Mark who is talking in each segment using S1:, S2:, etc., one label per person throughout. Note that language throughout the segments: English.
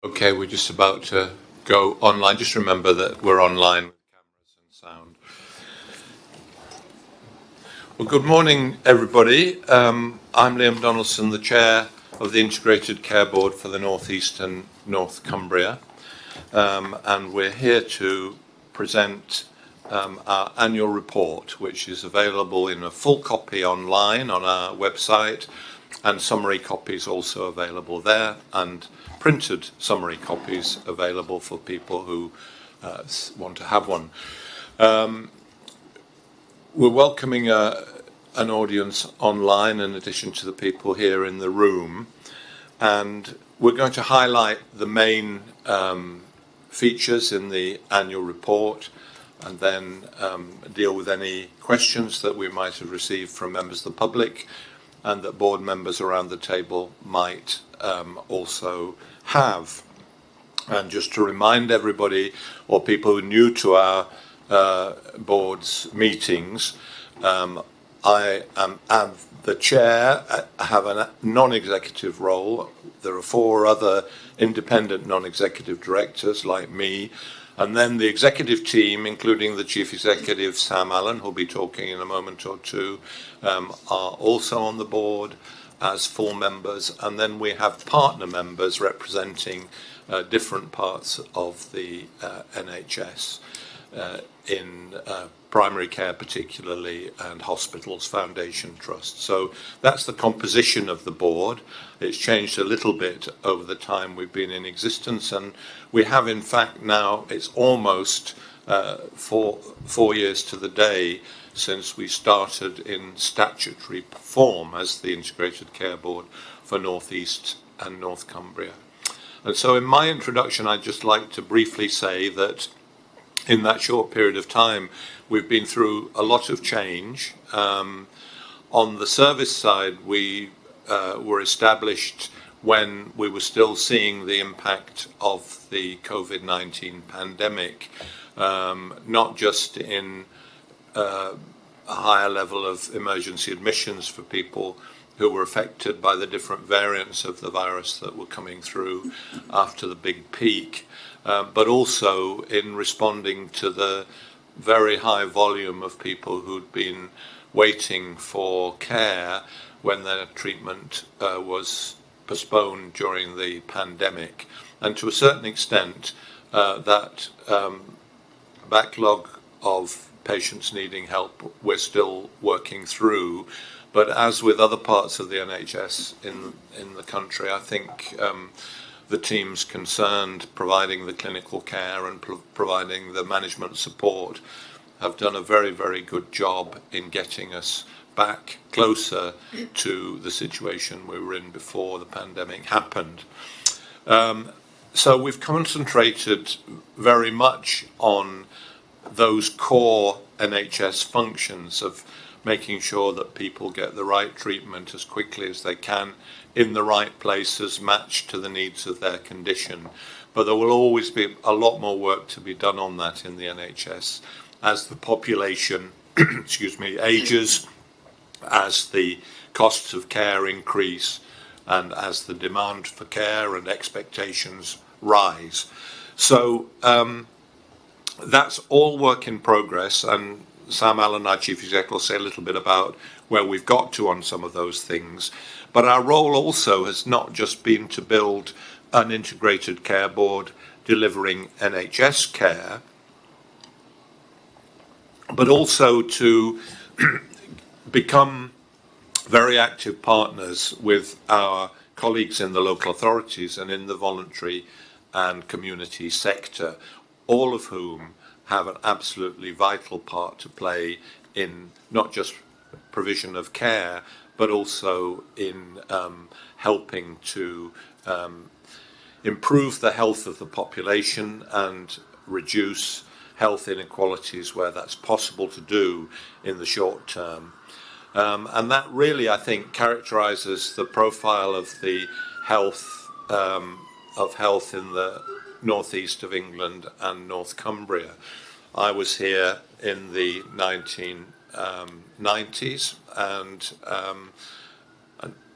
S1: Okay, we're just about to go online. Just remember that we're online with cameras and sound. Well, good morning, everybody. I'm Liam Donaldson, the chair of the Integrated Care Board for the North East and North Cumbria. And we're here to present our annual report, which is available in a full copy online on our website, and summary copies also available there, and printed summary copies available for people who want to have one. We're welcoming an audience online in addition to the people here in the room, and we're going to highlight the main features in the annual report, and then deal with any questions that we might have received from members of the public and that board members around the table might also have. And just to remind everybody, or people who are new to our board's meetings, I am the chair. I have a non-executive role. There are 4 other independent non-executive directors like me, and then the executive team, including the chief executive, Sam Allen, who'll be talking in a moment or two, are also on the board as full members. And then we have partner members representing different parts of the NHS in primary care particularly, and hospitals, foundation trusts. So that's the composition of the board. It's changed a little bit over the time we've been in existence, and we have in fact now, it's almost 4 years to the day since we started in statutory form as the Integrated Care Board for North East and North Cumbria. And so in my introduction, I'd just like to briefly say that in that short period of time, we've been through a lot of change. On the service side, we were established when we were still seeing the impact of the COVID-19 pandemic, not just in a higher level of emergency admissions for people who were affected by the different variants of the virus that were coming through after the big peak, but also in responding to the very high volume of people who'd been waiting for care when their treatment was postponed during the pandemic. And to a certain extent, that backlog of patients needing help we're still working through. But as with other parts of the NHS in the country, I think the teams concerned providing the clinical care and providing the management support have done a very, very good job in getting us back closer to the situation we were in before the pandemic happened. So we've concentrated very much on those core NHS functions of making sure that people get the right treatment as quickly as they can in the right places, matched to the needs of their condition. But there will always be a lot more work to be done on that in the NHS as the population ages, as the costs of care increase, and as the demand for care and expectations rise. So that's all work in progress, and Sam Allen, our chief executive, will say a little bit about where we've got to on some of those things. But our role also has not just been to build an integrated care board delivering NHS care, but also to become very active partners with our colleagues in the local authorities and in the voluntary and community sector, all of whom have an absolutely vital part to play in not just provision of care, but also in helping to improve the health of the population and reduce health inequalities where that's possible to do in the short term. And that really, I think, characterises the profile of the health in the northeast of England and North Cumbria. I was here in the 1990s, and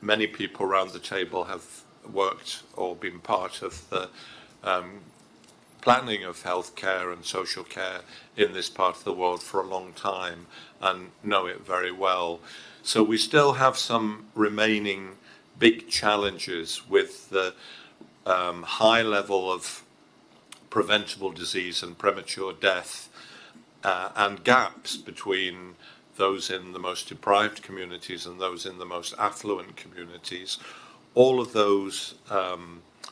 S1: many people around the table have worked or been part of the planning of healthcare and social care in this part of the world for a long time and know it very well. So we still have some remaining big challenges with the high level of preventable disease and premature death and gaps between those in the most deprived communities and those in the most affluent communities. All of those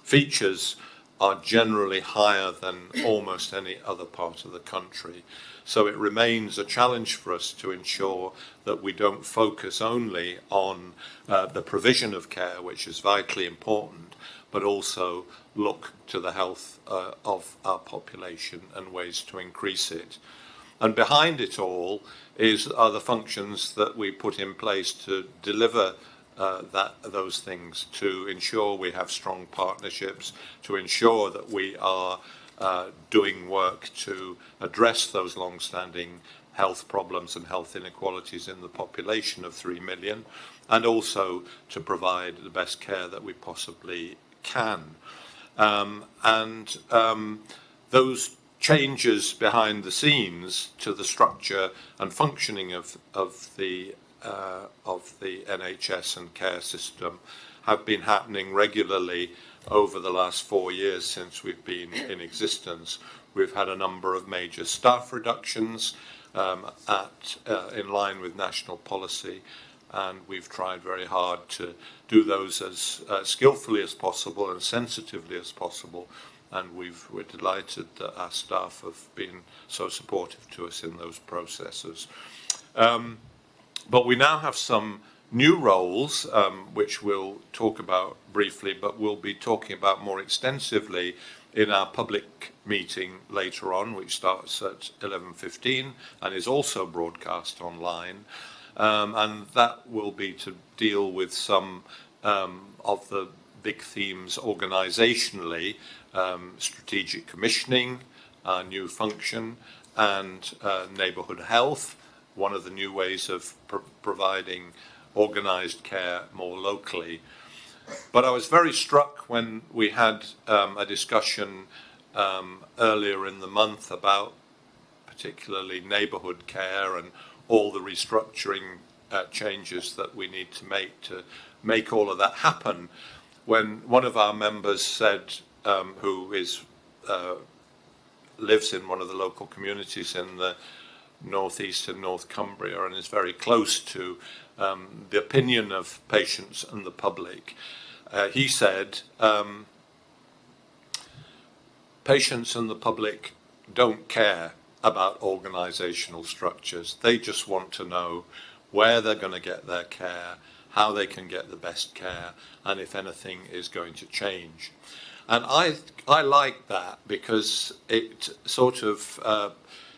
S1: features are generally higher than almost any other part of the country. So it remains a challenge for us to ensure that we don't focus only on the provision of care, which is vitally important, but also look to the health of our population and ways to increase it. And behind it all are the functions that we put in place to deliver those things, to ensure we have strong partnerships, to ensure that we are doing work to address those long-standing health problems and health inequalities in the population of 3 million, and also to provide the best care that we possibly can. Those changes behind the scenes to the structure and functioning of the NHS and care system have been happening regularly over the last 4 years since we've been in existence. We've had a number of major staff reductions in line with national policy, and we've tried very hard to do those as skillfully as possible and sensitively as possible. And we're delighted that our staff have been so supportive to us in those processes. But we now have some new roles, which we'll talk about briefly, but we'll be talking about more extensively in our public meeting later on, which starts at 11:15 and is also broadcast online. And that will be to deal with some of the big themes organisationally, strategic commissioning, our new function, and neighbourhood health, one of the new ways of providing organised care more locally. But I was very struck when we had a discussion earlier in the month about particularly neighbourhood care and all the restructuring changes that we need to make all of that happen, when one of our members said, who lives in one of the local communities in the northeast and North Cumbria and is very close to the opinion of patients and the public, he said, patients and the public don't care about organisational structures. They just want to know where they're going to get their care, how they can get the best care, and if anything is going to change. And I like that because it sort of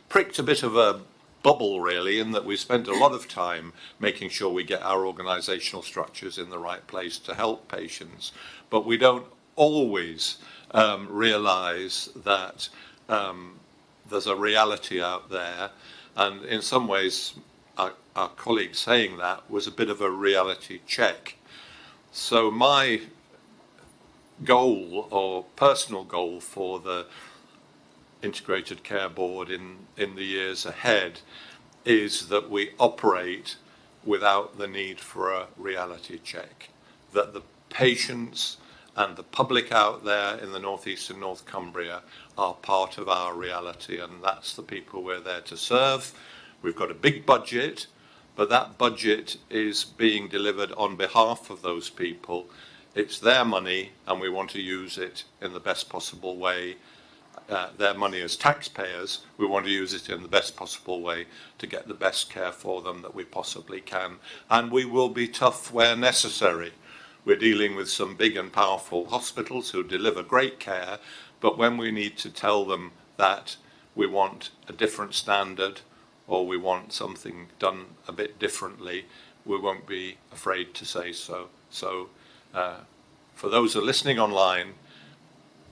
S1: pricked a bit of a bubble, really, in that we spent a lot of time making sure we get our organisational structures in the right place to help patients, but we don't always realise that there's a reality out there, and in some ways our colleague saying that was a bit of a reality check. So my goal, or personal goal, for the Integrated Care Board in the years ahead is that we operate without the need for a reality check, that the patients and the public out there in the northeast and North Cumbria are part of our reality, and that's the people we're there to serve. We've got a big budget, but that budget is being delivered on behalf of those people. It's their money, and we want to use it in the best possible way. Their money as taxpayers, we want to use it in the best possible way to get the best care for them that we possibly can. And we will be tough where necessary. We're dealing with some big and powerful hospitals who deliver great care, but when we need to tell them that we want a different standard or we want something done a bit differently, we won't be afraid to say so. So for those who are listening online,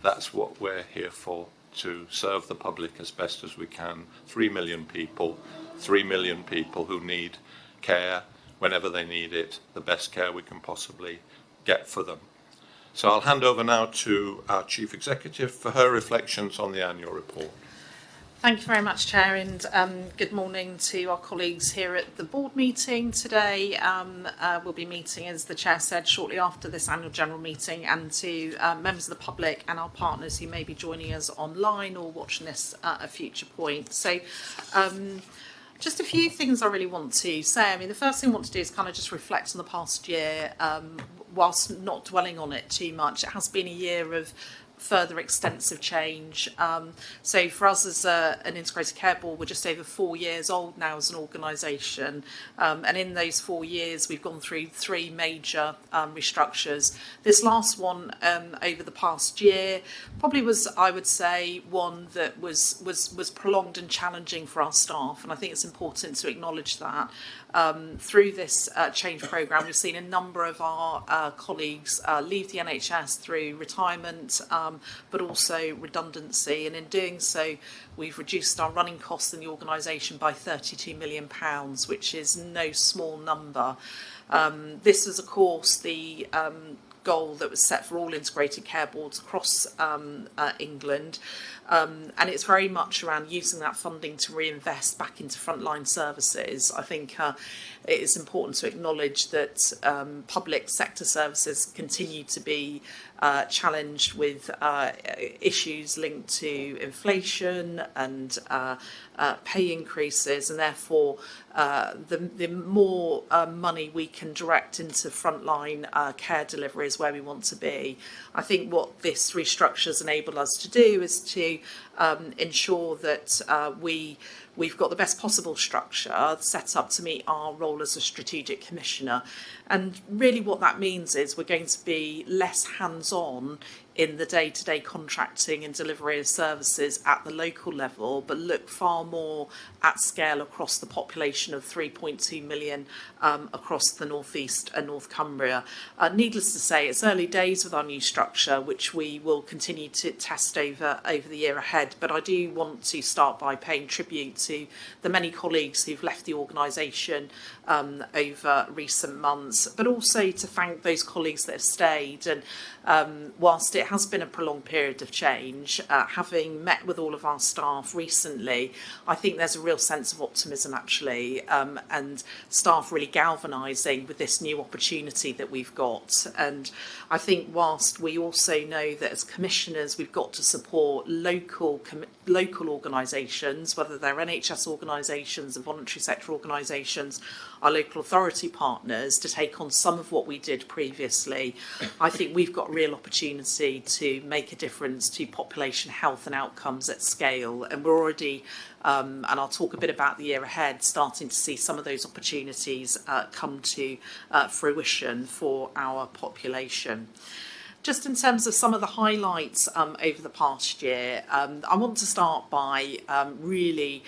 S1: that's what we're here for, to serve the public as best as we can. 3 million people who need care whenever they need it, the best care we can possibly get for them. So I'll hand over now to our Chief Executive for her reflections on the annual report.
S2: Thank you very much, Chair, and good morning to our colleagues here at the board meeting today. We'll be meeting, as the Chair said, shortly after this annual general meeting, and to members of the public and our partners who may be joining us online or watching this at a future point. So just a few things I really want to say. I mean, the first thing I want to do is kind of just reflect on the past year, whilst not dwelling on it too much. It has been a year of further extensive change. So for us as an integrated care board, we're just over 4 years old now as an organisation. And in those 4 years, we've gone through 3 major restructures. This last one over the past year probably was, I would say, one that was prolonged and challenging for our staff. And I think it's important to acknowledge that. Through this change programme, we've seen a number of our colleagues leave the NHS through retirement, but also redundancy, and in doing so we've reduced our running costs in the organisation by £32 million, which is no small number. This was, of course, the goal that was set for all integrated care boards across England, and it's very much around using that funding to reinvest back into frontline services. I think it is important to acknowledge that public sector services continue to be challenged with issues linked to inflation and pay increases, and therefore the more money we can direct into frontline care delivery is where we want to be. I think what this restructure has enabled us to do is to ensure that we've got the best possible structure set up to meet our role as a strategic commissioner. And really what that means is we're going to be less hands-on in the day-to-day contracting and delivery of services at the local level, but look far more at scale across the population of 3.2 million across the North East and North Cumbria. Needless to say, it's early days with our new structure, which we will continue to test over the year ahead. But I do want to start by paying tribute to the many colleagues who've left the organisation over recent months, but also to thank those colleagues that have stayed. And whilst it has been a prolonged period of change, having met with all of our staff recently, I think there's a real sense of optimism actually, and staff really galvanising with this new opportunity that we've got. And I think whilst we also know that as commissioners we've got to support local organisations, whether they're NHS organisations and voluntary sector organisations, our local authority partners, to take on some of what we did previously, I think we've got a real opportunity to make a difference to population health and outcomes at scale. And we're already, and I'll talk a bit about the year ahead, starting to see some of those opportunities come to fruition for our population. Just in terms of some of the highlights over the past year, I want to start by really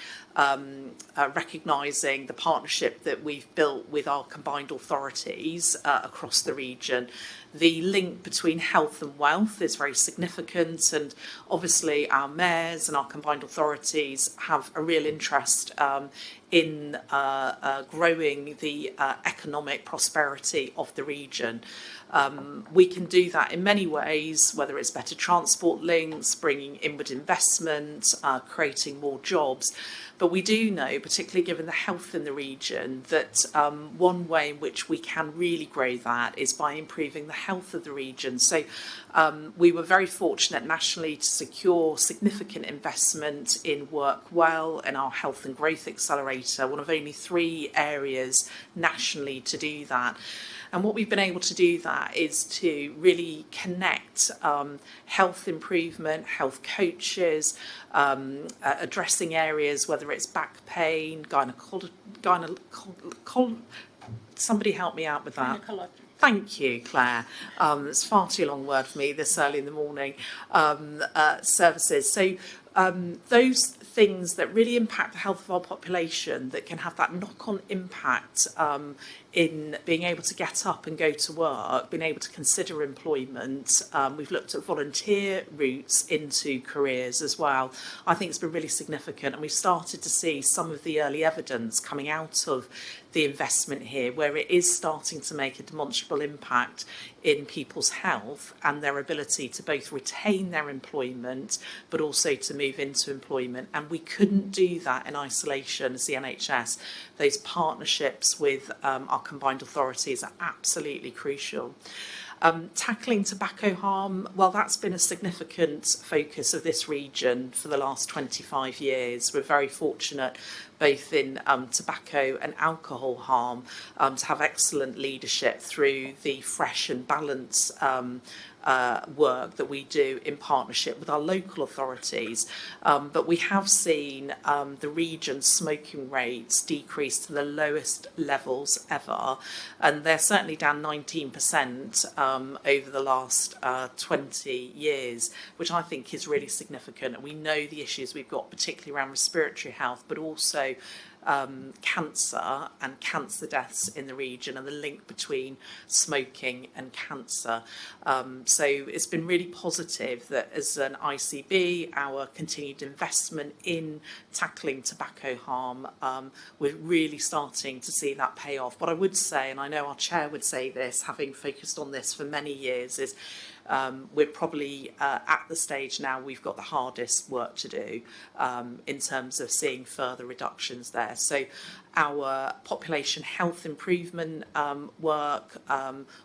S2: recognising the partnership that we've built with our combined authorities across the region. The link between health and wealth is very significant, and obviously our mayors and our combined authorities have a real interest in growing the economic prosperity of the region. We can do that in many ways, whether it's better transport links, bringing inward investment, creating more jobs. But we do know, particularly given the health in the region, that one way in which we can really grow that is by improving the health of the region. So we were very fortunate nationally to secure significant investment in Work Well and our Health and Growth Accelerator, one of only 3 areas nationally to do that. And what we've been able to do that is to really connect health improvement, health coaches, addressing areas, whether it's back pain, somebody help me out with that. Thank you, Claire. It's far too long a word for me this early in the morning. Services. So those things that really impact the health of our population, that can have that knock-on impact in being able to get up and go to work, being able to consider employment. We've looked at volunteer routes into careers as well. I think it's been really significant, and we've started to see some of the early evidence coming out of the investment here, where it is starting to make a demonstrable impact in people's health and their ability to both retain their employment but also to move into employment. And we couldn't do that in isolation as the NHS. Those partnerships with our combined authorities are absolutely crucial. Tackling tobacco harm, well, that's been a significant focus of this region for the last 25 years. We're very fortunate both in tobacco and alcohol harm to have excellent leadership through the Fresh and Balance work that we do in partnership with our local authorities. But we have seen the region's smoking rates decrease to the lowest levels ever, and they're certainly down 19% over the last 20 years, which I think is really significant. And we know the issues we've got, particularly around respiratory health, but also cancer and cancer deaths in the region, and the link between smoking and cancer. So it's been really positive that as an ICB, our continued investment in tackling tobacco harm, we're really starting to see that pay off. What I would say, and I know our chair would say this, having focused on this for many years, is we're probably at the stage now we've got the hardest work to do in terms of seeing further reductions there. So our population health improvement work,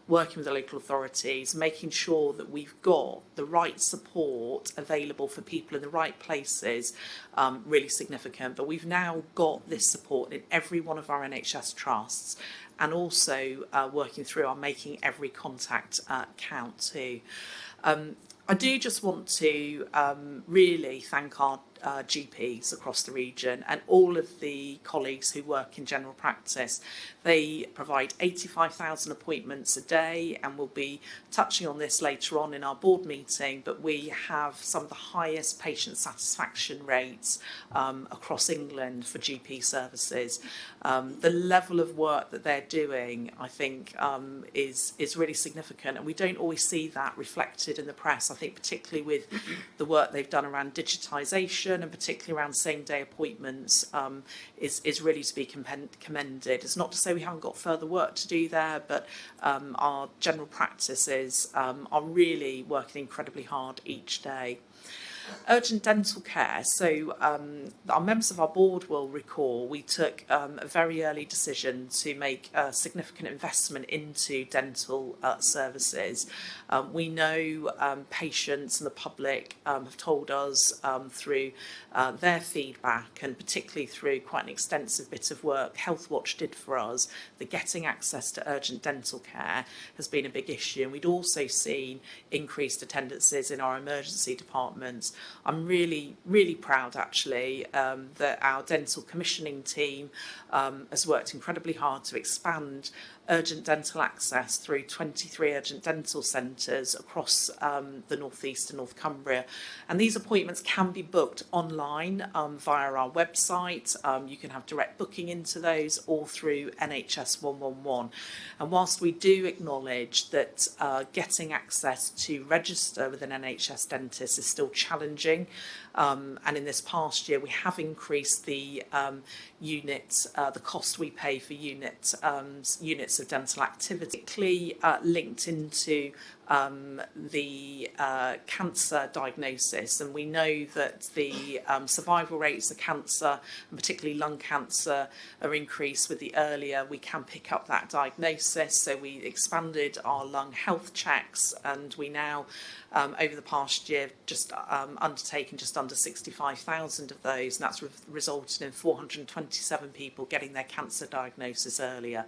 S2: working with the local authorities, making sure that we've got the right support available for people in the right places, really significant. But we've now got this support in every one of our NHS trusts, and also working through our Making Every Contact Count too. I do just want to really thank our GPs across the region and all of the colleagues who work in general practice. They provide 85,000 appointments a day, and we'll be touching on this later on in our board meeting, but we have some of the highest patient satisfaction rates across England for GP services. The level of work that they're doing, I think, is really significant, and we don't always see that reflected in the press. I think particularly with the work they've done around digitisation and particularly around same-day appointments is really to be commended. It's not to say we haven't got further work to do there, but our general practices are really working incredibly hard each day. Urgent dental care. So our members of our board will recall we took a very early decision to make a significant investment into dental services. We know patients and the public have told us through their feedback, and particularly through quite an extensive bit of work Healthwatch did for us, that getting access to urgent dental care has been a big issue. And we'd also seen increased attendances in our emergency departments. I'm really, really proud actually that our dental commissioning team has worked incredibly hard to expand urgent dental access through 23 urgent dental centres across the North East and North Cumbria. And these appointments can be booked online via our website. You can have direct booking into those, or through NHS 111. And whilst we do acknowledge that getting access to register with an NHS dentist is still challenging, and in this past year we have increased the the cost we pay for units of dental activity, particularly linked into the cancer diagnosis. And we know that the survival rates of cancer, and particularly lung cancer, are increased with the earlier we can pick up that diagnosis. So we expanded our lung health checks, and we now over the past year just undertaken just under 65,000 of those, and that's resulted in 427 people getting their cancer diagnosis earlier.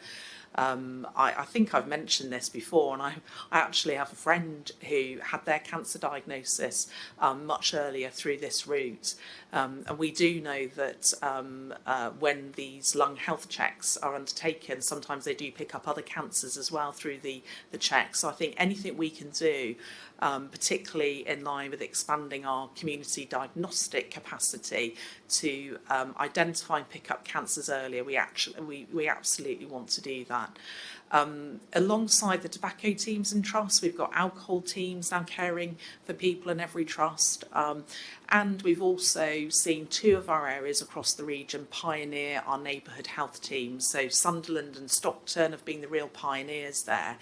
S2: I think I've mentioned this before, and I actually have a friend who had their cancer diagnosis much earlier through this route. And we do know that when these lung health checks are undertaken, sometimes they do pick up other cancers as well through the checks. So I think anything we can do particularly in line with expanding our community diagnostic capacity to identify and pick up cancers earlier. We absolutely want to do that. Alongside the tobacco teams in trust, we've got alcohol teams now caring for people in every trust. And we've also seen two of our areas across the region pioneer our neighbourhood health teams. So Sunderland and Stockton have been the real pioneers there.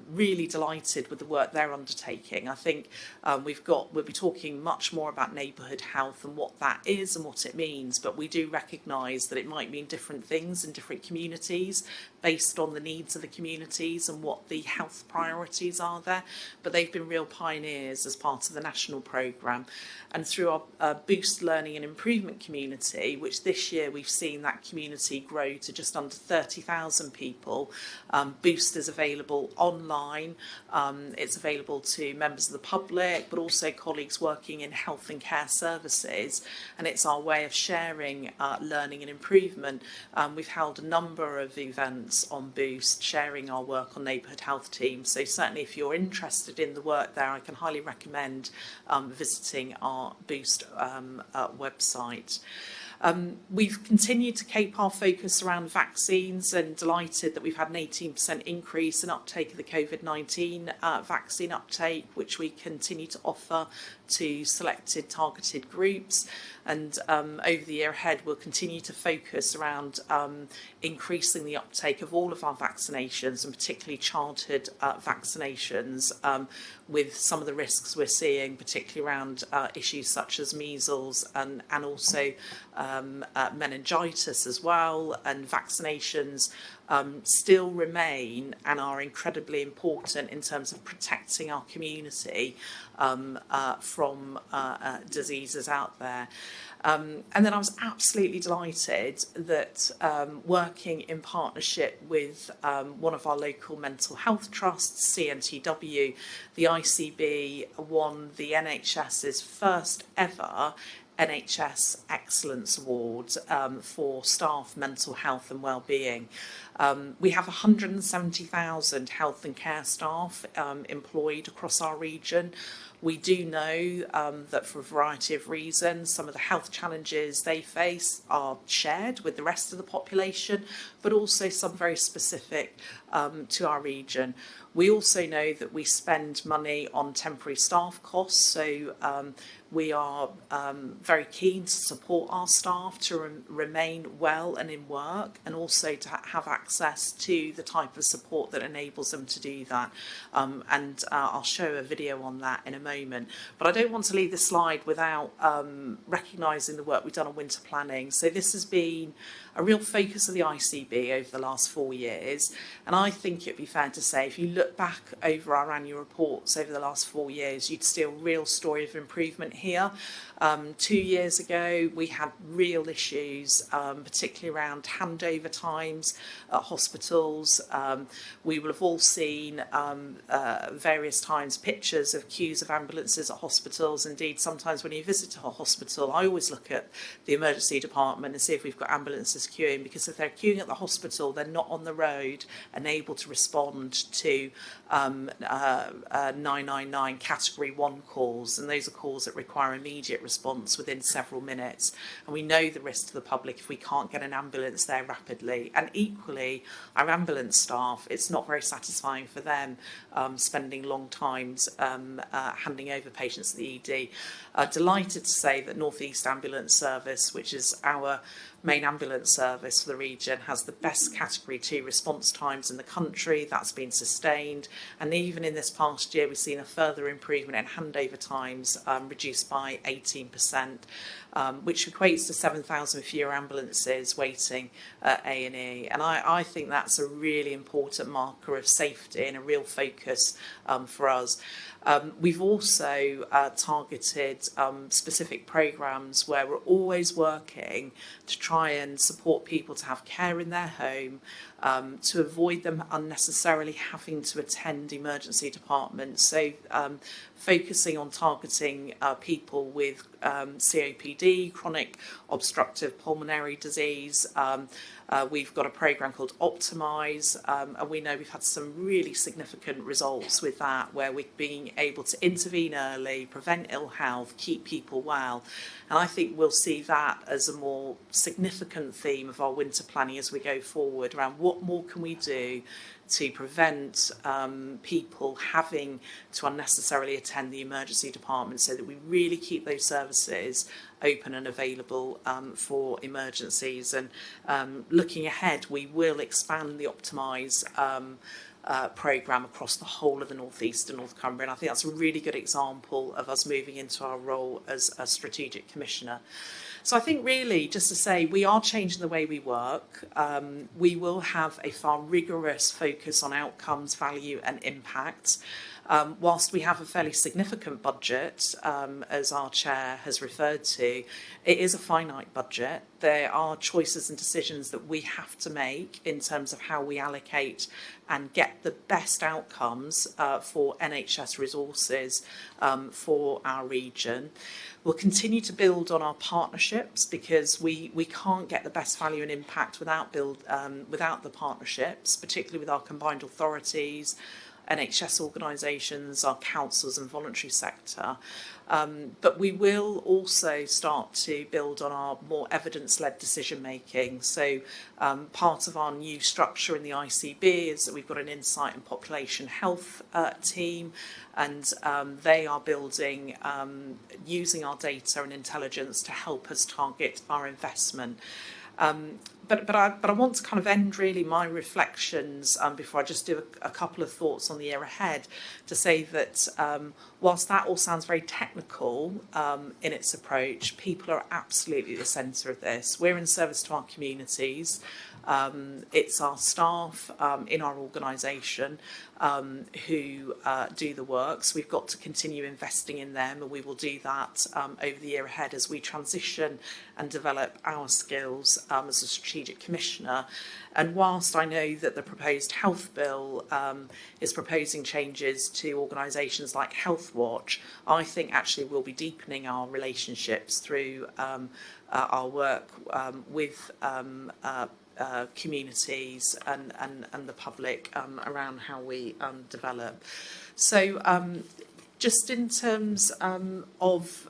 S2: Really delighted with the work they're undertaking. I think we'll be talking much more about neighbourhood health and what that is and what it means, but we do recognise that it might mean different things in different communities based on the needs of the communities and what the health priorities are there. But they've been real pioneers as part of the national programme. And through our Boost Learning and Improvement community, which this year we've seen that community grow to just under 30,000 people. Boost is available online. It's available to members of the public, but also colleagues working in health and care services. And it's our way of sharing learning and improvement. We've held a number of events on Boost, sharing our work on neighbourhood health teams. So certainly if you're interested in the work there, I can highly recommend visiting our Boost website. We've continued to keep our focus around vaccines and delighted that we've had an 18% increase in uptake of the COVID-19 vaccine uptake, which we continue to offer to selected targeted groups. And over the year ahead, we'll continue to focus around increasing the uptake of all of our vaccinations, and particularly childhood vaccinations, with some of the risks we're seeing, particularly around issues such as measles and also meningitis as well. And vaccinations still remain and are incredibly important in terms of protecting our community from diseases out there. And then I was absolutely delighted that working in partnership with one of our local mental health trusts, CNTW, the ICB won the NHS's first ever NHS Excellence Award for staff mental health and wellbeing. We have 170,000 health and care staff employed across our region. We do know that for a variety of reasons, some of the health challenges they face are shared with the rest of the population, but also some very specific to our region. We also know that we spend money on temporary staff costs, so we are very keen to support our staff to remain well and in work, and also to have access to the type of support that enables them to do that. And I'll show a video on that in a moment. But I don't want to leave this slide without recognising the work we've done on winter planning. So this has been a real focus of the ICB over the last 4 years. And I think it'd be fair to say, if you look back over our annual reports over the last 4 years, you'd see a real story of improvement here. 2 years ago, we had real issues, particularly around handover times at hospitals. We will have all seen various times pictures of queues of ambulances at hospitals. Indeed, sometimes when you visit a hospital, I always look at the emergency department and see if we've got ambulances queuing, because if they're queuing at the hospital, they're not on the road and able to respond to 999 category 1 calls, and those are calls that require immediate response within several minutes. And we know the risk to the public if we can't get an ambulance there rapidly. And equally, our ambulance staff, it's not very satisfying for them spending long times handing over patients to the ED. Delighted to say that North East Ambulance Service, which is our main ambulance service for the region, has the best category 2 response times in the country. That's been sustained, and even in this past year we've seen a further improvement in handover times, reduced by 18%, which equates to 7,000 fewer ambulances waiting at A&E. And I think that's a really important marker of safety and a real focus for us. We've also targeted specific programmes where we're always working to try and support people to have care in their home, to avoid them unnecessarily having to attend emergency departments. So focusing on targeting people with COPD, chronic obstructive pulmonary disease. We've got a programme called Optimise, and we know we've had some really significant results with that, where we're being able to intervene early, prevent ill health, keep people well. And I think we'll see that as a more significant theme of our winter planning as we go forward, around what more can we do to prevent people having to unnecessarily attend the emergency department, so that we really keep those services open and available for emergencies. And looking ahead, we will expand the Optimise programme across the whole of the North East and North Cumbria. And I think that's a really good example of us moving into our role as a strategic commissioner. So I think really, just to say, we are changing the way we work. We will have a far rigorous focus on outcomes, value and impact. Whilst we have a fairly significant budget, as our chair has referred to, it is a finite budget. There are choices and decisions that we have to make in terms of how we allocate and get the best outcomes for NHS resources for our region. We'll continue to build on our partnerships, because we can't get the best value and impact without the partnerships, particularly with our combined authorities, NHS organisations, our councils and voluntary sector. But we will also start to build on our more evidence-led decision making. So part of our new structure in the ICB is that we've got an insight and population health team, and they are building, using our data and intelligence to help us target our investment. But I want to kind of end really my reflections before I just do a couple of thoughts on the year ahead, to say that whilst that all sounds very technical in its approach, people are absolutely at the centre of this. We're in service to our communities. It's our staff in our organisation who do the work. So we've got to continue investing in them, and we will do that over the year ahead as we transition and develop our skills as a strategic commissioner. And whilst I know that the proposed health bill is proposing changes to organisations like Healthwatch, I think actually we'll be deepening our relationships through our work with communities and the public around how we develop. So just in terms of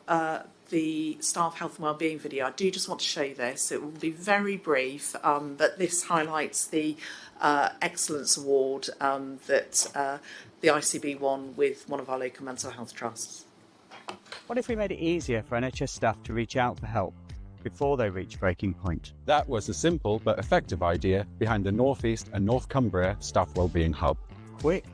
S2: the staff health and wellbeing video, I do just want to show you this. It will be very brief, but this highlights the Excellence Award that the ICB won with one of our local mental health trusts.
S3: What if we made it easier for NHS staff to reach out for help before they reach breaking point?
S4: That was a simple but effective idea behind the North East and North Cumbria Staff Wellbeing Hub.
S3: Quick,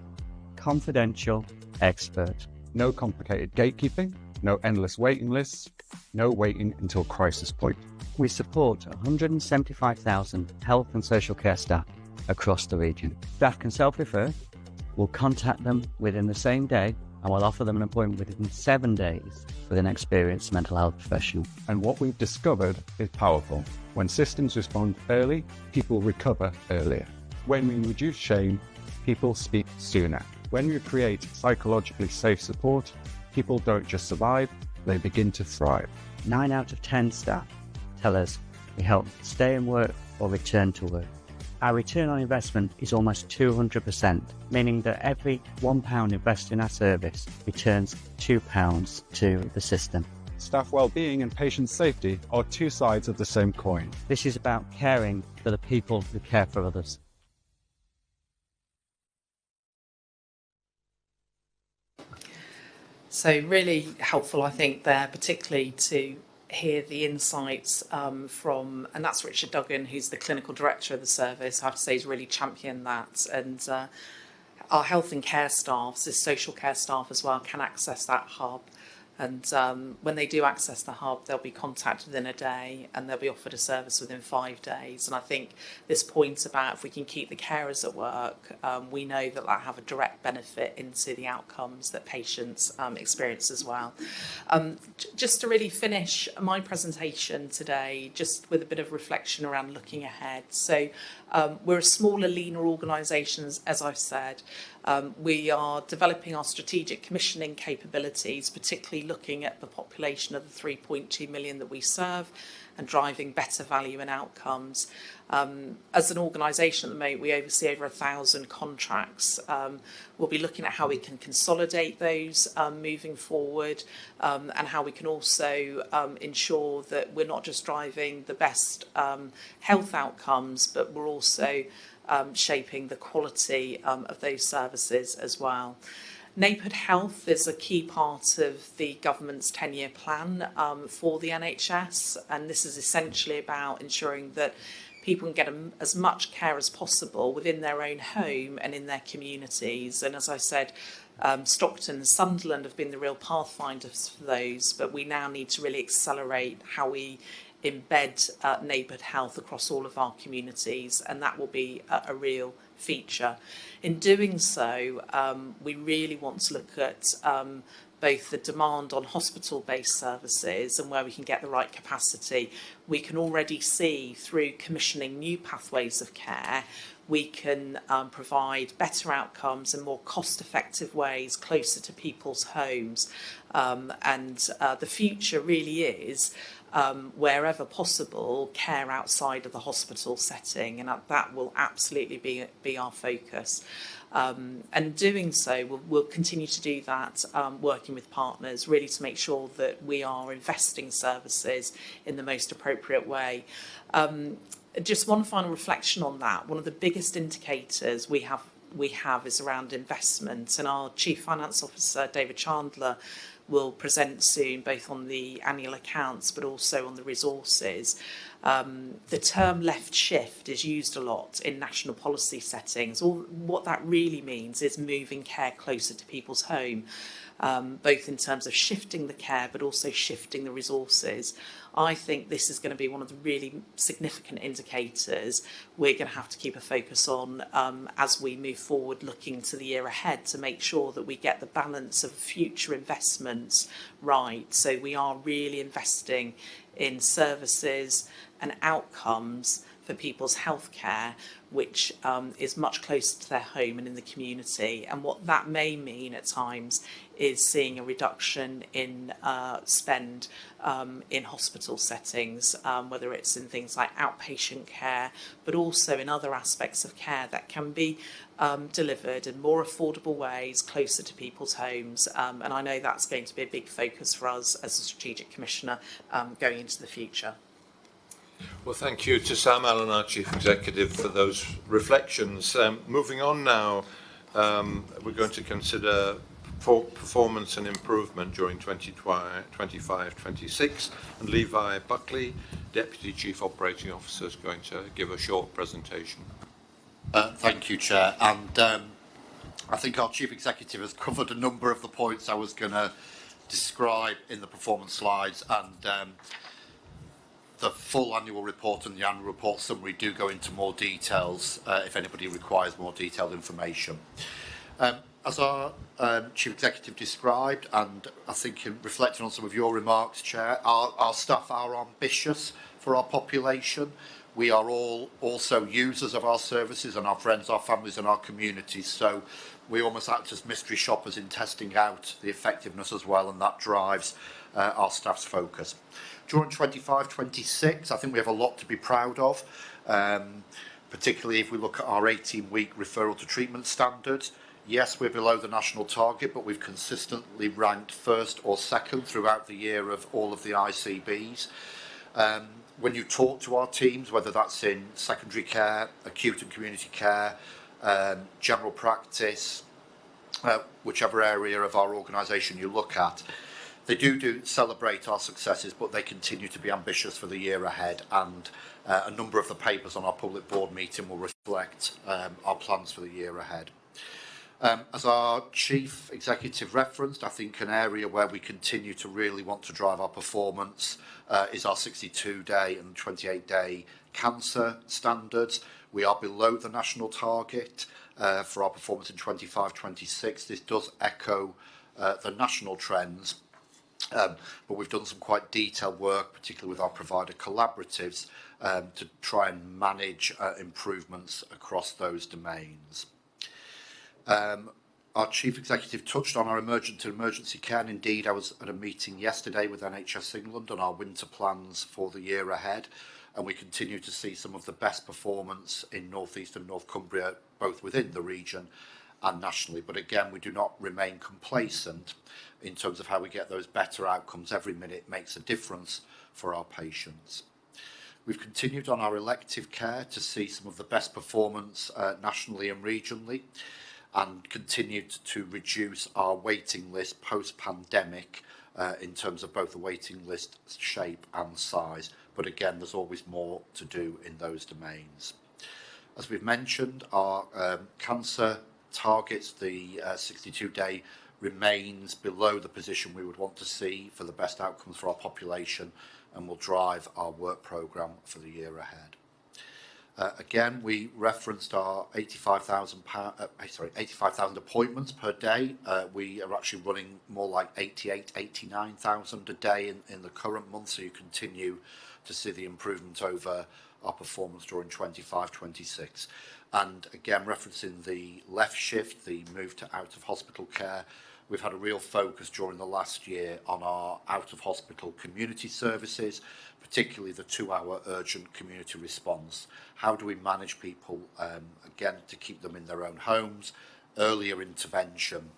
S3: confidential, expert.
S4: No complicated gatekeeping, no endless waiting lists, no waiting until crisis point.
S3: We support 175,000 health and social care staff across the region. Staff can self-refer, we'll contact them within the same day, and we'll offer them an appointment within 7 days with an experienced mental health professional.
S4: And what we've discovered is powerful. When systems respond early, people recover earlier. When we reduce shame, people speak sooner. When we create psychologically safe support, people don't just survive, they begin to thrive.
S3: 9 out of 10 staff tell us we help stay in work or return to work. Our return on investment is almost 200%, meaning that every £1 invested in our service returns £2 to the system.
S4: Staff well-being and patient safety are two sides of the same coin.
S3: This is about caring for the people who care for others.
S2: So really helpful, I think, there, particularly to hear the insights from, and that's Richard Duggan, who's the clinical director of the service. I have to say he's really championed that. And our health and care staff, so social care staff as well, can access that hub. And when they do access the hub, they'll be contacted within a day and they'll be offered a service within 5 days. And I think this point about if we can keep the carers at work, we know that that have a direct benefit into the outcomes that patients experience as well. Just to really finish my presentation today, just with a bit of reflection around looking ahead. So we're a smaller, leaner organisation, as I've said. We are developing our strategic commissioning capabilities, particularly looking at the population of the 3.2 million that we serve and driving better value and outcomes. As an organisation at the moment, we oversee over 1,000 contracts. We'll be looking at how we can consolidate those moving forward, and how we can also ensure that we're not just driving the best health outcomes, but we're also shaping the quality of those services as well. Neighbourhood health is a key part of the government's 10-year plan for the NHS, and this is essentially about ensuring that people can get as much care as possible within their own home and in their communities. And as I said, Stockton and Sunderland have been the real pathfinders for those, but we now need to really accelerate how we embed neighbourhood health across all of our communities, and that will be a real feature. In doing so, we really want to look at both the demand on hospital-based services and where we can get the right capacity. We can already see through commissioning new pathways of care, we can provide better outcomes in more cost-effective ways closer to people's homes. And the future really is, wherever possible, care outside of the hospital setting, and that will absolutely be our focus. And doing so, we'll continue to do that, working with partners, really to make sure that we are investing services in the most appropriate way. Just one final reflection on that. One of the biggest indicators we have is around investment, and our Chief Finance Officer, David Chandler, will present soon, both on the annual accounts but also on the resources. The term left shift is used a lot in national policy settings. What that really means is moving care closer to people's home, both in terms of shifting the care but also shifting the resources. I think this is going to be one of the really significant indicators we're going to have to keep a focus on as we move forward, looking to the year ahead, to make sure that we get the balance of future investments right. So we are really investing in services and outcomes for people's healthcare, which is much closer to their home and in the community. And what that may mean at times is seeing a reduction in spend in hospital settings, whether it's in things like outpatient care, but also in other aspects of care that can be delivered in more affordable ways closer to people's homes. And I know that's going to be a big focus for us as a Strategic Commissioner going into the future.
S1: Well, thank you to Sam Allen, our Chief Executive, for those reflections. Moving on now, we're going to consider performance and improvement during 2025-26, and Levi Buckley, Deputy Chief Operating Officer, is going to give a short presentation.
S5: Thank you, Chair. And I think our Chief Executive has covered a number of the points I was going to describe in the performance slides, and the full annual report and the annual report summary do go into more details if anybody requires more detailed information. As our Chief Executive described, and I think in reflecting on some of your remarks, Chair, our staff are ambitious for our population. We are all also users of our services, and our friends, our families and our communities. So we almost act as mystery shoppers in testing out the effectiveness as well, and that drives our staff's focus. During 25-26, I think we have a lot to be proud of, particularly if we look at our 18-week referral to treatment standards. Yes, we're below the national target, but we've consistently ranked first or second throughout the year of all of the ICBs. When you talk to our teams, whether that's in secondary care, acute and community care, general practice, whichever area of our organisation you look at, they do celebrate our successes, but they continue to be ambitious for the year ahead, and a number of the papers on our public board meeting will reflect our plans for the year ahead. As our Chief Executive referenced, I think an area where we continue to really want to drive our performance is our 62-day and 28-day cancer standards. We are below the national target for our performance in 25-26. This does echo the national trends, but we've done some quite detailed work, particularly with our provider collaboratives, to try and manage improvements across those domains. Our Chief Executive touched on our emergency care, and indeed I was at a meeting yesterday with NHS England on our winter plans for the year ahead, and we continue to see some of the best performance in North East and North Cumbria, both within the region and nationally. But again, we do not remain complacent in terms of how we get those better outcomes. Every minute makes a difference for our patients. We've continued on our elective care to see some of the best performance nationally and regionally, and continued to reduce our waiting list post-pandemic in terms of both the waiting list shape and size. But again, there's always more to do in those domains. As we've mentioned, our cancer targets, the 62-day remains below the position we would want to see for the best outcomes for our population, and will drive our work programme for the year ahead. Again, we referenced our 85,000 appointments per day. We are actually running more like 89,000 a day in the current month, so you continue to see the improvement over our performance during 25-26. And again, referencing the left shift, the move to out-of-hospital care, we've had a real focus during the last year on our out-of-hospital community services, particularly the 2-hour urgent community response. How do we manage people, again, to keep them in their own homes, earlier intervention,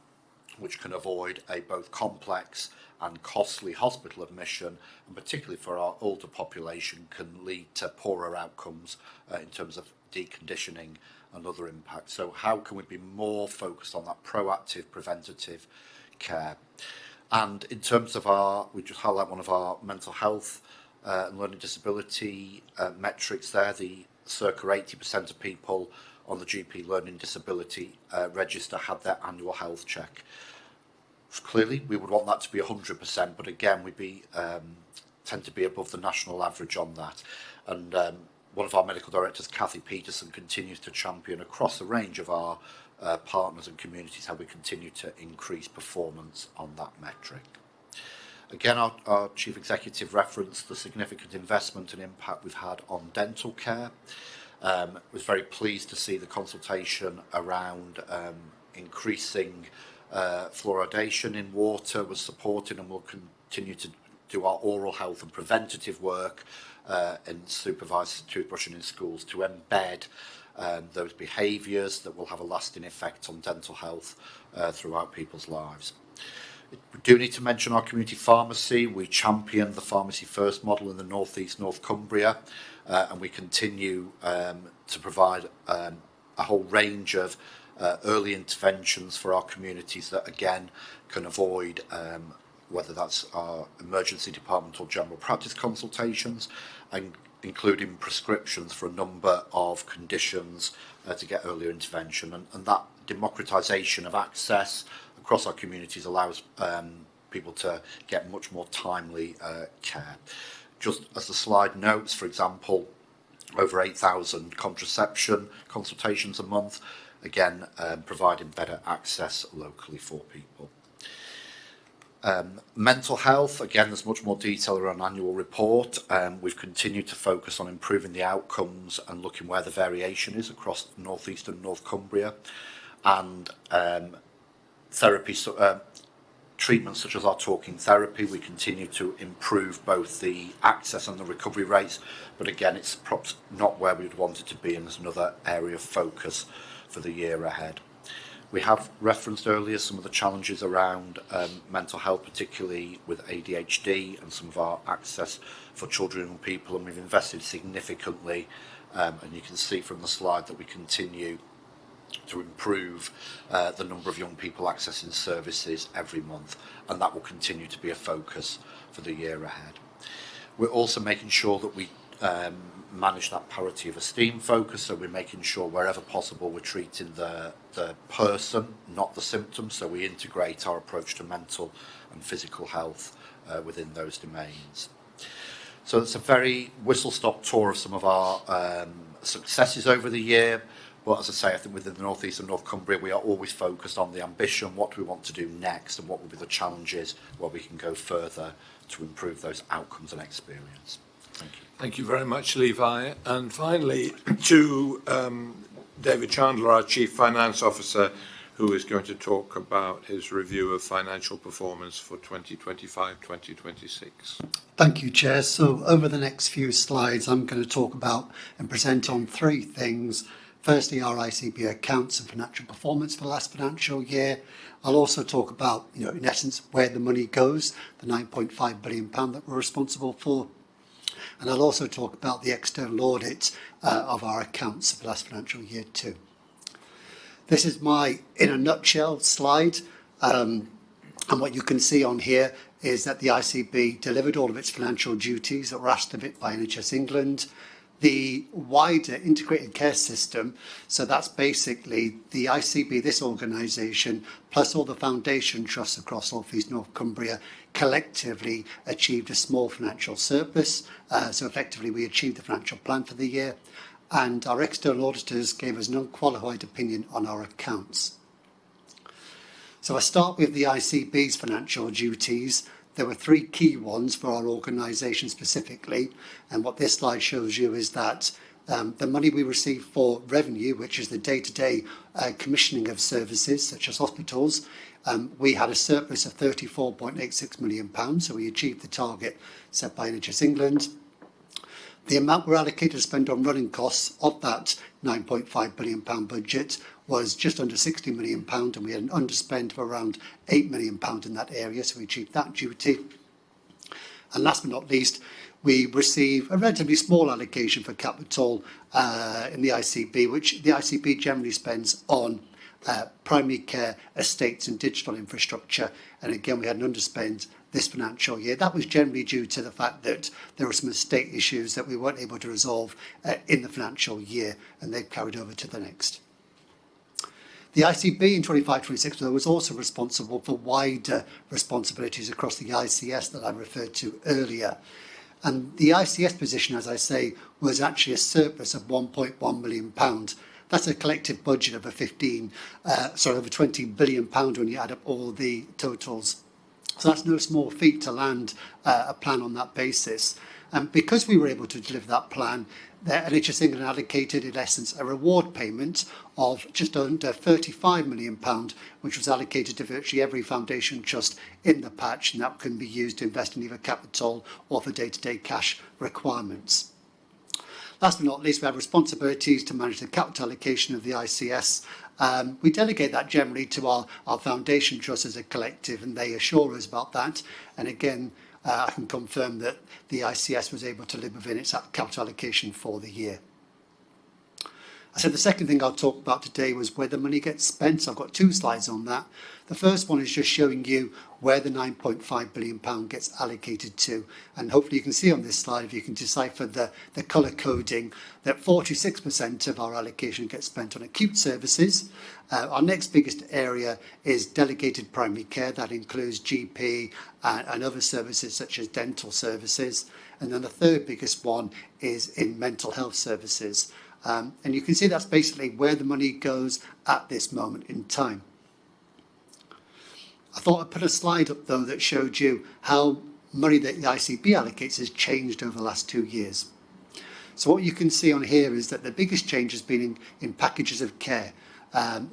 S5: which can avoid a both complex and costly hospital admission, and particularly for our older population, can lead to poorer outcomes in terms of deconditioning and other impacts. So how can we be more focused on that proactive, preventative care? And in terms of we just highlight one of our mental health and learning disability metrics there. The circa 80% of people on the GP learning disability register had their annual health check. Clearly, we would want that to be 100%, but again, we tend to be above the national average on that. And one of our medical directors, Kathy Peterson, continues to champion across the range of our partners and communities how we continue to increase performance on that metric. Again, our Chief Executive referenced the significant investment and impact we've had on dental care. Was very pleased to see the consultation around increasing fluoridation in water was supported, and we'll continue to do our oral health and preventative work in supervised toothbrushing in schools to embed those behaviours that will have a lasting effect on dental health throughout people's lives. We do need to mention our community pharmacy. We champion the Pharmacy First model in the North East, North Cumbria, and we continue to provide a whole range of early interventions for our communities that, again, can avoid whether that's our emergency department or general practice consultations, and including prescriptions for a number of conditions to get earlier intervention. And that democratisation of access across our communities allows people to get much more timely care. Just as the slide notes, for example, over 8,000 contraception consultations a month, again, providing better access locally for people. Mental health, again, there's much more detail around our annual report. We've continued to focus on improving the outcomes and looking where the variation is across North East and North Cumbria. And therapy, treatments such as our talking therapy, we continue to improve both the access and the recovery rates. But again, it's perhaps not where we'd want it to be, and there's another area of focus for the year ahead. We have referenced earlier some of the challenges around mental health, particularly with ADHD and some of our access for children and people, and we've invested significantly, and you can see from the slide that we continue to improve the number of young people accessing services every month, and that will continue to be a focus for the year ahead. We're also making sure that we manage that parity of esteem focus, so we're making sure wherever possible we're treating the person, not the symptoms, so we integrate our approach to mental and physical health within those domains. So it's a very whistle-stop tour of some of our successes over the year, but as I say, I think within the North East and North Cumbria we are always focused on the ambition, what do we want to do next, and what will be the challenges where we can go further to improve those outcomes and experience. Thank you.
S1: Thank you very much, Levi. And finally, to David Chandler, our Chief Finance Officer, who who is going to talk about his review of financial performance for 2025-2026.
S6: Thank you, Chair. So over the next few slides, I'm going to talk about and present on three things. Firstly, our ICB accounts and financial performance for the last financial year. I'll also talk about, in essence, where the money goes, the £9.5 billion that we're responsible for. And I'll also talk about the external audit of our accounts for the last financial year too. This is my, in a nutshell, slide. And what you can see on here is that the ICB delivered all of its financial duties that were asked of it by NHS England. The wider integrated care system, so that's basically the ICB, this organisation, plus all the foundation trusts across North East North Cumbria, collectively achieved a small financial surplus. So effectively we achieved the financial plan for the year, and our external auditors gave us an unqualified opinion on our accounts. So I start with the ICB's financial duties. There were three key ones for our organisation specifically, and what this slide shows you is that the money we receive for revenue, which is the day-to-day commissioning of services such as hospitals, we had a surplus of £34.86 million, so we achieved the target set by NHS England. The amount we're allocated to spend on running costs of that £9.5 billion budget was just under £60 million, and we had an underspend of around £8 million in that area, so we achieved that duty. And last but not least, we receive a relatively small allocation for capital in the ICB, which the ICB generally spends on primary care, estates and digital infrastructure. And again, we had an underspend this financial year. That was generally due to the fact that there were some estate issues that we weren't able to resolve in the financial year, and they've carried over to the next. The ICB in 25-26 was also responsible for wider responsibilities across the ICS that I referred to earlier. And the ICS position, as I say, was actually a surplus of £1.1 million. That's a collective budget of over £20 billion when you add up all the totals. So that's no small feat to land a plan on that basis. And because we were able to deliver that plan, the NHS England allocated, in essence, a reward payment of just under £35 million, which was allocated to virtually every foundation trust in the patch, and that can be used to invest in either capital or for day-to-day cash requirements. Last but not least, we have responsibilities to manage the capital allocation of the ICS. We delegate that generally to our foundation trust as a collective, and they assure us about that. And again, I can confirm that the ICS was able to live within its capital allocation for the year. I said the second thing I'll talk about today was where the money gets spent. So I've got two slides on that. The first one is just showing you where the £9.5 billion gets allocated to. And hopefully you can see on this slide, if you can decipher the colour coding, that 46% of our allocation gets spent on acute services. Our next biggest area is delegated primary care. That includes GP and other services such as dental services. And then the third biggest one is in mental health services. And you can see that's basically where the money goes at this moment in time. I thought I'd put a slide up though that showed you how money that the ICB allocates has changed over the last 2 years. So what you can see on here is that the biggest change has been in packages of care.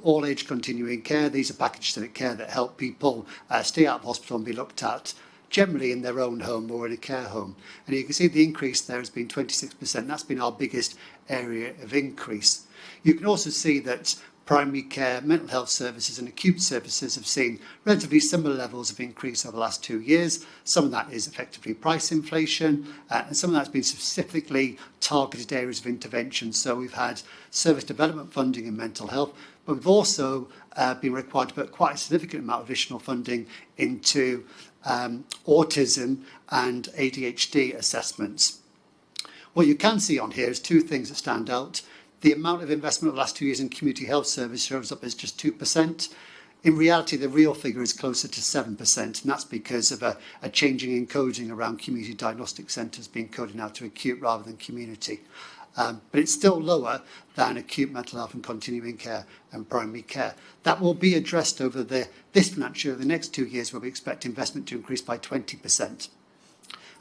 S6: All age continuing care, these are packages of care that help people stay out of hospital and be looked at, generally in their own home or in a care home. And you can see the increase there has been 26%. That's been our biggest area of increase. You can also see that primary care, mental health services and acute services have seen relatively similar levels of increase over the last 2 years. Some of that is effectively price inflation, and some of that's been specifically targeted areas of intervention. So we've had service development funding in mental health, but we've also been required to put quite a significant amount of additional funding into autism and ADHD assessments. What you can see on here is two things that stand out. The amount of investment over the last 2 years in community health service shows up as just 2%. In reality, the real figure is closer to 7%, and that's because of a changing in coding around community diagnostic centres being coded now to acute rather than community. But it's still lower than acute mental health and continuing care and primary care. That will be addressed over this financial year, the next 2 years, where we expect investment to increase by 20%.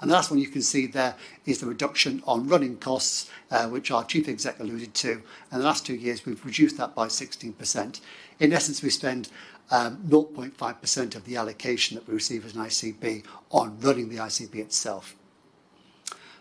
S6: And the last one you can see there is the reduction on running costs, which our Chief Exec alluded to. And the last 2 years, we've reduced that by 16%. In essence, we spend 0.5% of the allocation that we receive as an ICB on running the ICB itself.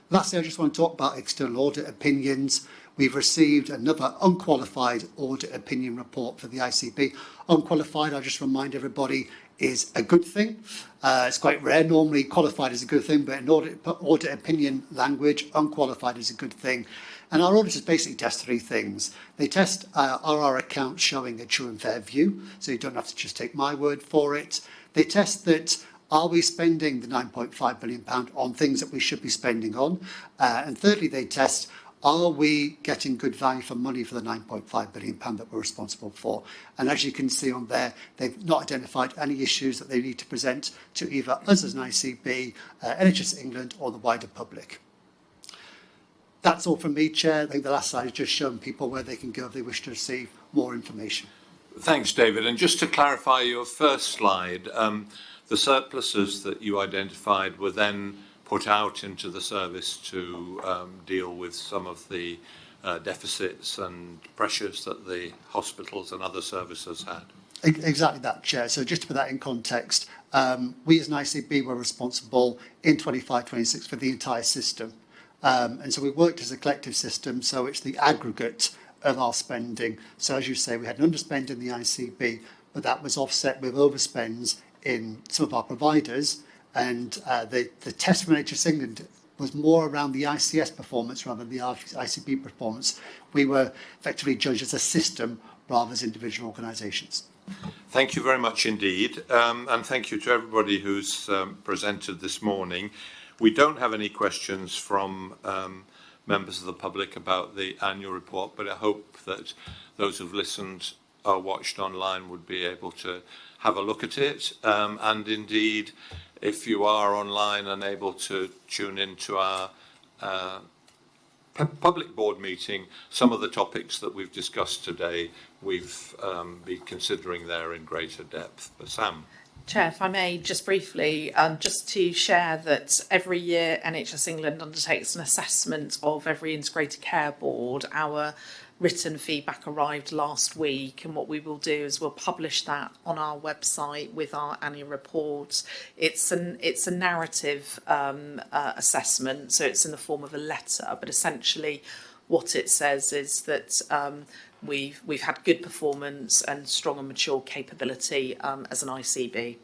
S6: Lastly, I just want to talk about external audit opinions. We've received another unqualified audit opinion report for the ICB. Unqualified, I'll just remind everybody, is a good thing. It's quite rare. Normally, qualified is a good thing, but in audit opinion language, unqualified is a good thing. And our auditors basically test three things. They test are our accounts showing a true and fair view, so you don't have to just take my word for it. They test that are we spending the £9.5 billion on things that we should be spending on? And thirdly, they test, are we getting good value for money for the £9.5 billion that we're responsible for? And as you can see on there, they've not identified any issues that they need to present to either us as an ICB, NHS England, or the wider public. That's all from me, Chair. I think the last slide has just shown people where they can go if they wish to receive more information.
S1: Thanks, David. And just to clarify your first slide, the surpluses that you identified were then put out into the service to deal with some of the deficits and pressures that the hospitals and other services had.
S6: Exactly that, Chair. So just to put that in context, we as an ICB were responsible in 25-26 for the entire system. And so we worked as a collective system, so it's the aggregate of our spending. So as you say, we had an underspend in the ICB, but that was offset with overspends in some of our providers. And the test from NHS England was more around the ICS performance rather than the ICB performance. We were effectively judged as a system rather than as individual organisations.
S1: Thank you very much indeed. And thank you to everybody who's presented this morning. We don't have any questions from members of the public about the annual report, but I hope that those who've listened or watched online would be able to have a look at it. And indeed, if you are online and able to tune into our public board meeting, some of the topics that we've discussed today, we've been considering there in greater depth. But Sam.
S2: Chair, if I may, just briefly, just to share that every year NHS England undertakes an assessment of every integrated care board. Our written feedback arrived last week, and what we will do is we'll publish that on our website with our annual report. It's a narrative assessment, so it's in the form of a letter, but essentially what it says is that we've had good performance and strong and mature capability as an ICB.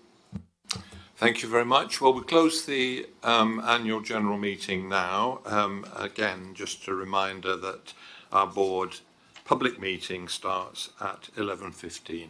S1: Thank you very much. Well, we close the annual general meeting now. Again, just a reminder that our board public meeting starts at 11:15.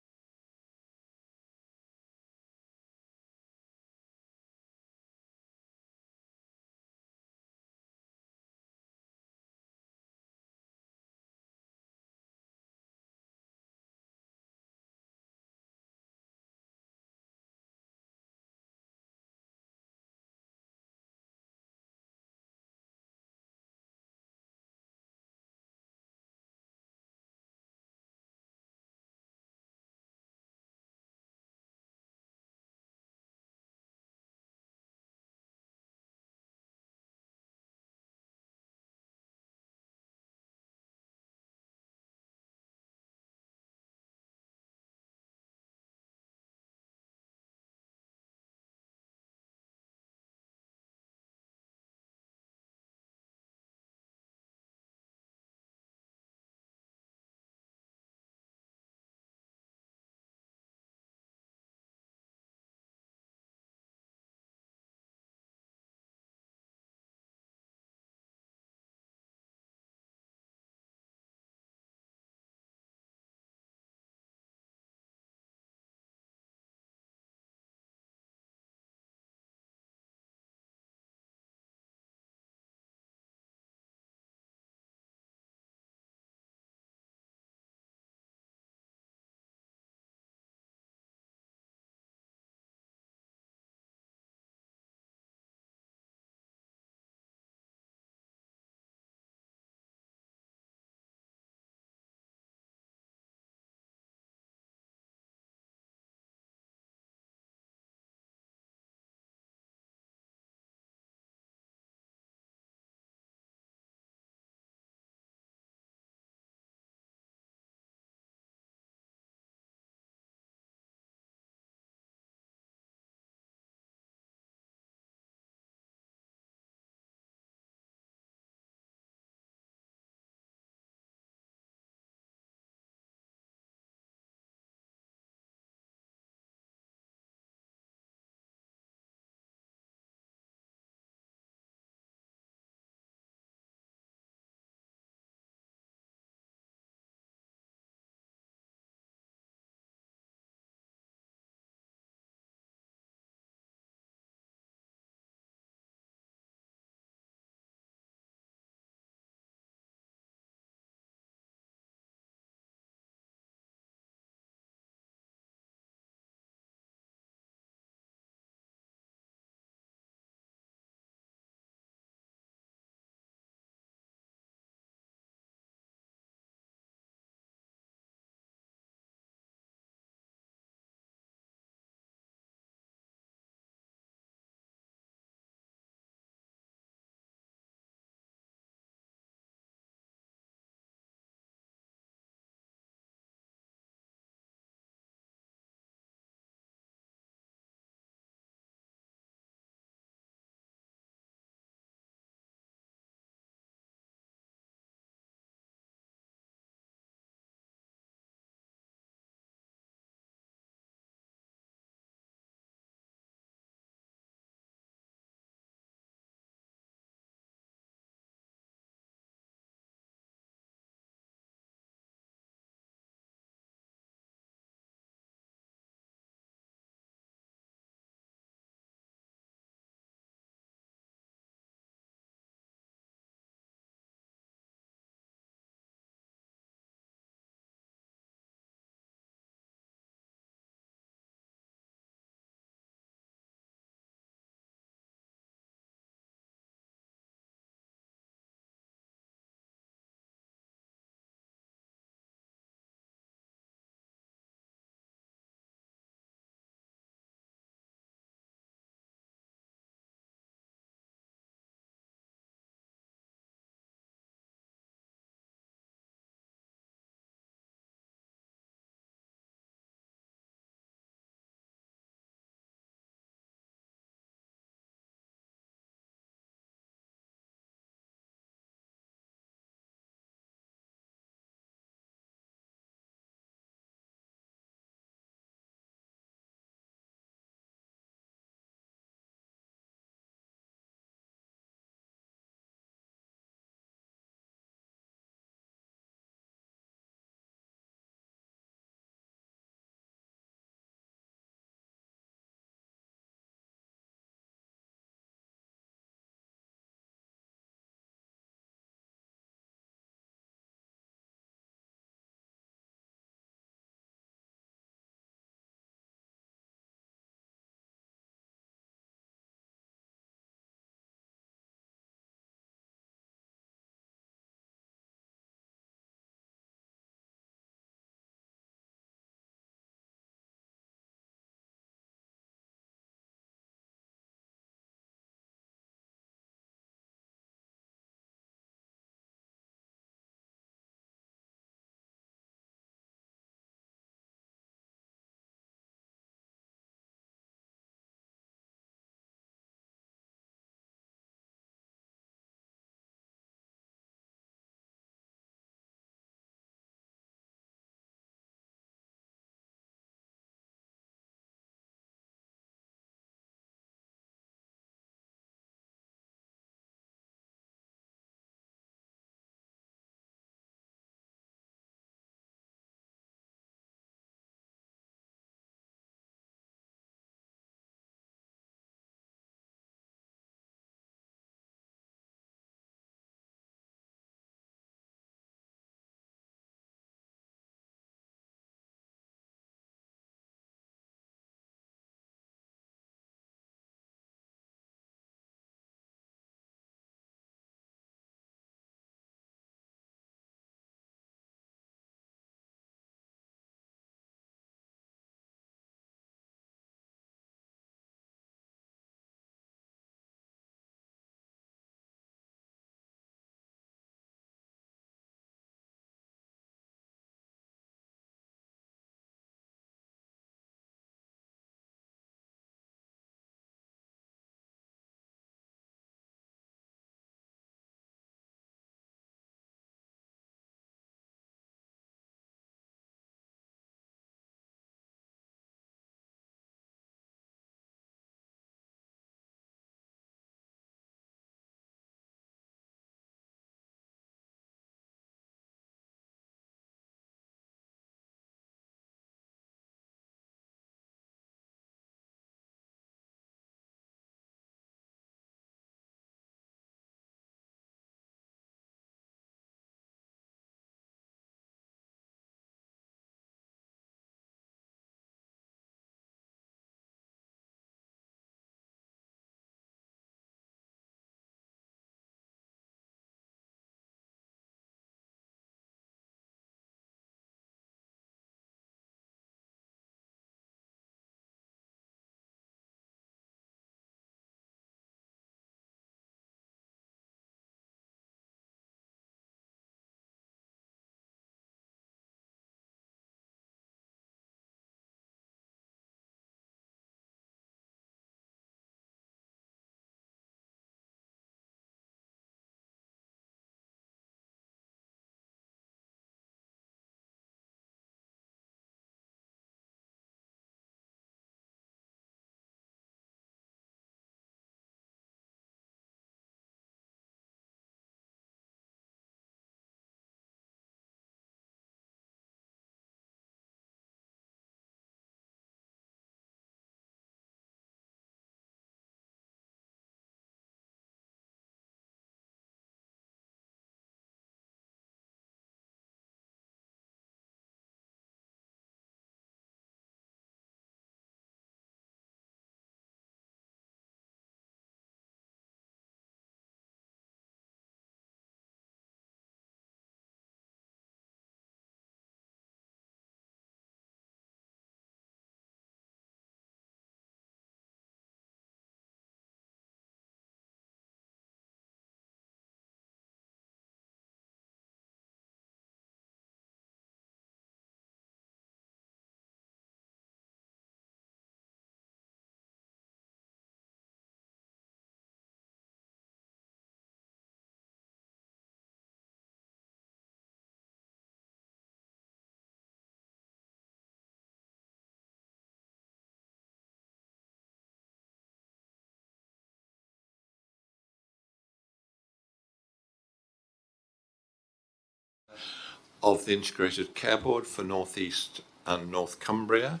S1: of the Integrated Care Board for North East and North Cumbria,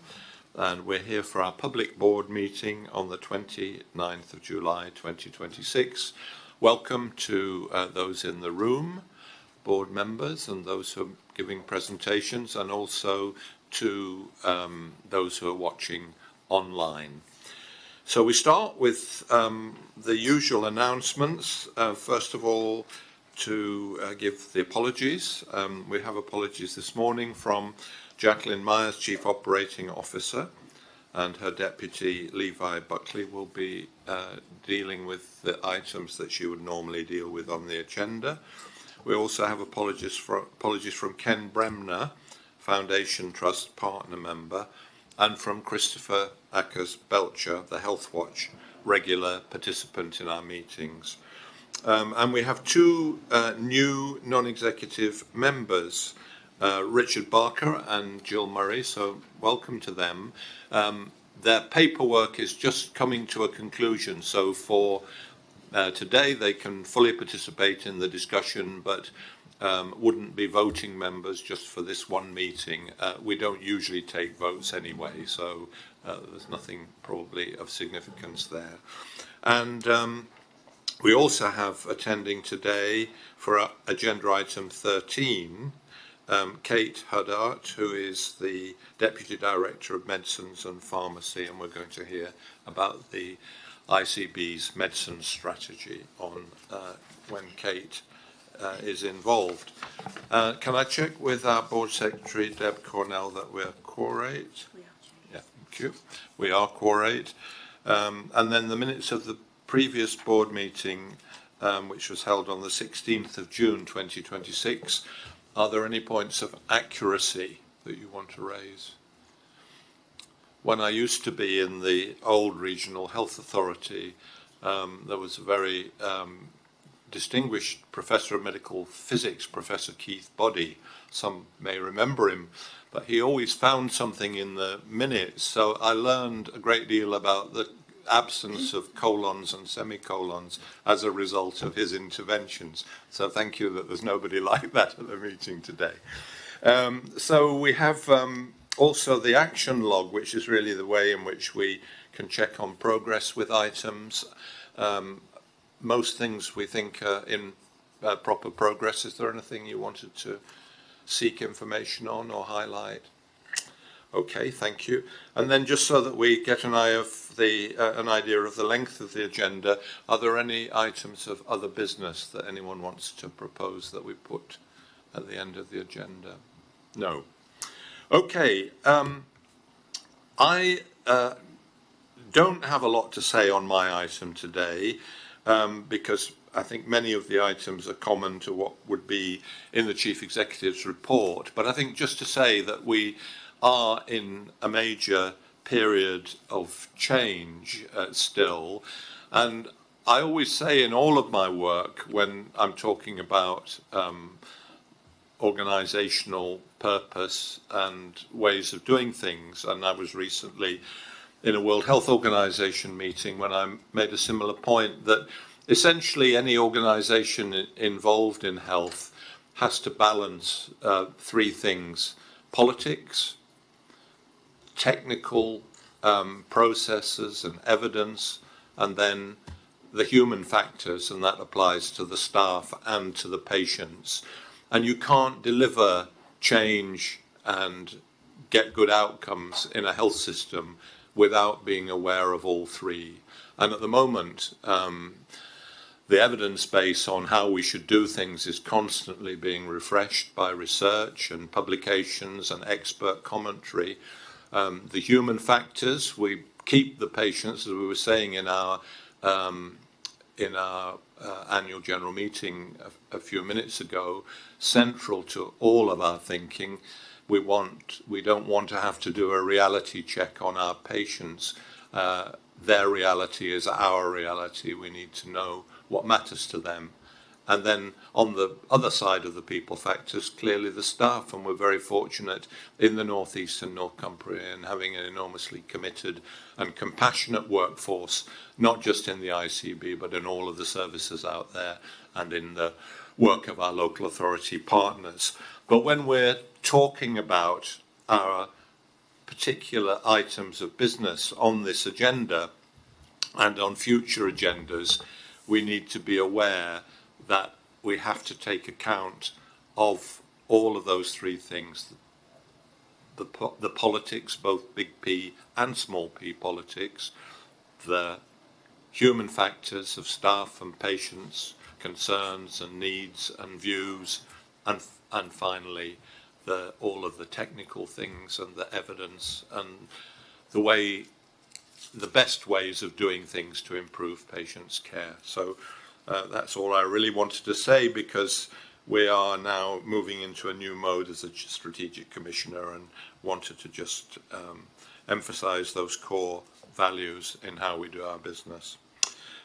S1: and we're here for our public board meeting on the 29th of July 2026. Welcome to those in the room, board members, and those who are giving presentations, and also to those who are watching online. So we start with the usual announcements. First of all, to give the apologies. We have apologies this morning from Jacqueline Myers, Chief Operating Officer, and her deputy Levi Buckley will be dealing with the items that she would normally deal with on the agenda. We also have apologies from Ken Bremner, Foundation Trust partner member, and from Christopher Ackers Belcher, the Health Watch regular participant in our meetings. And we have two new non-executive members, Richard Barker and Jill Murray, so welcome to them. Their paperwork is just coming to a conclusion, so for today they can fully participate in the discussion, but wouldn't be voting members just for this one meeting. We don't usually take votes anyway, so there's nothing probably of significance there. And we also have attending today for agenda item 13, Kate Huddart, who is the Deputy Director of Medicines and Pharmacy, and we're going to hear about the ICB's medicine strategy on when Kate is involved. Can I check with our Board Secretary, Deb Cornell, that we're quorate? We are. Yeah, thank you. We are quorate. And then the minutes of the previous board meeting, which was held on the 16th of June 2026. Are there any points of accuracy that you want to raise? When I used to be in the old Regional Health Authority, there was a very distinguished Professor of Medical Physics, Professor Keith Boddy. Some may remember him, but he always found something in the minutes. So I learned a great deal about the absence of colons and semicolons as a result of his interventions. So thank you that there's nobody like that at the meeting today. So we have also the action log, which is really the way in which we can check on progress with items. Most things we think are in proper progress. Is there anything you wanted to seek information on or highlight? Okay, thank you. And then just so that we get an idea of the length of the agenda, are there any items of other business that anyone wants to propose that we put at the end of the agenda? No. Okay. I don't have a lot to say on my item today because I think many of the items are common to what would be in the Chief Executive's report. But I think just to say that we are in a major period of change still, and I always say in all of my work when I'm talking about organizational purpose and ways of doing things, and I was recently in a World Health Organization meeting when I made a similar point, that essentially any organization involved in health has to balance three things: politics, technical processes and evidence, and then the human factors, and that applies to the staff and to the patients. And you can't deliver change and get good outcomes in a health system without being aware of all three. And at the moment, the evidence base on how we should do things is constantly being refreshed by research and publications and expert commentary. The human factors, we keep the patients, as we were saying in our annual general meeting a few minutes ago, central to all of our thinking. We don't want to have to do a reality check on our patients. Their reality is our reality. We need to know what matters to them. And then on the other side of the people factors, clearly the staff, and we're very fortunate in the North East and North Cumbria in having an enormously committed and compassionate workforce, not just in the ICB, but in all of the services out there and in the work of our local authority partners. But when we're talking about our particular items of business on this agenda and on future agendas, we need to be aware that we have to take account of all of those three things: the politics, both big P and small p politics, the human factors of staff and patients, concerns and needs and views, and finally all of the technical things and the evidence and the best ways of doing things to improve patients' care. So that's all I really wanted to say, because we are now moving into a new mode as a strategic commissioner, and wanted to just emphasise those core values in how we do our business.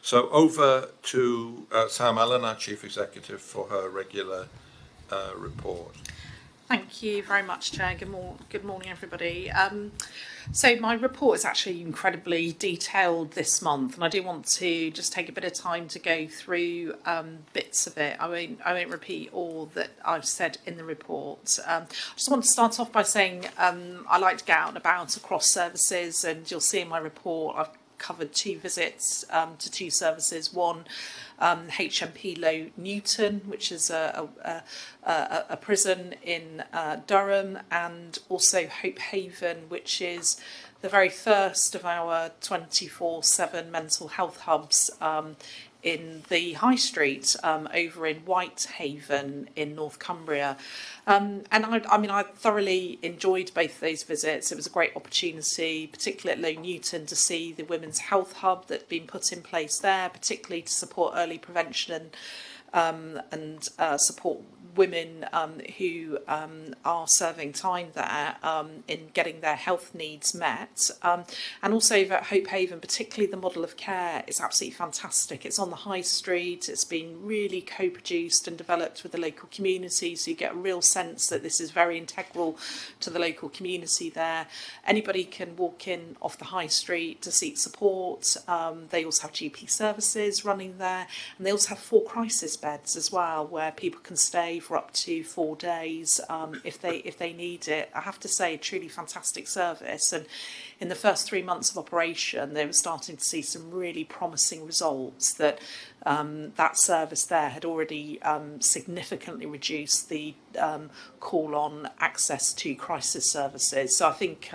S1: So over to Sam Allen, our Chief Executive, for her regular report.
S2: Thank you very much, Chair. Good morning, everybody. So my report is actually incredibly detailed this month, and I do want to just take a bit of time to go through bits of it. I won't repeat all that I've said in the report. I just want to start off by saying I like to get out and about across services, and you'll see in my report I've covered 2 visits to 2 services. One, HMP Low Newton, which is a prison in Durham, and also Hope Haven, which is the very first of our 24/7 mental health hubs in the High Street over in Whitehaven in North Cumbria. And I thoroughly enjoyed both of those visits. It was a great opportunity, particularly at Low Newton, to see the Women's Health Hub that's been put in place there, particularly to support early prevention and support women who are serving time there in getting their health needs met. And also at Hope Haven, particularly the model of care is absolutely fantastic. It's on the high street. It's been really co-produced and developed with the local community, so you get a real sense that this is very integral to the local community there. Anybody can walk in off the high street to seek support. They also have GP services running there, and they also have 4 crisis beds as well, where people can stay for up to 4 days if they need it. I have to say, a truly fantastic service, and in the first 3 months of operation they were starting to see some really promising results, that that service there had already significantly reduced the call on access to crisis services. So I think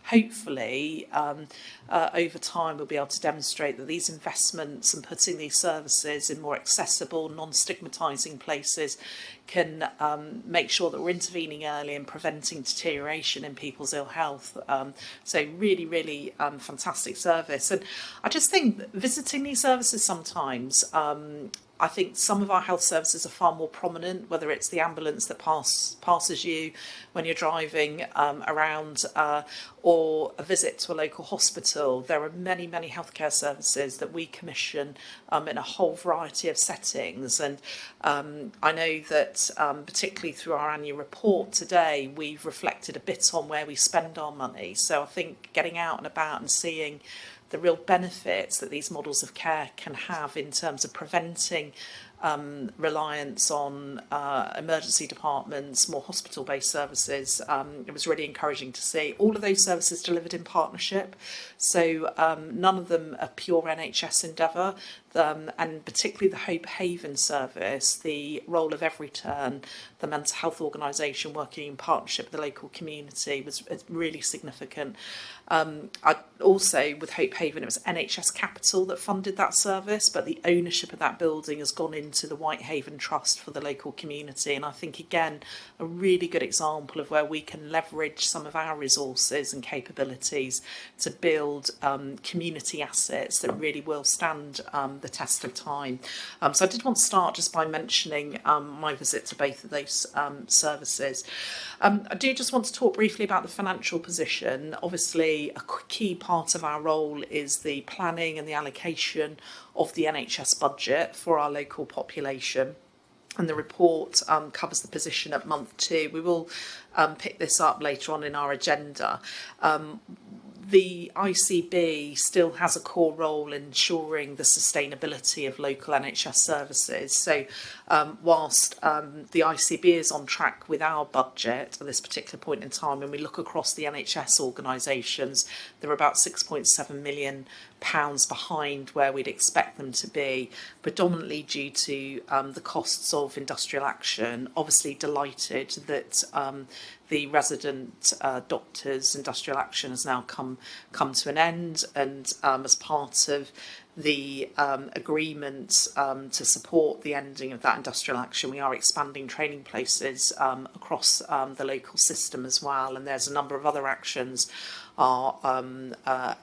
S2: hopefully over time we'll be able to demonstrate that these investments and putting these services in more accessible, non-stigmatising places can make sure that we're intervening early and preventing deterioration in people's ill health. So really fantastic service. And I just think visiting these services sometimes, I think some of our health services are far more prominent, whether it's the ambulance that passes you when you're driving around or a visit to a local hospital. There are many healthcare services that we commission in a whole variety of settings. And I know that particularly through our annual report today, we've reflected a bit on where we spend our money. So I think getting out and about and seeing the real benefits that these models of care can have in terms of preventing reliance on emergency departments, more hospital-based services. It was really encouraging to see all of those services delivered in partnership. So none of them a pure NHS endeavour, and particularly the Hope Haven service, the role of Every Turn, the mental health organisation working in partnership with the local community, was really significant. Also, with Hope Haven, it was NHS Capital that funded that service, but the ownership of that building has gone into the Whitehaven Trust for the local community. And I think, again, a really good example of where we can leverage some of our resources and capabilities to build community assets that really will stand the test of time. So I did want to start just by mentioning my visit to both of those services. I do just want to talk briefly about the financial position. Obviously, a key part of our role is the planning and the allocation of the NHS budget for our local population. And the report covers the position at month 2. We will pick this up later on in our agenda. the ICB still has a core role in ensuring the sustainability of local NHS services. So whilst the ICB is on track with our budget at this particular point in time, when we look across the NHS organisations, they're about £6.7 million behind where we'd expect them to be, predominantly due to the costs of industrial action. Obviously delighted that the resident doctors' industrial action has now come to an end, and as part of the agreement to support the ending of that industrial action, we are expanding training places across the local system as well, and there's a number of other actions our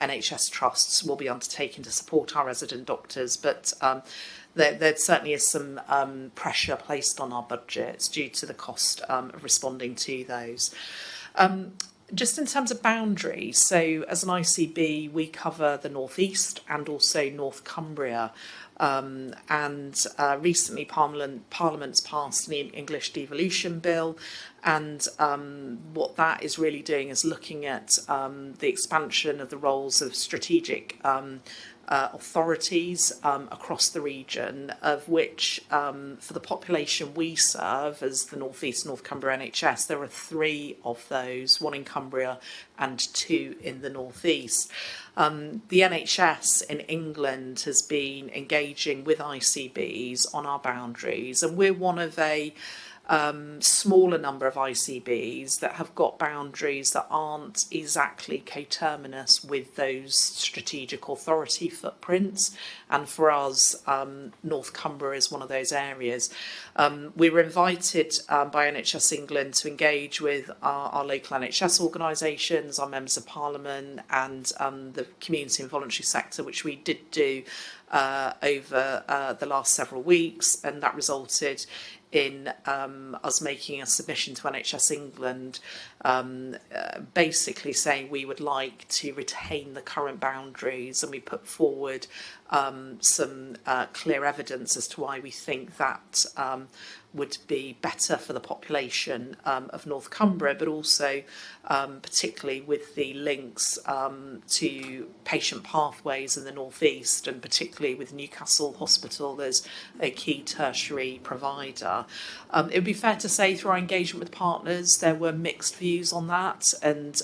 S2: NHS trusts will be undertaking to support our resident doctors, but there certainly is some pressure placed on our budgets due to the cost of responding to those. Just in terms of boundaries, so as an ICB, we cover the North East and also North Cumbria. Recently Parliament's passed the English Devolution Bill, and what that is really doing is looking at the expansion of the roles of strategic authorities across the region, of which for the population we serve as the North East North Cumbria NHS, there are 3 of those, 1 in Cumbria and 2 in the North East. The NHS in England has been engaging with ICBs on our boundaries, and we're one of a smaller number of ICBs that have got boundaries that aren't exactly coterminous with those strategic authority footprints, and for us North Cumbria is one of those areas. We were invited by NHS England to engage with our local NHS organisations, our members of Parliament and the community and voluntary sector, which we did do over the last several weeks, and that resulted in us making a submission to NHS England basically saying we would like to retain the current boundaries, and we put forward some clear evidence as to why we think that would be better for the population of North Cumbria, but also particularly with the links to patient pathways in the North East, and particularly with Newcastle Hospital as a key tertiary provider. It would be fair to say through our engagement with partners there were mixed views on that, and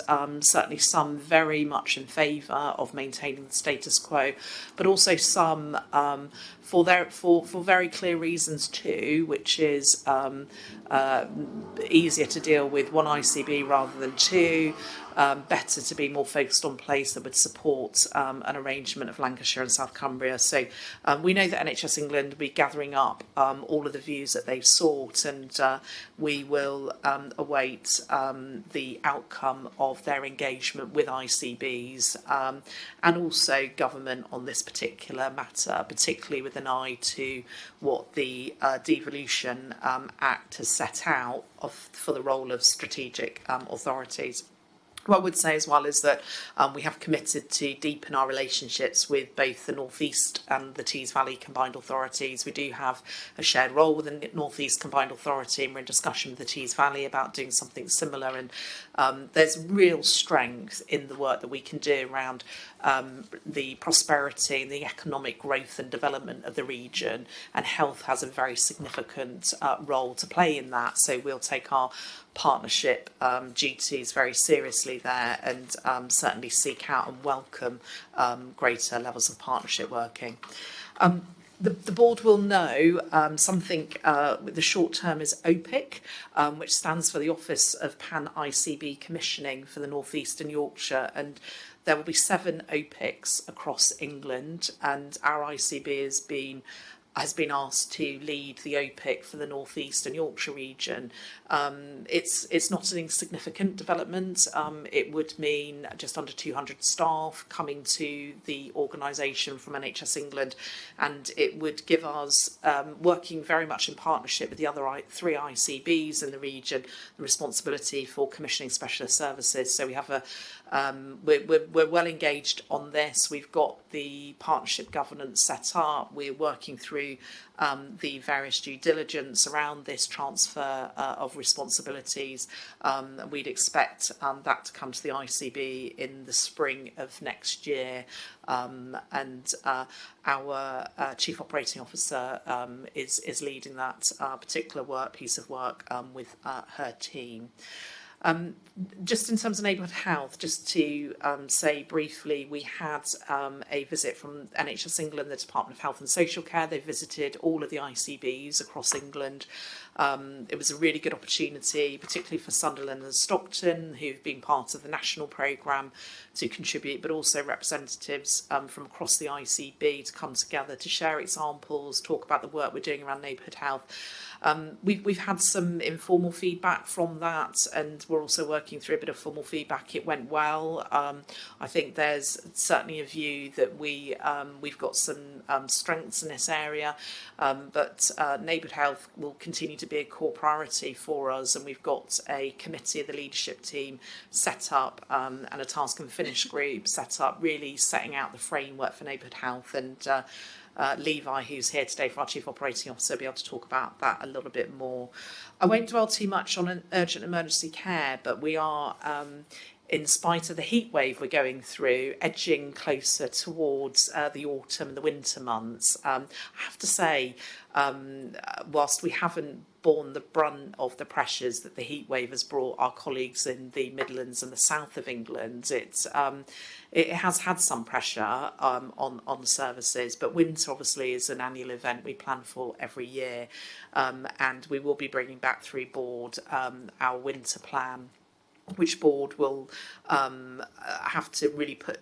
S2: certainly some very much in favour of maintaining the status quo, but also some for very clear reasons too, which is easier to deal with one ICB rather than two, better to be more focused on place that would support an arrangement of Lancashire and South Cumbria. So we know that NHS England will be gathering up all of the views that they've sought, and we will await the outcome of their engagement with ICBs and also government on this particular matter, particularly with an eye to what the Devolution Act has set out for the role of strategic authorities. What I would say as well is that we have committed to deepen our relationships with both the North East and the Tees Valley Combined Authorities. We do have a shared role with the North East Combined Authority, and we're in discussion with the Tees Valley about doing something similar. And there's real strength in the work that we can do around the prosperity and the economic growth and development of the region, and health has a very significant role to play in that. So we'll take our partnership duties very seriously there, and certainly seek out and welcome greater levels of partnership working. The board will know something with the short term is OPIC, which stands for the Office of Pan ICB Commissioning for the North East and Yorkshire, and there will be 7 OPICs across England, and our ICB has been asked to lead the OPIC for the North East and Yorkshire region. It's not an insignificant development. It would mean just under 200 staff coming to the organisation from NHS England, and it would give us, working very much in partnership with the other 3 ICBs in the region, the responsibility for commissioning specialist services. So we have we're well engaged on this. We've got the partnership governance set up. We're working through through the various due diligence around this transfer of responsibilities. We'd expect that to come to the ICB in the spring of next year. Our Chief Operating Officer is leading that particular piece of work with her team. Just in terms of neighbourhood health, just to say briefly, we had a visit from NHS England, the Department of Health and Social Care. They visited all of the ICBs across England. It was a really good opportunity, particularly for Sunderland and Stockton, who've been part of the national programme, to contribute, but also representatives from across the ICB to come together to share examples, talk about the work we're doing around neighbourhood health. We've had some informal feedback from that, and we're also working through a bit of formal feedback. It went well. I think there's certainly a view that we've got some strengths in this area, but neighbourhood health will continue to be a core priority for us, and we've got a committee of the leadership team set up and a task and finish group set up, really setting out the framework for neighbourhood health. And Levi, who's here today for our Chief Operating Officer, will be able to talk about that a little bit more. I won't dwell too much on an urgent emergency care, but we are, in spite of the heat wave we're going through, edging closer towards the autumn and the winter months. I have to say, whilst we haven't borne the brunt of the pressures that the heat wave has brought our colleagues in the Midlands and the south of England, it has had some pressure on services, but winter obviously is an annual event we plan for every year, and we will be bringing back through board our winter plan, which board will have to really put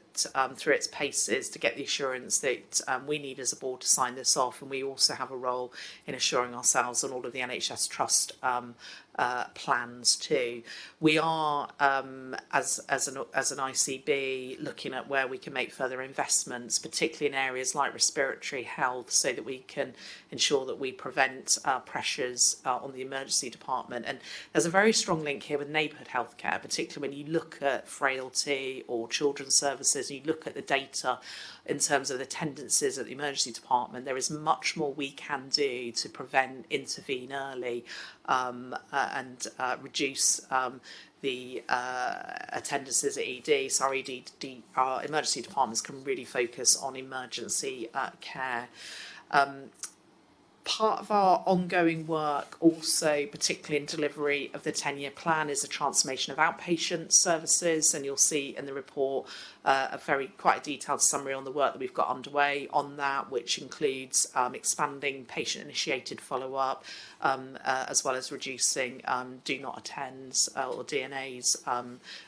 S2: through its paces to get the assurance that we need as a board to sign this off, and we also have a role in assuring ourselves on all of the NHS Trust plans too. We are, as an ICB, looking at where we can make further investments, particularly in areas like respiratory health, so that we can ensure that we prevent pressures on the emergency department. And there's a very strong link here with neighbourhood healthcare, particularly when you look at frailty or children's services, and you look at the data in terms of the tendencies at the emergency department. There is much more we can do to prevent, intervene early, and reduce the attendances at ED. So our emergency departments can really focus on emergency care. Part of our ongoing work also, particularly in delivery of the 10-year plan, is a transformation of outpatient services, and you'll see in the report quite a detailed summary on the work that we've got underway on that, which includes expanding patient-initiated follow-up, as well as reducing do not attends or DNAs,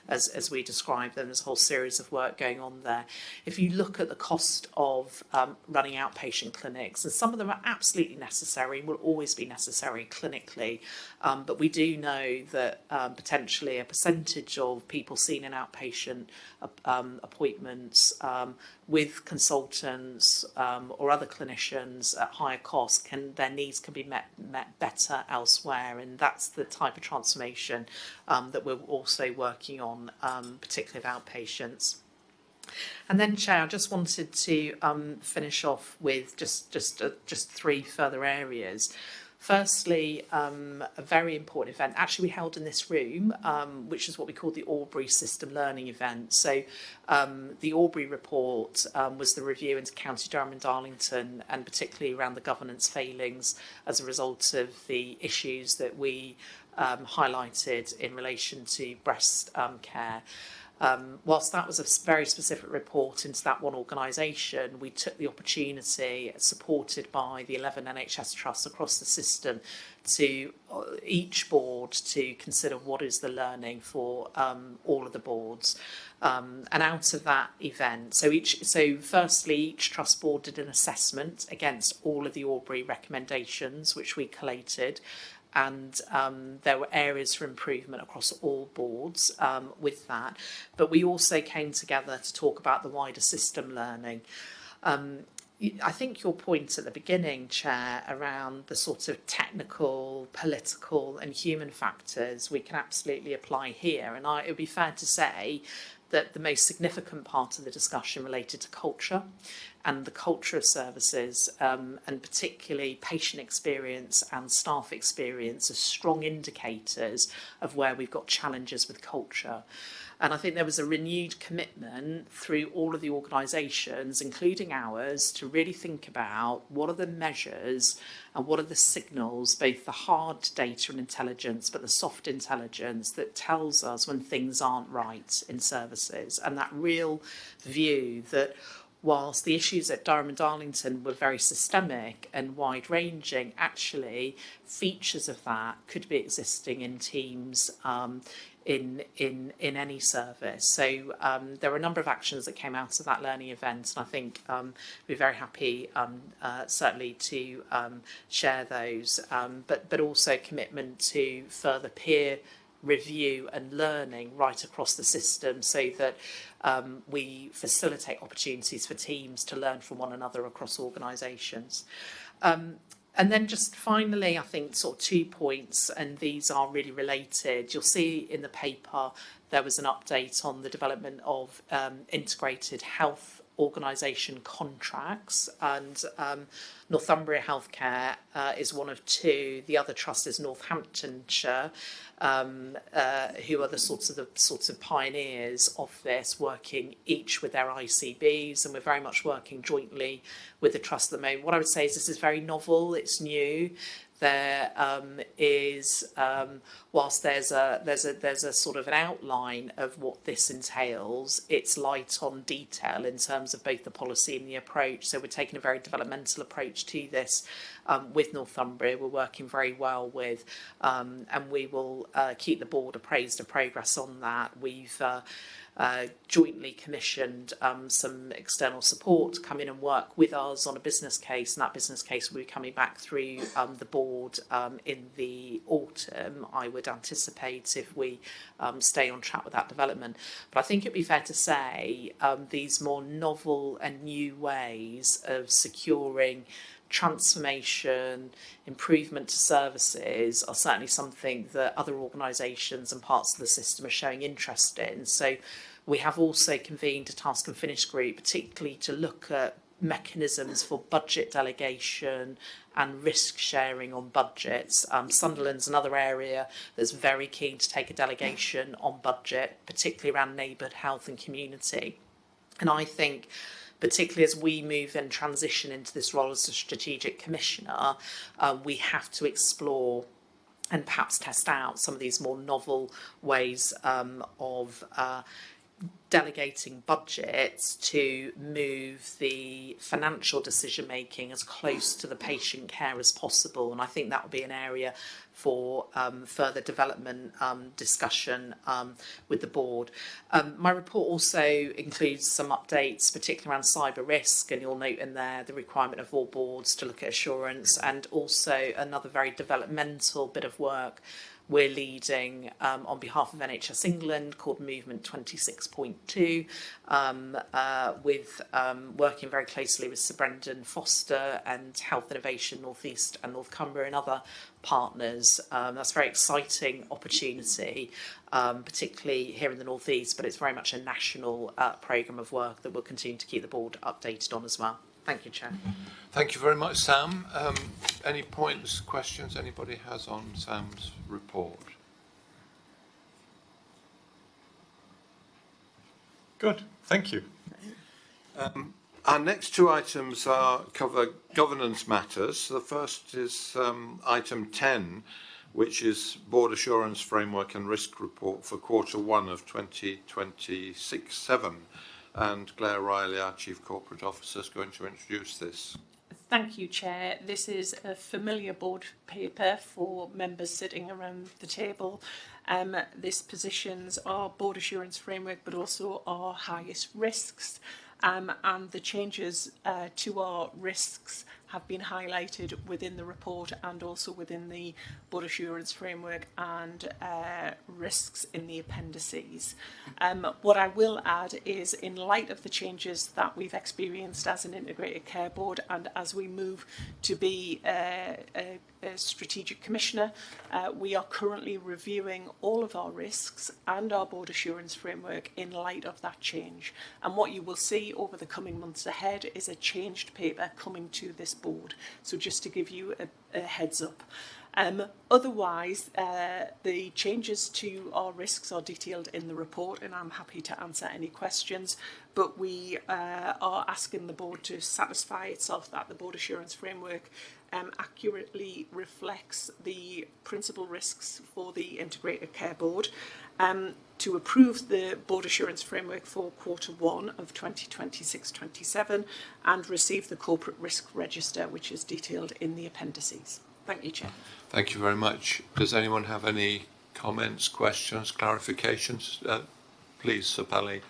S2: as we describe them. There's a whole series of work going on there. If you look at the cost of running outpatient clinics, and some of them are absolutely necessary, will always be necessary clinically, but we do know that potentially a percentage of people seen in outpatient appointments with consultants or other clinicians at higher cost, their needs can be met better elsewhere, and that's the type of transformation that we're also working on, particularly of outpatients. And then, Chair, I just wanted to finish off with just three further areas. Firstly, a very important event, actually we held in this room, which is what we call the Aubrey System Learning event. So the Aubrey report was the review into County Durham and Darlington, and particularly around the governance failings as a result of the issues that we highlighted in relation to breast care. Whilst that was a very specific report into that one organisation, we took the opportunity, supported by the 11 NHS trusts across the system, to each board to consider what is the learning for all of the boards. And out of that event, so firstly, each trust board did an assessment against all of the Aubrey recommendations, which we collated. And there were areas for improvement across all boards with that. But we also came together to talk about the wider system learning. I think your point at the beginning, Chair, around the sort of technical, political and human factors, we can absolutely apply here. And it would be fair to say that the most significant part of the discussion related to culture and the culture of services, and particularly patient experience and staff experience, as strong indicators of where we've got challenges with culture. And I think there was a renewed commitment through all of the organisations, including ours, to really think about what are the measures and what are the signals, both the hard data and intelligence, but the soft intelligence that tells us when things aren't right in services. And that real view that whilst the issues at Durham and Darlington were very systemic and wide-ranging, actually features of that could be existing in teams in any service. So there were a number of actions that came out of that learning event, and I think we're very happy certainly to share those, but also commitment to further peer review and learning right across the system, so that we facilitate opportunities for teams to learn from one another across organisations. And then just finally, I think sort of 2 points, and these are really related. You'll see in the paper there was an update on the development of integrated health organisation contracts, and Northumbria Healthcare is one of two. The other trust is Northamptonshire, who are the sorts of pioneers of this, working each with their ICBs, and we're very much working jointly with the trust at the moment. What I would say is this is very novel, it's new. There is, whilst there's a sort of an outline of what this entails, it's light on detail in terms of both the policy and the approach. So we're taking a very developmental approach to this with Northumbria. We're working very well with, and we will keep the board appraised of progress on that. We've jointly commissioned some external support to come in and work with us on a business case, and that business case will be coming back through the board in the autumn, I would anticipate, if we stay on track with that development. But I think it'd be fair to say these more novel and new ways of securing transformation, improvement to services are certainly something that other organisations and parts of the system are showing interest in. So we have also convened a task and finish group, particularly to look at mechanisms for budget delegation and risk sharing on budgets. Sunderland's another area that's very keen to take a delegation on budget, particularly around neighbourhood health and community. And I think particularly as we move and transition into this role as a strategic commissioner, we have to explore and perhaps test out some of these more novel ways of delegating budgets to move the financial decision making as close to the patient care as possible. And I think that will be an area for further development discussion with the board. My report also includes some updates, particularly around cyber risk, and you'll note in there the requirement of all boards to look at assurance, and also another very developmental bit of work we're leading on behalf of NHS England called Movement 26.2, with working very closely with Sir Brendan Foster and Health Innovation North East and North Cumbria and other partners. That's a very exciting opportunity, particularly here in the North East, but it's very much a national programme of work that we'll continue to keep the board updated on as well. Thank you, Chair.
S1: Thank you very much, Sam. Any points, questions anybody has on Sam's report? Good, thank you. Our next two items cover governance matters. The first is item 10, which is Board Assurance Framework and Risk Report for Q1 of 2026-7. And Claire Riley, our Chief Corporate Officer, is going to introduce this.
S7: Thank you, Chair. This is a familiar board paper for members sitting around the table. This positions our board assurance framework, but also our highest risks. And the changes to our risks have been highlighted within the report and also within the board assurance framework and risks in the appendices. What I will add is, in light of the changes that we've experienced as an integrated care board and as we move to be a strategic commissioner, we are currently reviewing all of our risks and our board assurance framework in light of that change. And what you will see over the coming months ahead is a changed paper coming to this board. So just to give you a heads up. Otherwise, the changes to our risks are detailed in the report, and I'm happy to answer any questions. But we are asking the board to satisfy itself that the board assurance framework accurately reflects the principal risks for the Integrated Care Board, to approve the board assurance framework for Q1 of 2026-27 and receive the corporate risk register, which is detailed in the appendices. Thank you, Chair.
S1: Thank you very much. Does anyone have any comments, questions, clarifications? Please, Sir Pally.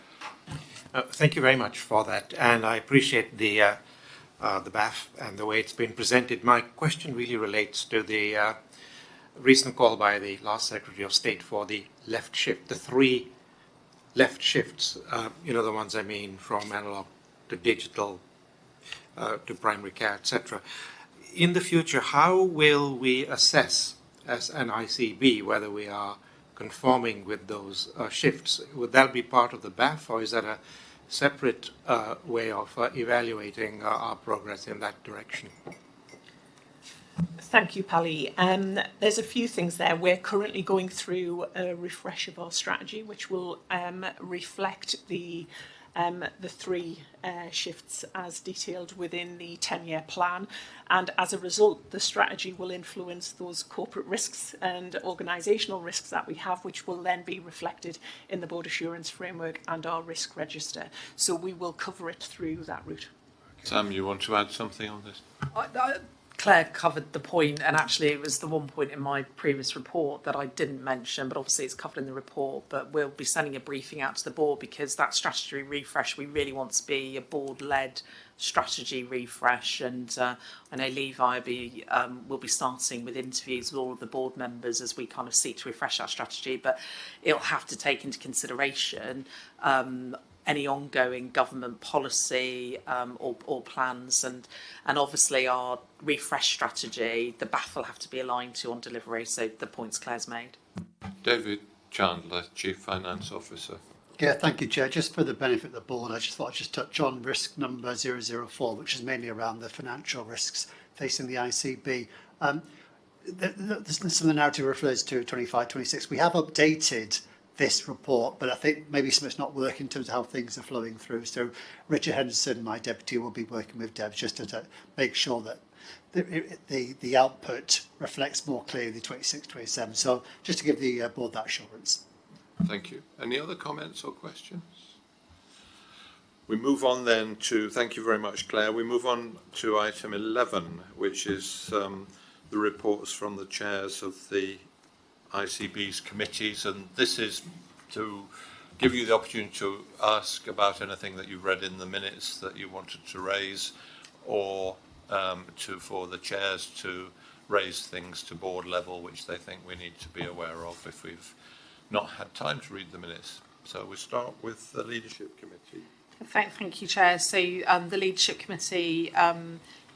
S8: Thank you very much for that, and I appreciate the BAF and the way it's been presented. My question really relates to the recent call by the last Secretary of State for the left shift, the 3 left shifts, you know, the ones I mean, from analog to digital to primary care, etc. In the future, how will we assess as an ICB whether we are conforming with those shifts? Would that be part of the BAF, or is that a separate way of evaluating our progress in that direction?
S7: Thank you, Pally. There's a few things there. We're currently going through a refresh of our strategy, which will reflect the 3 shifts as detailed within the 10-year plan, and as a result the strategy will influence those corporate risks and organisational risks that we have, which will then be reflected in the board assurance framework and our risk register. So we will cover it through that route.
S1: Sam, you want to add something on this?
S2: Claire covered the point, and actually it was the one point in my previous report that I didn't mention, but obviously it's covered in the report. But we'll be sending a briefing out to the board, because that strategy refresh, we really want to be a board-led strategy refresh. And I know Levi will be starting with interviews with all of the board members as we kind of seek to refresh our strategy. But it'll have to take into consideration any ongoing government policy or plans, and obviously our refresh strategy, the BAF will have to be aligned to on delivery. So the points Claire's made.
S1: David Chandler, Chief Finance Officer.
S6: Yeah, thank you, Chair. Just for the benefit of the board, I just thought I'd just touch on risk number 004, which is mainly around the financial risks facing the ICB. Some of the narrative refers to 25-26. We have updated this report, but I think maybe something's not working in terms of how things are flowing through. So Richard Henderson, my deputy, will be working with Debs just to make sure that the output reflects more clearly the 26-27. So just to give the board that assurance.
S1: Thank you. Any other comments or questions? We move on then to, thank you very much, Claire. We move on to item 11, which is the reports from the chairs of the ICB's committees, and this is to give you the opportunity to ask about anything that you've read in the minutes that you wanted to raise, or for the chairs to raise things to board level which they think we need to be aware of if we've not had time to read the minutes. So we start with the Leadership Committee.
S2: Thank you, Chair. So the Leadership Committee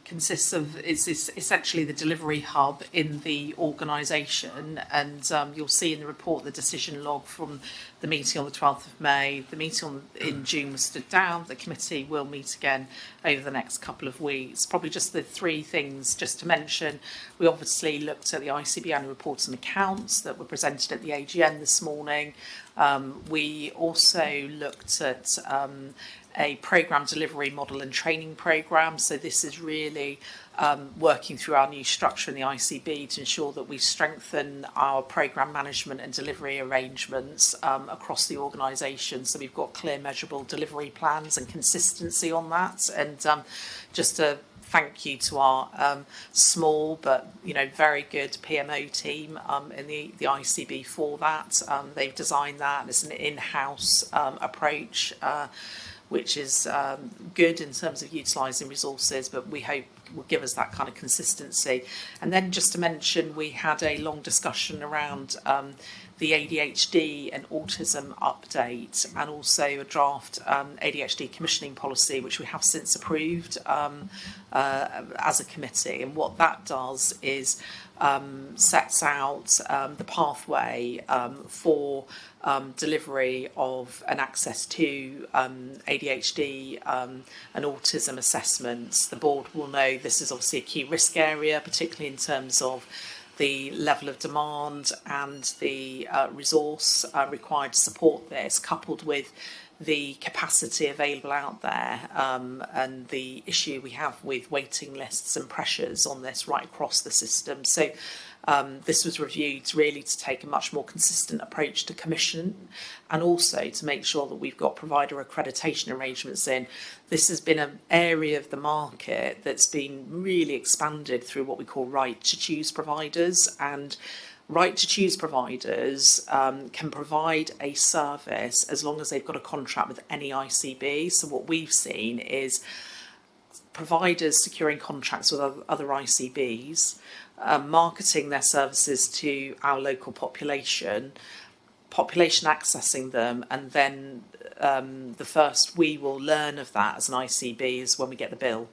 S2: consists of, is essentially the delivery hub in the organisation, and you'll see in the report the decision log from the meeting on the 12th of May. The meeting in June was stood down. The committee will meet again over the next couple of weeks. Probably just the 3 things just to mention. We obviously looked at the ICB annual reports and accounts that were presented at the AGM this morning. We also looked at a programme delivery model and training programme. So this is really working through our new structure in the ICB to ensure that we strengthen our programme management and delivery arrangements across the organisation. So we've got clear, measurable delivery plans and consistency on that. And just a thank you to our small but very good PMO team in the ICB for that. They've designed that as an in-house approach, which is good in terms of utilising resources, but we hope will give us that kind of consistency. And then just to mention, we had a long discussion around the ADHD and autism update, and also a draft ADHD commissioning policy, which we have since approved as a committee. And what that does is sets out the pathway for delivery of and access to ADHD and autism assessments. The board will know this is obviously a key risk area, particularly in terms of the level of demand and the resource required to support this, coupled with the capacity available out there and the issue we have with waiting lists and pressures on this right across the system. So this was reviewed really to take a much more consistent approach to commission, and also to make sure that we've got provider accreditation arrangements in. This has been an area of the market that's been really expanded through what we call right to choose providers, and right to choose providers can provide a service as long as they've got a contract with any ICB. So what we've seen is providers securing contracts with other ICBs, marketing their services to our local population accessing them, and then the first we will learn of that as an ICB is when we get the bill.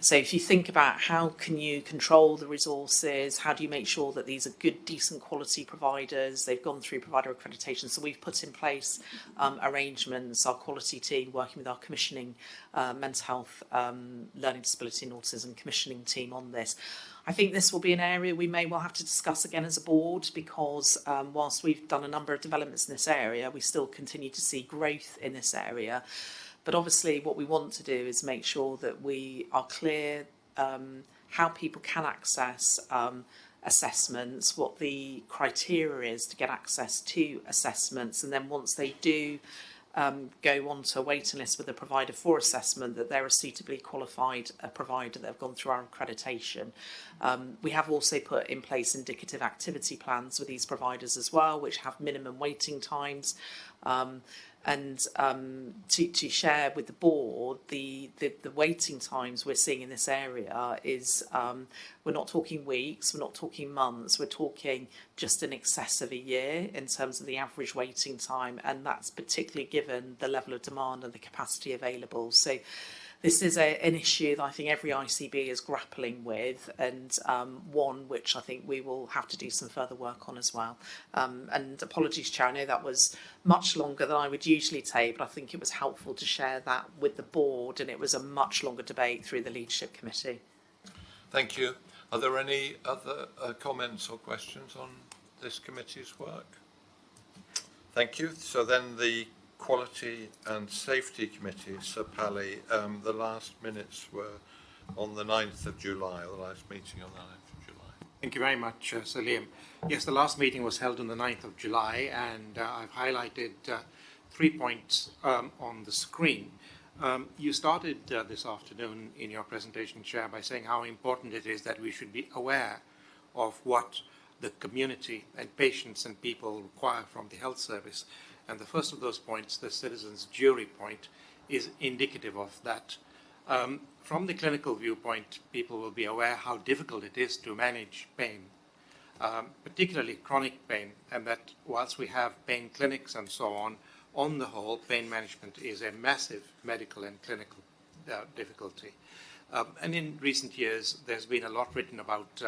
S2: So if you think about how can you control the resources, how do you make sure that these are good, decent quality providers, they've gone through provider accreditation. So we've put in place arrangements, our quality team working with our commissioning mental health, learning disability and autism commissioning team on this. I think this will be an area we may well have to discuss again as a board, because whilst we've done a number of developments in this area, we still continue to see growth in this area. But obviously what we want to do is make sure that we are clear how people can access assessments, what the criteria is to get access to assessments, and then once they do go onto a waiting list with a provider for assessment, that they're a suitably qualified provider that have gone through our accreditation. We have also put in place indicative activity plans with these providers as well, which have minimum waiting times. And to share with the board, the waiting times we're seeing in this area is we're not talking weeks, we're not talking months, we're talking just in excess of a year in terms of the average waiting time, and that's particularly given the level of demand and the capacity available. So this is an issue that I think every ICB is grappling with, and one which I think we will have to do some further work on as well. And apologies, Chair, I know that was much longer than I would usually take, but I think it was helpful to share that with the board, and it was a much longer debate through the Leadership Committee.
S1: Thank you. Are there any other comments or questions on this committee's work? Thank you. So then the Quality and Safety Committee, Sir Pally, the last minutes were on the 9th of July, or the last meeting on the 9th of July.
S8: Thank you very much, Sir Liam. Yes, the last meeting was held on the 9th of July, and I've highlighted 3 points on the screen. You started this afternoon in your presentation, Chair, by saying how important it is that we should be aware of what the community and patients and people require from the health service. And the first of those points, the citizens' jury point, is indicative of that. From the clinical viewpoint, people will be aware how difficult it is to manage pain, particularly chronic pain, and that whilst we have pain clinics and so on the whole, pain management is a massive medical and clinical difficulty. And in recent years, there's been a lot written about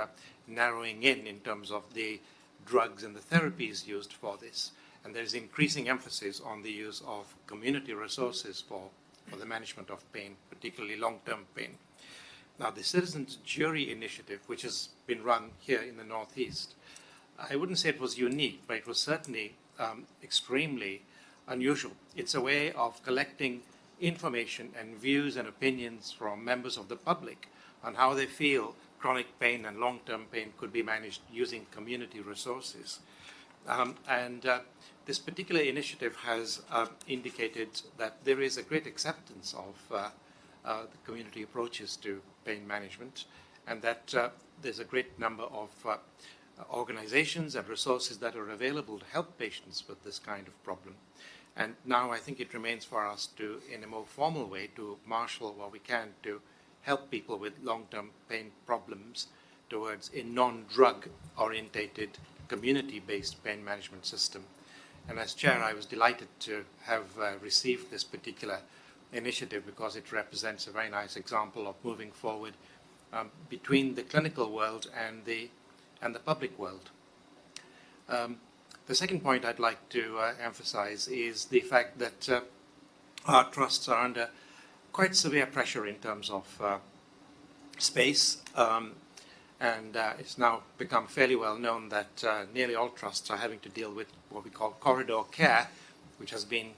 S8: narrowing in terms of the drugs and the therapies used for this. And there's increasing emphasis on the use of community resources for the management of pain, particularly long-term pain. Now, the Citizens' Jury Initiative, which has been run here in the Northeast, I wouldn't say it was unique, but it was certainly extremely unusual. It's a way of collecting information and views and opinions from members of the public on how they feel chronic pain and long-term pain could be managed using community resources. This particular initiative has indicated that there is a great acceptance of the community approaches to pain management, and that there's a great number of organizations and resources that are available to help patients with this kind of problem. And now I think it remains for us to, in a more formal way, to marshal what we can to help people with long-term pain problems towards a non-drug orientated community-based pain management system. And as chair, I was delighted to have received this particular initiative because it represents a very nice example of moving forward between the clinical world and the public world. The second point I'd like to emphasize is the fact that our trusts are under quite severe pressure in terms of space, and it's now become fairly well known that nearly all trusts are having to deal with what we call corridor care, which has been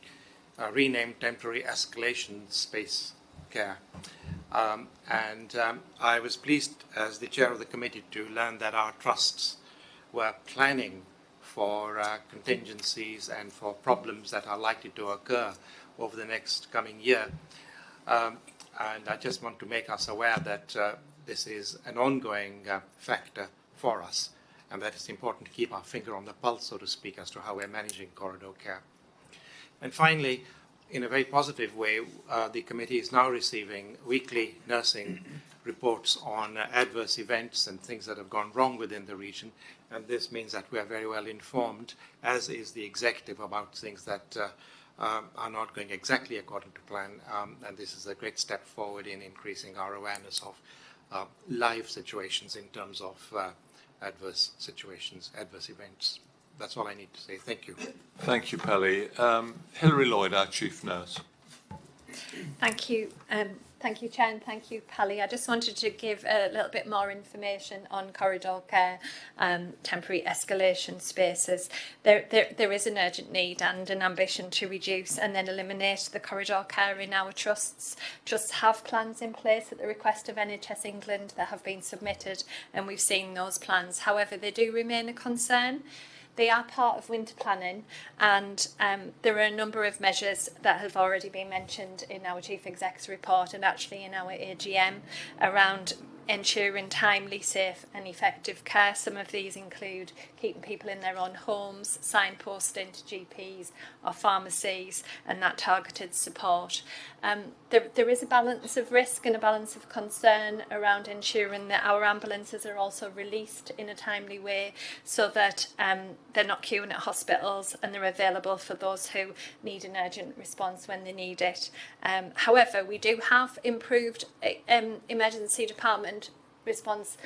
S8: renamed temporary escalation space care. I was pleased as the chair of the committee to learn that our trusts were planning for contingencies and for problems that are likely to occur over the next coming year. And I just want to make us aware that this is an ongoing factor for us, and that it's important to keep our finger on the pulse, so to speak, as to how we're managing corridor care. And finally, in a very positive way, the committee is now receiving weekly nursing reports on adverse events and things that have gone wrong within the region, and this means that we are very well informed, as is the executive, about things that are not going exactly according to plan, and this is a great step forward in increasing our awareness of live situations in terms of adverse situations, adverse events. That's all I need to say. Thank you.
S1: Thank you, Pelly. Hilary Lloyd, our Chief Nurse.
S9: Thank you. Thank you, Chair, and thank you, Pelly. I just wanted to give a little bit more information on corridor care, temporary escalation spaces. There is an urgent need and an ambition to reduce and then eliminate the corridor care in our trusts. Trusts have plans in place at the request of NHS England that have been submitted, and we've seen those plans. However, they do remain a concern. They are part of winter planning, and there are a number of measures that have already been mentioned in our Chief Exec's report and actually in our AGM around ensuring timely, safe and effective care. Some of these include keeping people in their own homes, signposting to GPs or pharmacies, and that targeted support. There is a balance of risk and a balance of concern around ensuring that our ambulances are also released in a timely way so that they're not queuing at hospitals and they're available for those who need an urgent response when they need it. However, we do have improved emergency department response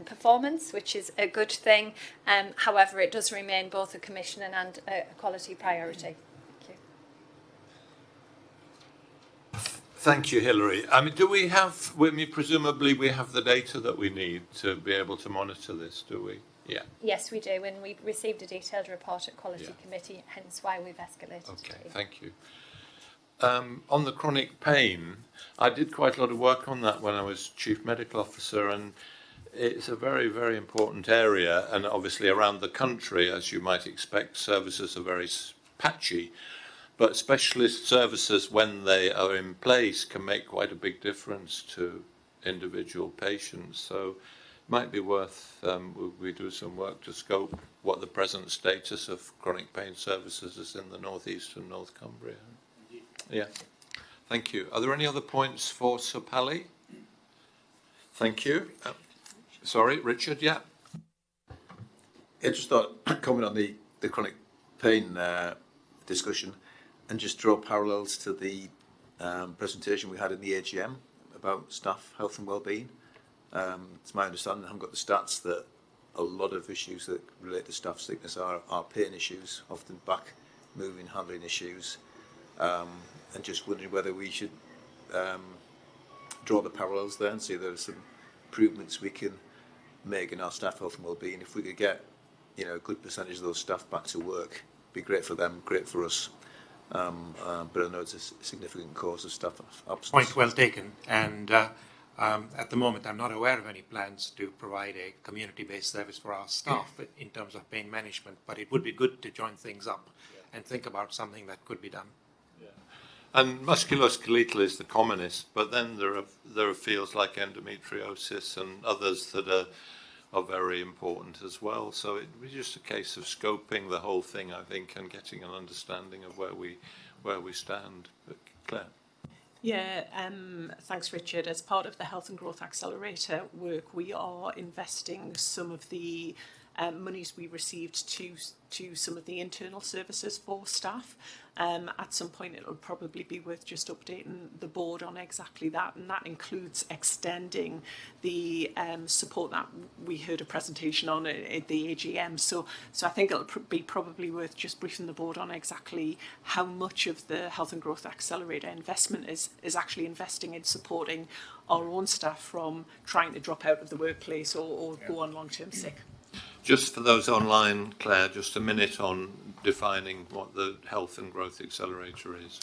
S9: performance, which is a good thing. However, it does remain both a commission and a quality priority.
S1: Thank you, Hilary. I mean, do we have, presumably we have the data that we need to be able to monitor this, do we? Yeah.
S9: Yes, we do, and we received a detailed report at Quality Committee, hence why we've escalated.
S1: Okay, thank you. On the chronic pain, I did quite a lot of work on that when I was Chief Medical Officer, and it's a very, very important area, and obviously around the country, as you might expect, services are very patchy. But specialist services, when they are in place, can make quite a big difference to individual patients. So it might be worth we do some work to scope what the present status of chronic pain services is in the North East and North Cumbria. Indeed. Yeah. Thank you. Are there any other points for Sir Pelly? Thank you. Sorry, Richard, yeah.
S10: I just thought I'd comment on the chronic pain discussion and just draw parallels to the presentation we had in the AGM about staff health and wellbeing. It's my understanding, I haven't got the stats, that a lot of issues that relate to staff sickness are pain issues, often back moving, handling issues, and just wondering whether we should draw the parallels there and see there are some improvements we can make in our staff health and wellbeing. If we could get, a good percentage of those staff back to work, it'd be great for them, great for us. But I know it's a significant cause of staff absence.
S8: Point well taken. And at the moment, I'm not aware of any plans to provide a community-based service for our staff in terms of pain management. But it would be good to join things up and think about something that could be done.
S1: Yeah. And musculoskeletal is the commonest, but then there are fields like endometriosis and others that are very important as well. So it was just a case of scoping the whole thing, I think, and getting an understanding of where we stand. But Claire.
S7: Yeah, thanks, Richard. As part of the Health and Growth Accelerator work, we are investing some of the monies we received to some of the internal services for staff. At some point, it'll probably be worth just updating the board on exactly that, and that includes extending the support that we heard a presentation on at the AGM. So I think it'll be probably worth just briefing the board on exactly how much of the Health and Growth Accelerator investment is actually investing in supporting our own staff from trying to drop out of the workplace or go on long-term sick.
S1: Just for those online, Claire, just a minute on defining what the Health and Growth Accelerator is.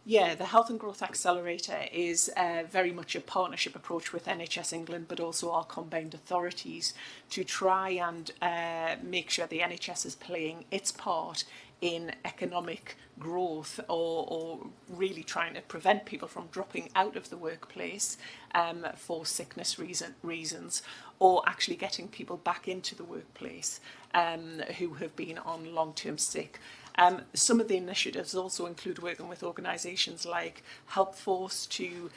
S7: Yeah, the Health and Growth Accelerator is very much a partnership approach with NHS England, but also our combined authorities to try and make sure the NHS is playing its part in economic growth or really trying to prevent people from dropping out of the workplace for sickness reasons, or actually getting people back into the workplace who have been on long-term sick. Some of the initiatives also include working with organisations like Helpforce to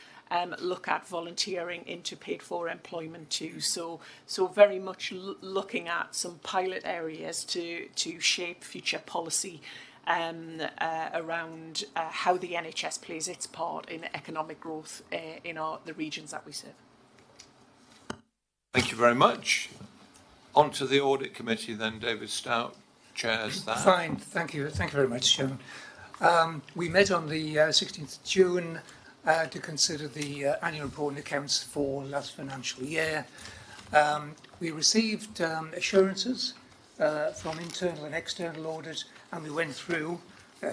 S7: look at volunteering into paid-for employment too. So very much looking at some pilot areas to shape future policy around how the NHS plays its part in economic growth in the regions that we serve.
S1: Thank you very much. On to the Audit Committee then. David Stout chairs that.
S11: Fine, thank you very much, Chairman. We met on the 16th of June to consider the annual report and accounts for last financial year. We received assurances from internal and external audit, and we went through,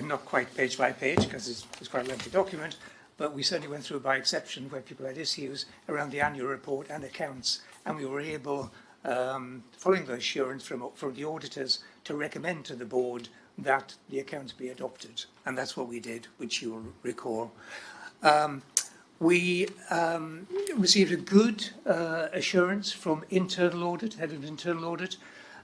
S11: not quite page by page because it's quite a lengthy document, but we certainly went through by exception where people had issues around the annual report and accounts, and we were able, following the assurance from the auditors, to recommend to the board that the accounts be adopted, and that's what we did, which you will recall. We received a good assurance from internal audit, head of internal audit,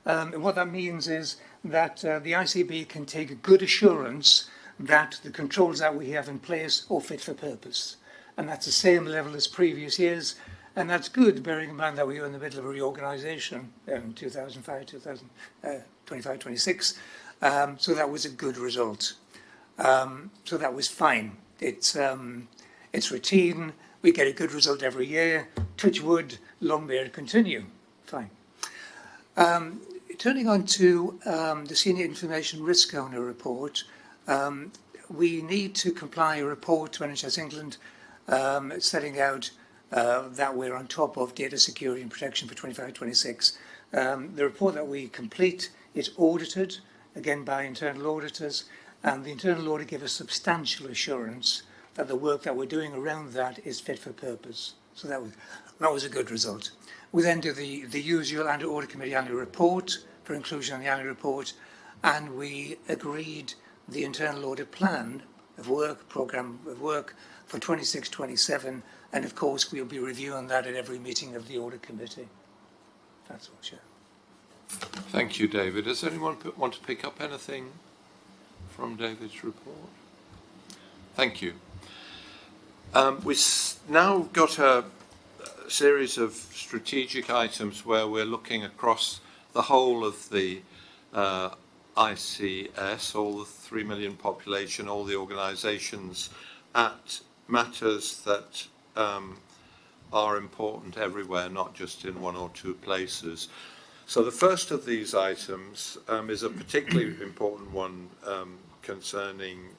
S11: and what that means is that the ICB can take a good assurance that the controls that we have in place are fit for purpose, and that's the same level as previous years, and that's good, bearing in mind that we were in the middle of a reorganisation in 2025-26, so that was a good result. So that was fine. It's routine. We get a good result every year. Touch wood, long may it continue. Fine. Turning on to the Senior Information Risk Owner report, we need to comply a report to NHS England setting out that we're on top of data security and protection for 25-26. The report that we complete is audited, again by internal auditors, and the internal audit gave us substantial assurance that the work that we're doing around that is fit for purpose. So that was a good result. We then do the usual Annual Audit Committee annual report for inclusion in the annual report, and we agreed the internal audit plan of work, programme of work for 26-27, and of course we'll be reviewing that at every meeting of the Audit Committee. That's all, Chair.
S1: Thank you, David. Does anyone want to pick up anything from David's report? Thank you. We've now got a series of strategic items where we're looking across the whole of the ICS, all the 3 million population, all the organisations, at matters that are important everywhere, not just in one or two places. So the first of these items is a particularly important one concerning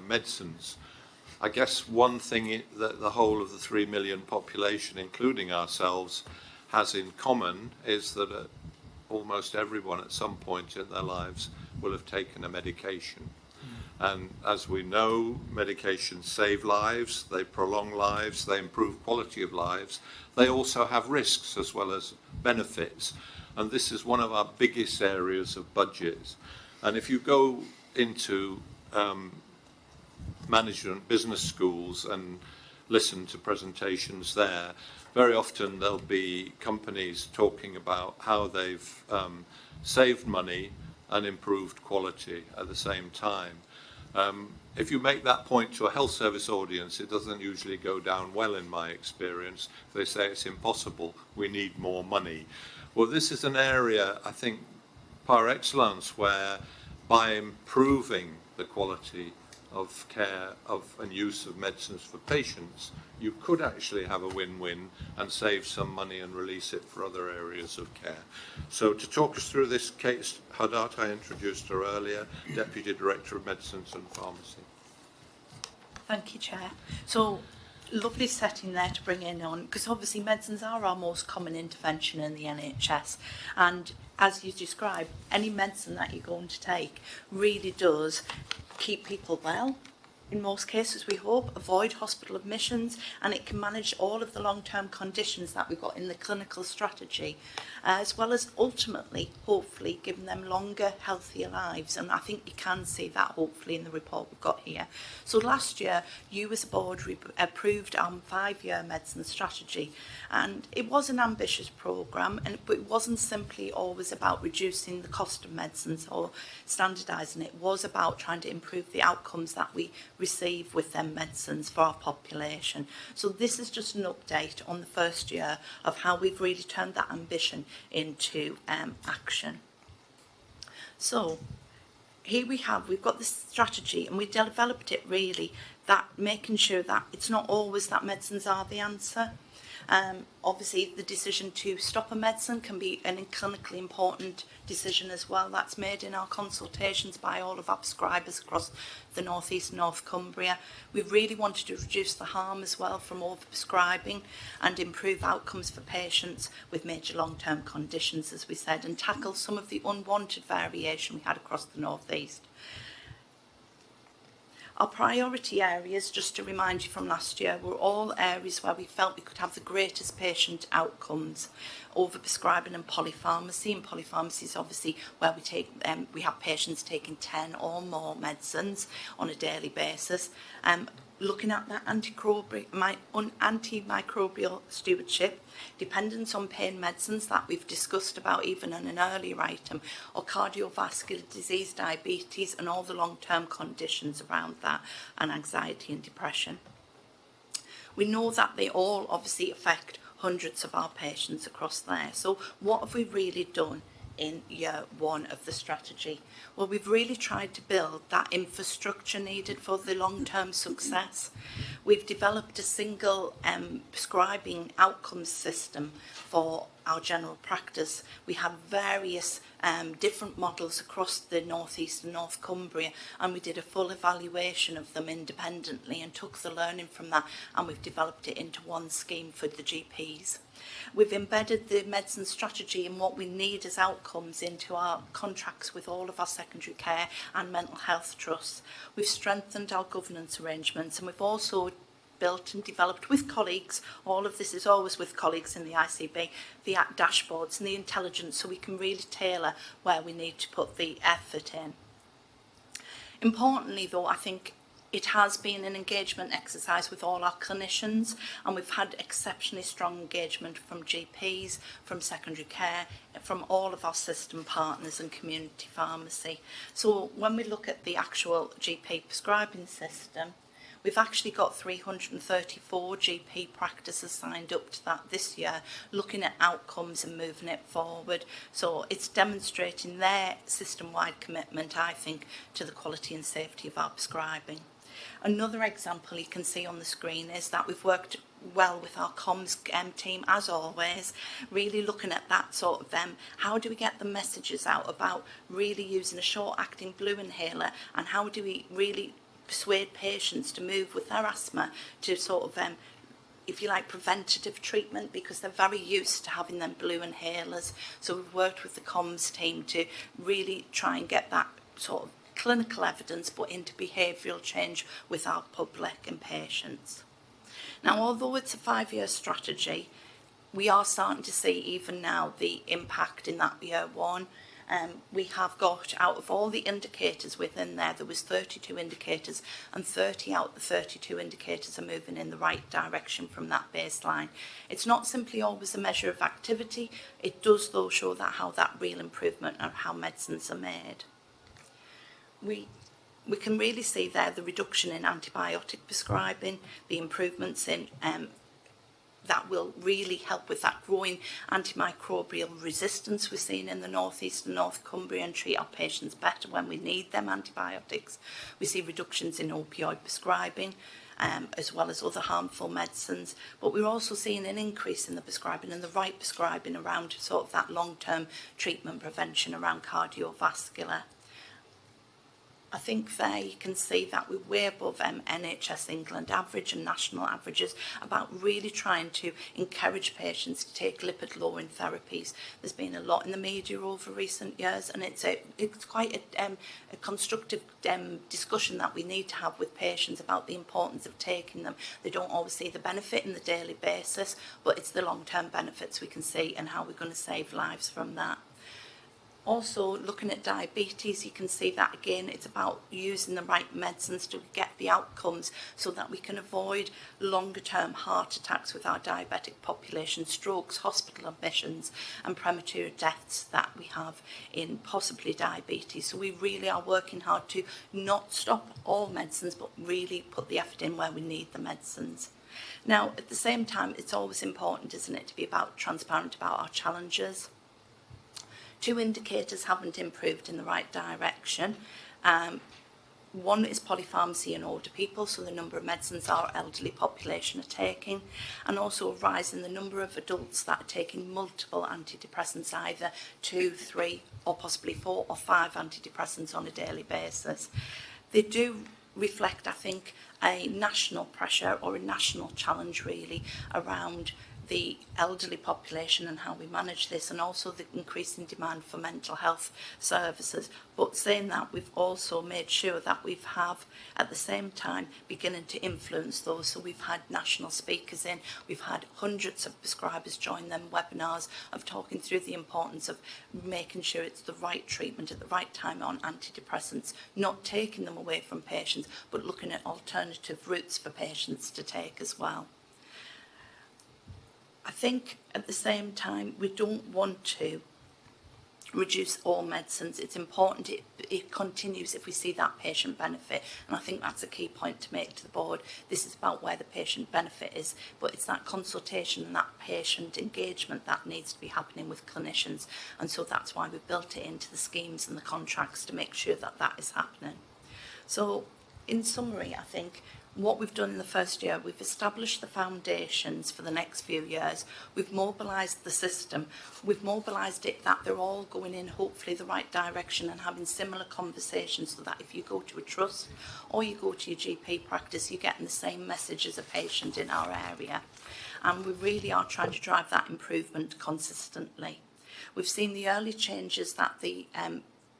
S1: medicines. I guess one thing that the whole of the 3 million population, including ourselves, has in common is that almost everyone at some point in their lives will have taken a medication. And as we know, medications save lives, they prolong lives, they improve quality of lives. They also have risks as well as benefits. And this is one of our biggest areas of budgets. And if you go into management business schools and listen to presentations there, very often there'll be companies talking about how they've saved money and improved quality at the same time. If you make that point to a health service audience, it doesn't usually go down well in my experience. They say it's impossible, we need more money. Well, this is an area, I think, par excellence, where by improving the quality of care and use of medicines for patients, you could actually have a win-win and save some money and release it for other areas of care. So to talk us through this, Kate Haddart, I introduced her earlier, Deputy Director of Medicines and Pharmacy.
S12: Thank you, Chair. So, lovely setting there to bring in on, because obviously medicines are our most common intervention in the NHS, and as you described, any medicine that you're going to take really does keep people well. In most cases, we hope, avoid hospital admissions, and it can manage all of the long-term conditions that we've got in the clinical strategy, as well as ultimately, hopefully, giving them longer, healthier lives. And I think you can see that, hopefully, in the report we've got here. So last year, you as a board approved our 5-year medicine strategy, and it was an ambitious programme, but it wasn't simply always about reducing the cost of medicines or standardising. It was about trying to improve the outcomes that we receive with them medicines for our population. So this is just an update on the first year of how we've really turned that ambition into action. So here we've got this strategy, and we developed it really that making sure that it's not always that medicines are the answer. Obviously, the decision to stop a medicine can be a clinically important decision as well. That's made in our consultations by all of our prescribers across the North East and North Cumbria. We really wanted to reduce the harm as well from overprescribing and improve outcomes for patients with major long-term conditions, as we said, and tackle some of the unwanted variation we had across the North East. Our priority areas, just to remind you from last year, were all areas where we felt we could have the greatest patient outcomes. Overprescribing and polypharmacy. And polypharmacy is obviously where we have patients taking 10 or more medicines on a daily basis. Looking at that antimicrobial stewardship, dependence on pain medicines that we've discussed about even in an earlier item, or cardiovascular disease, diabetes, and all the long-term conditions around that, and anxiety and depression. We know that they all obviously affect hundreds of our patients across there. So what have we really done in year 1 of the strategy? Well, we've really tried to build that infrastructure needed for the long-term success. We've developed a single prescribing outcomes system for our general practice. We have various different models across the North East and North Cumbria, and we did a full evaluation of them independently and took the learning from that, and we've developed it into one scheme for the GPs. We've embedded the medicine strategy and what we need as outcomes into our contracts with all of our secondary care and mental health trusts. We've strengthened our governance arrangements, and we've also built and developed with colleagues, all of this is always with colleagues in the ICB, the dashboards and the intelligence, so we can really tailor where we need to put the effort in. Importantly though, I think it has been an engagement exercise with all our clinicians, and we've had exceptionally strong engagement from GPs, from secondary care, from all of our system partners and community pharmacy. So when we look at the actual GP prescribing system, we've actually got 334 GP practices signed up to that this year, looking at outcomes and moving it forward. So it's demonstrating their system-wide commitment, I think, to the quality and safety of our prescribing. Another example you can see on the screen is that we've worked well with our comms team, as always, really looking at that sort of how do we get the messages out about really using a short-acting blue inhaler, and how do we really persuade patients to move with their asthma to sort of, if you like, preventative treatment, because they're very used to having them blue inhalers. So we've worked with the comms team to really try and get that sort of clinical evidence but into behavioural change with our public and patients. Now, although it's a 5-year strategy, we are starting to see even now the impact in that year 1. We have got, out of all the indicators within there was 32 indicators, and 30 out of the 32 indicators are moving in the right direction from that baseline. It's not simply always a measure of activity, it does though show that how that real improvement of how medicines are made. We we can really see there the reduction in antibiotic prescribing, the improvements in that will really help with that growing antimicrobial resistance we're seeing in the North East and North Cumbria, and treat our patients better when we need them antibiotics. We see reductions in opioid prescribing, as well as other harmful medicines, but we're also seeing an increase in the prescribing and the right prescribing around sort of that long-term treatment prevention around cardiovascular. I think there you can see that we're way above NHS England average and national averages about really trying to encourage patients to take lipid-lowering therapies. There's been a lot in the media over recent years, and it's quite a constructive discussion that we need to have with patients about the importance of taking them. They don't always see the benefit in the daily basis, but it's the long-term benefits we can see and how we're going to save lives from that. Also, looking at diabetes, you can see that again, it's about using the right medicines to get the outcomes so that we can avoid longer term heart attacks with our diabetic population, strokes, hospital admissions and premature deaths that we have in possibly diabetes. So we really are working hard to not stop all medicines, but really put the effort in where we need the medicines. Now, at the same time, it's always important, isn't it, to be transparent about our challenges. Two indicators haven't improved in the right direction. One is polypharmacy in older people, so the number of medicines our elderly population are taking, and also a rise in the number of adults that are taking multiple antidepressants, either 2, 3, or possibly 4 or 5 antidepressants on a daily basis. They do reflect, I think, a national pressure or a national challenge really around the elderly population and how we manage this, and also the increasing demand for mental health services. But saying that, we've also made sure that we have at the same time beginning to influence those. So we've had national speakers in, we've had hundreds of prescribers join them webinars of talking through the importance of making sure it's the right treatment at the right time on antidepressants, not taking them away from patients, but looking at alternative routes for patients to take as well. I think at the same time, we don't want to reduce all medicines. It's important it continues if we see that patient benefit. And I think that's a key point to make to the board. This is about where the patient benefit is, but it's that consultation and that patient engagement that needs to be happening with clinicians. And so that's why we've built it into the schemes and the contracts to make sure that that is happening. So in summary, I think what we've done in the first year, we've established the foundations for the next few years. We've mobilised the system. We've mobilised it that they're all going in hopefully the right direction and having similar conversations, so that if you go to a trust or you go to your GP practice, you're getting the same message as a patient in our area. And we really are trying to drive that improvement consistently. We've seen the early changes that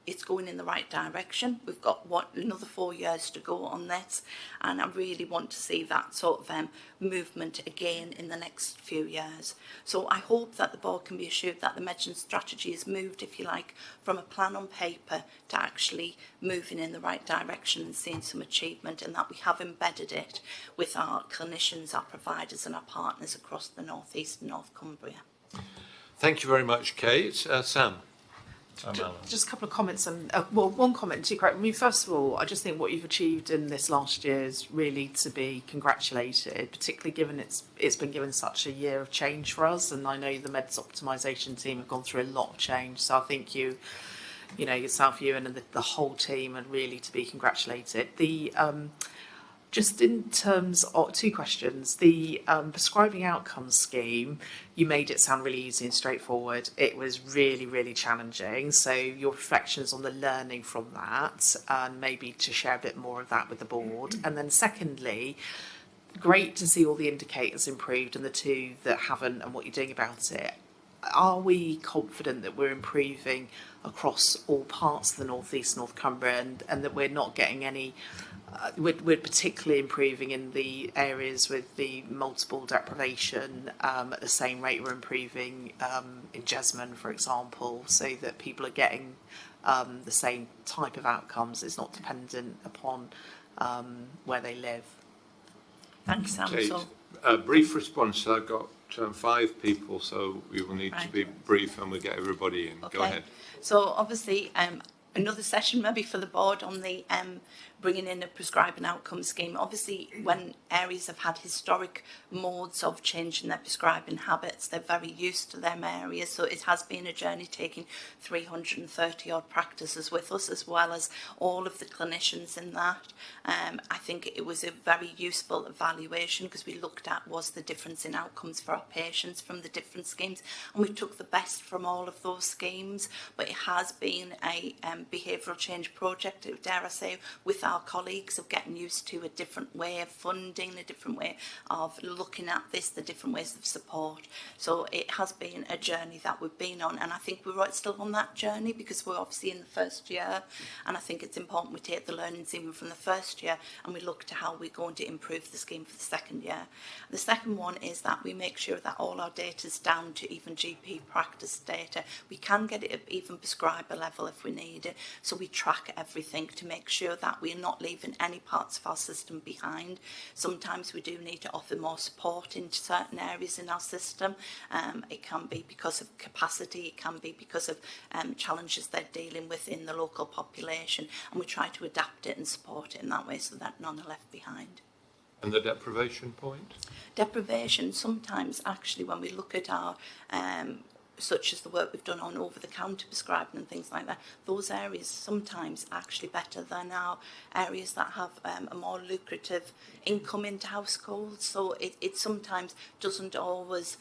S12: it's going in the right direction. We've got another 4 years to go on this, and I really want to see that sort of movement again in the next few years. So I hope that the board can be assured that the medicine strategy has moved, if you like, from a plan on paper to actually moving in the right direction and seeing some achievement, and that we have embedded it with our clinicians, our providers and our partners across the North East and North Cumbria.
S1: Thank you very much, Kate. Sam?
S2: Just a couple of comments, and well, one comment and two correct. I mean, first of all, I just think what you've achieved in this last year is really to be congratulated, particularly given it's been given such a year of change for us, and I know the Meds Optimisation team have gone through a lot of change. So I think you know, yourself, you and the whole team are really to be congratulated. Just in terms of two questions, the prescribing outcomes scheme, you made it sound really easy and straightforward. It was really, really challenging. So your reflections on the learning from that, and maybe to share a bit more of that with the board. And then secondly, great to see all the indicators improved and the two that haven't and what you're doing about it. Are we confident that we're improving across all parts of the North East, North Cumbria, and that we're not getting any... We're particularly improving in the areas with the multiple deprivation at the same rate we're improving in Jesmond, for example, so that people are getting the same type of outcomes. It's not dependent upon where they live.
S12: Thanks, Sam.
S1: Kate, a brief response. I've got 5 people, so we will need to be brief and we'll get everybody in.
S12: Okay.
S1: Go ahead.
S12: So obviously, another session maybe for the board on the bringing in a prescribe and outcome scheme. Obviously, when areas have had historic modes of changing their prescribing habits, they're very used to them areas. So it has been a journey taking 330 odd practices with us, as well as all of the clinicians in that. I think it was a very useful evaluation because we looked at was the difference in outcomes for our patients from the different schemes, and we took the best from all of those schemes. But it has been a behavioural change project, dare I say, with our colleagues, of getting used to a different way of funding, a different way of looking at this, the different ways of support. So it has been a journey that we've been on, and I think we're still on that journey because we're obviously in the first year, and I think it's important we take the learnings even from the first year and we look to how we're going to improve the scheme for the second year. The second one is that we make sure that all our data is down to even GP practice data. We can get it at even prescriber level if we need it, so we track everything to make sure that we're not leaving any parts of our system behind. Sometimes we do need to offer more support into certain areas in our system. It can be because of capacity, it can be because of challenges they're dealing with in the local population, and we try to adapt it and support it in that way so that none are left behind.
S1: And the deprivation point?
S12: Deprivation, sometimes actually when we look at our such as the work we've done on over-the-counter prescribing and things like that, those areas sometimes actually better than our areas that have a more lucrative income into households. So it sometimes doesn't always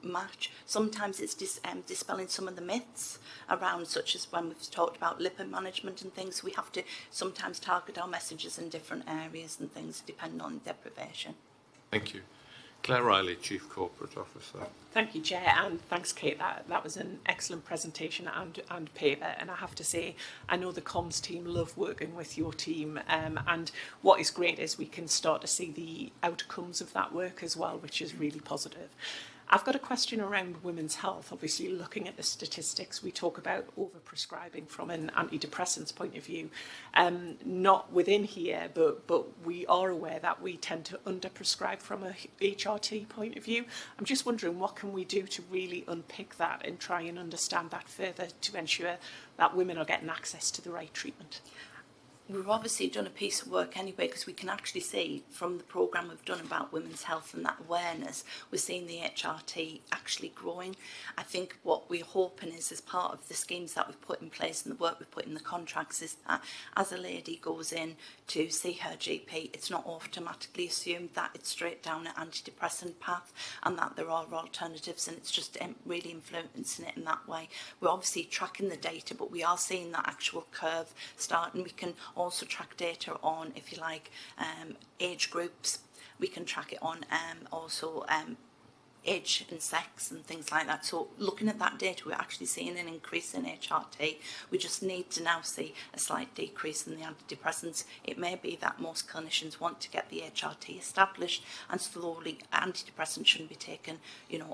S12: match. Sometimes it's dispelling some of the myths around, such as when we've talked about lipid management and things. We have to sometimes target our messages in different areas and things depending on deprivation.
S1: Thank you. Claire Riley, Chief Corporate Officer.
S7: Thank you, Chair, and thanks, Kate. That was an excellent presentation and paper. And I have to say, I know the comms team love working with your team. And what is great is we can start to see the outcomes of that work as well, which is really positive. I've got a question around women's health. Obviously, looking at the statistics, we talk about overprescribing from an antidepressants point of view. Not within here, but we are aware that we tend to underprescribe from a HRT point of view. I'm just wondering, what can we do to really unpick that and try and understand that further to ensure that women are getting access to the right treatment?
S12: We've obviously done a piece of work anyway, because we can actually see from the programme we've done about women's health and that awareness, we're seeing the HRT actually growing. I think what we're hoping is, as part of the schemes that we've put in place and the work we've put in the contracts, is that as a lady goes in to see her GP, it's not automatically assumed that it's straight down an antidepressant path and that there are alternatives, and it's just really influencing it in that way. We're obviously tracking the data, but we are seeing that actual curve start, and we can also track data on, if you like, age groups. We can track it on also age and sex and things like that. So looking at that data, we're actually seeing an increase in HRT. We just need to now see a slight decrease in the antidepressants. It may be that most clinicians want to get the HRT established, and slowly antidepressants shouldn't be taken,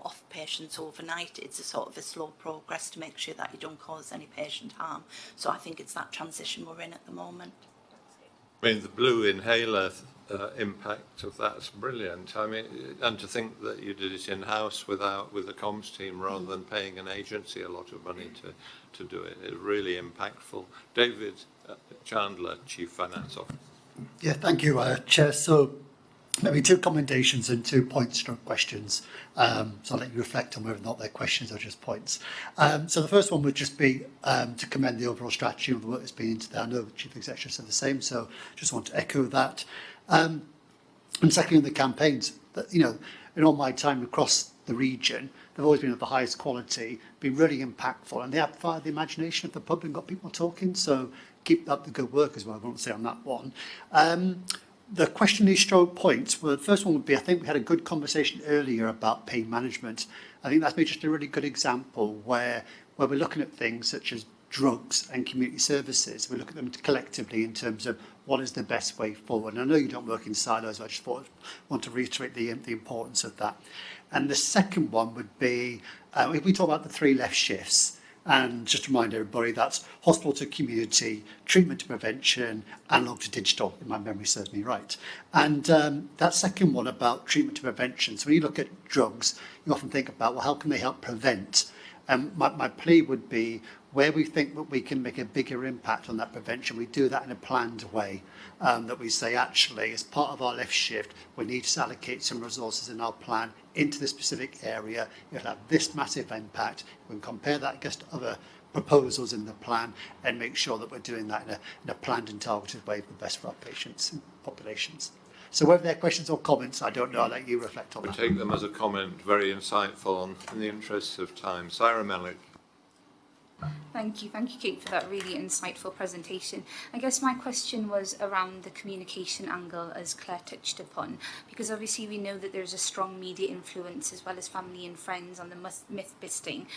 S12: off patients overnight. It's a sort of a slow progress to make sure that you don't cause any patient harm. So I think it's that transition we're in at the moment.
S1: I mean, the blue inhaler impact of that's brilliant. I mean, and to think that you did it in-house with the comms team rather than paying an agency a lot of money to do it. It's really impactful. David Chandler, Chief Finance Officer.
S6: Yeah, thank you, Chair. So maybe 2 commendations and 2 point-stroke questions. So I'll let you reflect on whether or not they're questions or just points. So the first one would just be to commend the overall strategy and the work that's been into that. I know the Chief Executive said the same, so just want to echo that. And secondly, the campaigns, that, in all my time across the region, they've always been of the highest quality, been really impactful, and they have fired the imagination of the public and got people talking. So keep up the good work as well, I won't say on that one. The question stroke points, well, the first one would be, I think we had a good conversation earlier about pain management. I think that's maybe just a really good example where we're looking at things such as drugs and community services. We look at them collectively in terms of what is the best way forward. And I know you don't work in silos, but I just want to reiterate the importance of that. And the second one would be, we talk about the 3 left shifts. And just to remind everybody, that's hospital to community, treatment to prevention, analog to digital, if my memory serves me right. And that second one about treatment to prevention. So when you look at drugs, you often think about, well, how can they help prevent? And my plea would be, where we think that we can make a bigger impact on that prevention, we do that in a planned way. That we say, actually, as part of our lift shift, we need to allocate some resources in our plan into this specific area. It'll have this massive impact. We can compare that against other proposals in the plan and make sure that we're doing that in a planned and targeted way for the best for our patients and populations. So whether they're questions or comments, I don't know. I'll let you reflect on
S1: We
S6: that.
S1: take them as a comment, very insightful in the interests of time. Sarah Mellick.
S13: Thank you, Kate, for that really insightful presentation. I guess my question was around the communication angle, as Claire touched upon, because obviously we know that there's a strong media influence as well as family and friends on the myth busting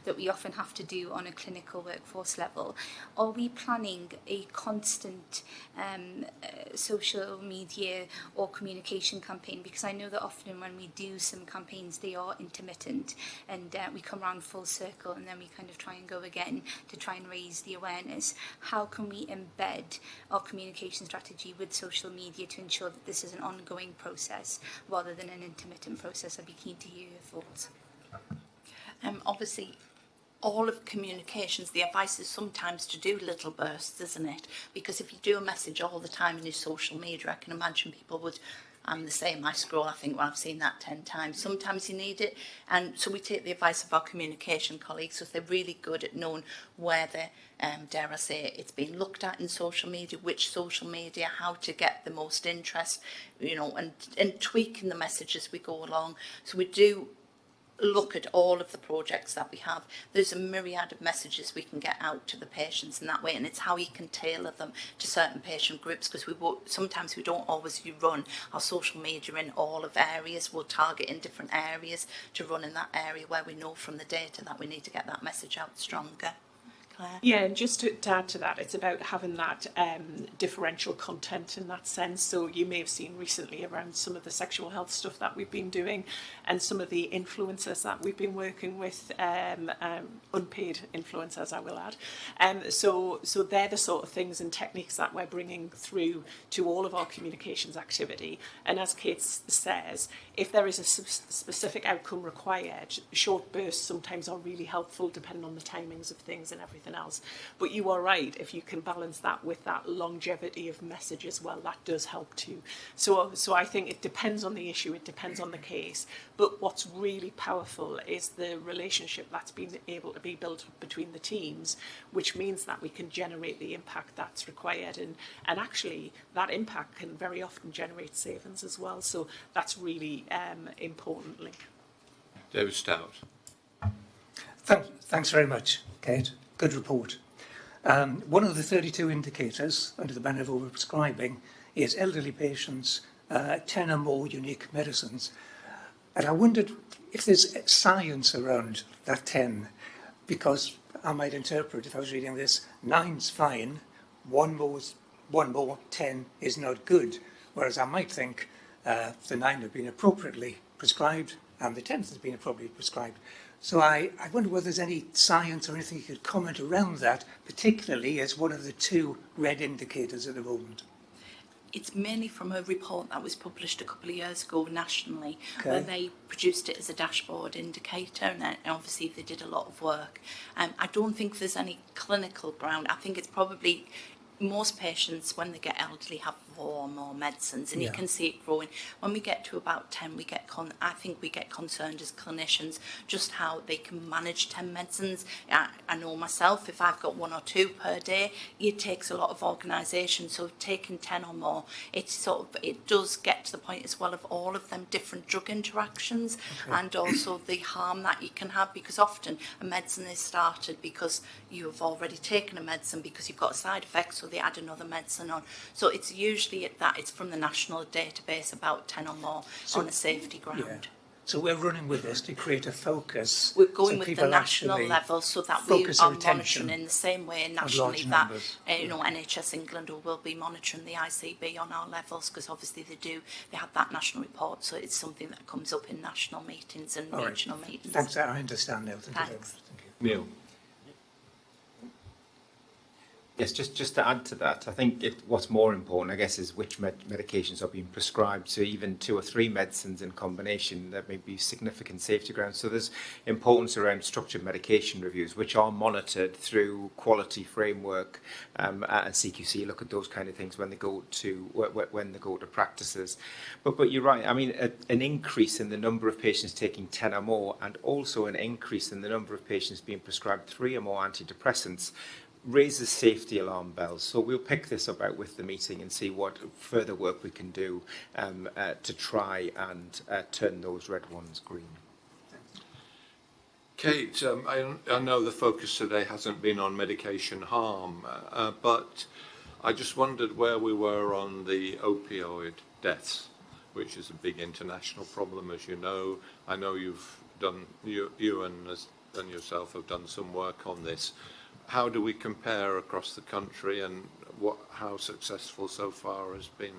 S13: that we often have to do on a clinical workforce level. Are we planning a constant social media or communication campaign? Because I know that often when we do some campaigns, they are intermittent, and we come around full circle and then we kind of try and go again to try and raise the awareness. How can we embed our communication strategy with social media to ensure that this is an ongoing process rather than an intermittent process? I'd be keen to hear your thoughts.
S12: Obviously, all of communications, the advice is sometimes to do little bursts, isn't it? Because if you do a message all the time in your social media, I can imagine people would, I'm the same, I scroll, I think, well, I've seen that 10 times. Sometimes you need it. And so we take the advice of our communication colleagues, so if they're really good at knowing where they're, dare I say, it's being looked at in social media, which social media, how to get the most interest, you know, and tweaking the message as we go along. So we do look at all of the projects that we have. There's a myriad of messages we can get out to the patients in that way, and it's how you can tailor them to certain patient groups, because sometimes we don't always run our social media in all of areas. We'll target in different areas to run in that area where we know from the data that we need to get that message out stronger. Claire?
S7: Yeah, and just to add to that, it's about having that differential content in that sense. So you may have seen recently around some of the sexual health stuff that we've been doing and some of the influencers that we've been working with, unpaid influencers, I will add. So they're the sort of things and techniques that we're bringing through to all of our communications activity. And as Kate says, if there is a specific outcome required, short bursts sometimes are really helpful depending on the timings of things and everything else. But you are right, if you can balance that with that longevity of message as well, that does help too. So I think it depends on the issue, it depends on the case. But what's really powerful is the relationship that's been able to be built between the teams, which means that we can generate the impact that's required. And actually, that impact can very often generate savings as well. So that's really important link.
S1: David Stout.
S11: Thanks very much, Kate. Good report. One of the 32 indicators under the banner of overprescribing is elderly patients, 10 or more unique medicines. And I wondered if there's science around that 10, because I might interpret, if I was reading this, 9's fine, one more, 10 is not good. Whereas I might think the 9 have been appropriately prescribed and the 10th has been appropriately prescribed. So I wonder whether there's any science or anything you could comment around that, particularly as one of the 2 red indicators at the moment.
S12: It's mainly from a report that was published a couple of years ago nationally,
S11: Okay.
S12: where they produced it as a dashboard indicator, and obviously they did a lot of work. I don't think there's any clinical ground. I think it's probably most patients, when they get elderly, have 4 or more medicines, and you can see it growing. When we get to about 10, I think we get concerned as clinicians just how they can manage 10 medicines. I know myself, if I've got 1 or 2 per day, it takes a lot of organisation. So taking 10 or more, it does get to the point as well of all of them different drug interactions, and also the harm that you can have, because often a medicine is started because you have already taken a medicine because you've got a side effect, so they add another medicine on. So it's usually it's from the national database, about 10 or more on a safety ground.
S11: Yeah. So we're running with this to create a focus.
S12: We're going
S11: so
S12: with
S11: people
S12: the national level so that we are monitoring in the same way nationally that NHS England will be monitoring the ICB on our levels, because obviously they have that national report, so it's something that comes up in national meetings and regional meetings.
S11: Thanks, I understand now. Thank you very much. Thank you.
S1: Neil.
S14: Yes, just to add to that, I think what's more important, I guess, is which medications are being prescribed. So even 2 or 3 medicines in combination, there may be significant safety grounds. So there's importance around structured medication reviews, which are monitored through quality framework and CQC. Look at those kind of things when they go to practices. But you're right. I mean, an increase in the number of patients taking 10 or more, and also an increase in the number of patients being prescribed 3 or more antidepressants, raises safety alarm bells. So we'll pick this up out with the meeting and see what further work we can do to try and turn those red ones green.
S1: Kate, I know the focus today hasn't been on medication harm, but I just wondered where we were on the opioid deaths, which is a big international problem, as you know. I know you've done, you and yourself have done some work on this. How do we compare across the country, and how successful so far has been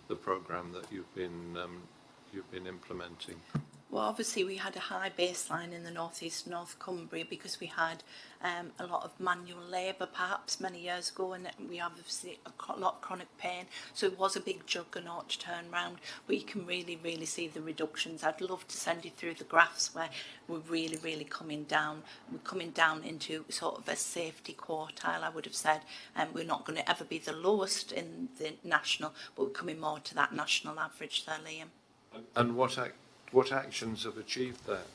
S1: the programme that you've been implementing?
S12: Well, obviously we had a high baseline in the northeast North Cumbria because we had a lot of manual labour perhaps many years ago, and we have obviously a lot of chronic pain, so it was a big juggernaut to turn round, but you can really see the reductions. I'd love to send you through the graphs where we're really coming down. We're coming down into sort of a safety quartile, I would have said, and we're not going to ever be the lowest in the national, but we're coming more to that national average there, Liam.
S1: And what actions have achieved that?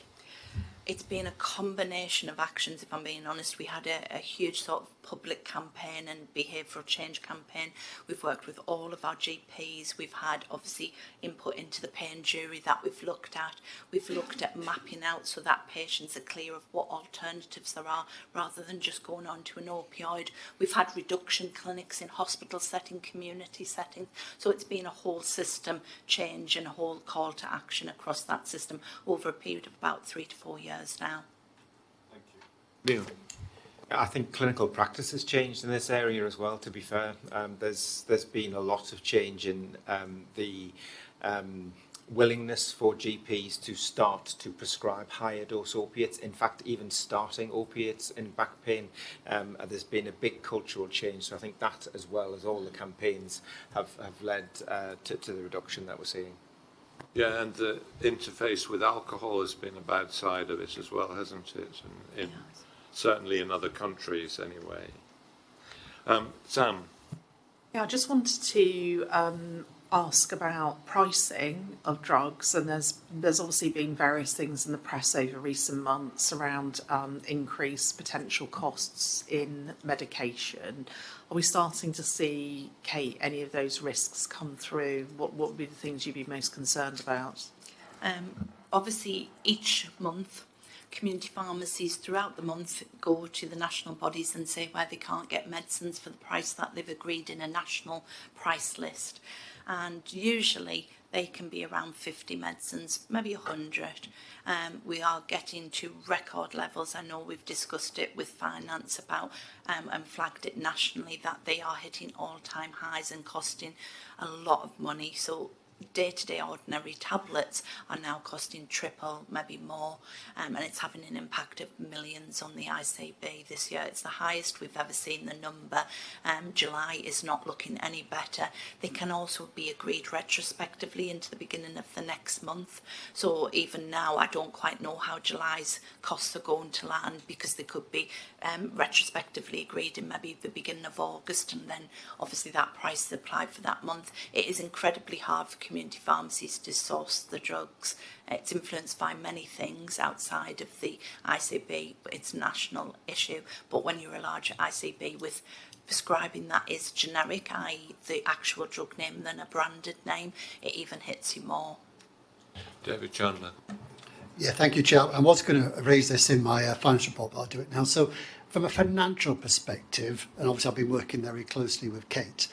S12: It's been a combination of actions, if I'm being honest. We had a huge sort of public campaign and behavioural change campaign. We've worked with all of our GPs. We've had, obviously, input into the pain jury that we've looked at. We've looked at mapping out so that patients are clear of what alternatives there are, rather than just going on to an opioid. We've had reduction clinics in hospital setting, community settings. So it's been a whole system change and a whole call to action across that system over a period of about 3 to 4 years now.
S1: Thank you. Neil?
S14: I think clinical practice has changed in this area as well, to be fair. There's been a lot of change in the willingness for GPs to start to prescribe higher dose opiates. In fact, even starting opiates in back pain, there's been a big cultural change. So I think that, as well as all the campaigns, have led to the reduction that we're seeing.
S1: Yeah, and the interface with alcohol has been a bad side of it as well, hasn't it? And certainly in other countries, anyway. Sam?
S2: Yeah, I just wanted to ask about pricing of drugs, and there's obviously been various things in the press over recent months around increased potential costs in medication. Are we starting to see, Kate, any of those risks come through? What would be the things you'd be most concerned about?
S12: Obviously, each month, community pharmacies throughout the month go to the national bodies and say where they can't get medicines for the price that they've agreed in a national price list. And usually they can be around 50 medicines, maybe 100. We are getting to record levels. I know we've discussed it with finance about and flagged it nationally that they are hitting all-time highs and costing a lot of money. So day-to-day ordinary tablets are now costing triple, maybe more, and it's having an impact of millions on the ICB this year. It's the highest we've ever seen the number. July is not looking any better. They can also be agreed retrospectively into the beginning of the next month. So even now, I don't quite know how July's costs are going to land, because they could be retrospectively agreed in maybe the beginning of August, and then obviously that price is applied for that month. It is incredibly hard for community pharmacies to source the drugs. It's influenced by many things outside of the ICB, but it's a national issue. But when you're a larger ICB with prescribing that is generic, i.e. the actual drug name than a branded name, it even hits you more.
S1: David Chandler.
S6: Yeah, thank you, Chair. I was going to raise this in my finance report, but I'll do it now. So from a financial perspective, and obviously I've been working very closely with Kate,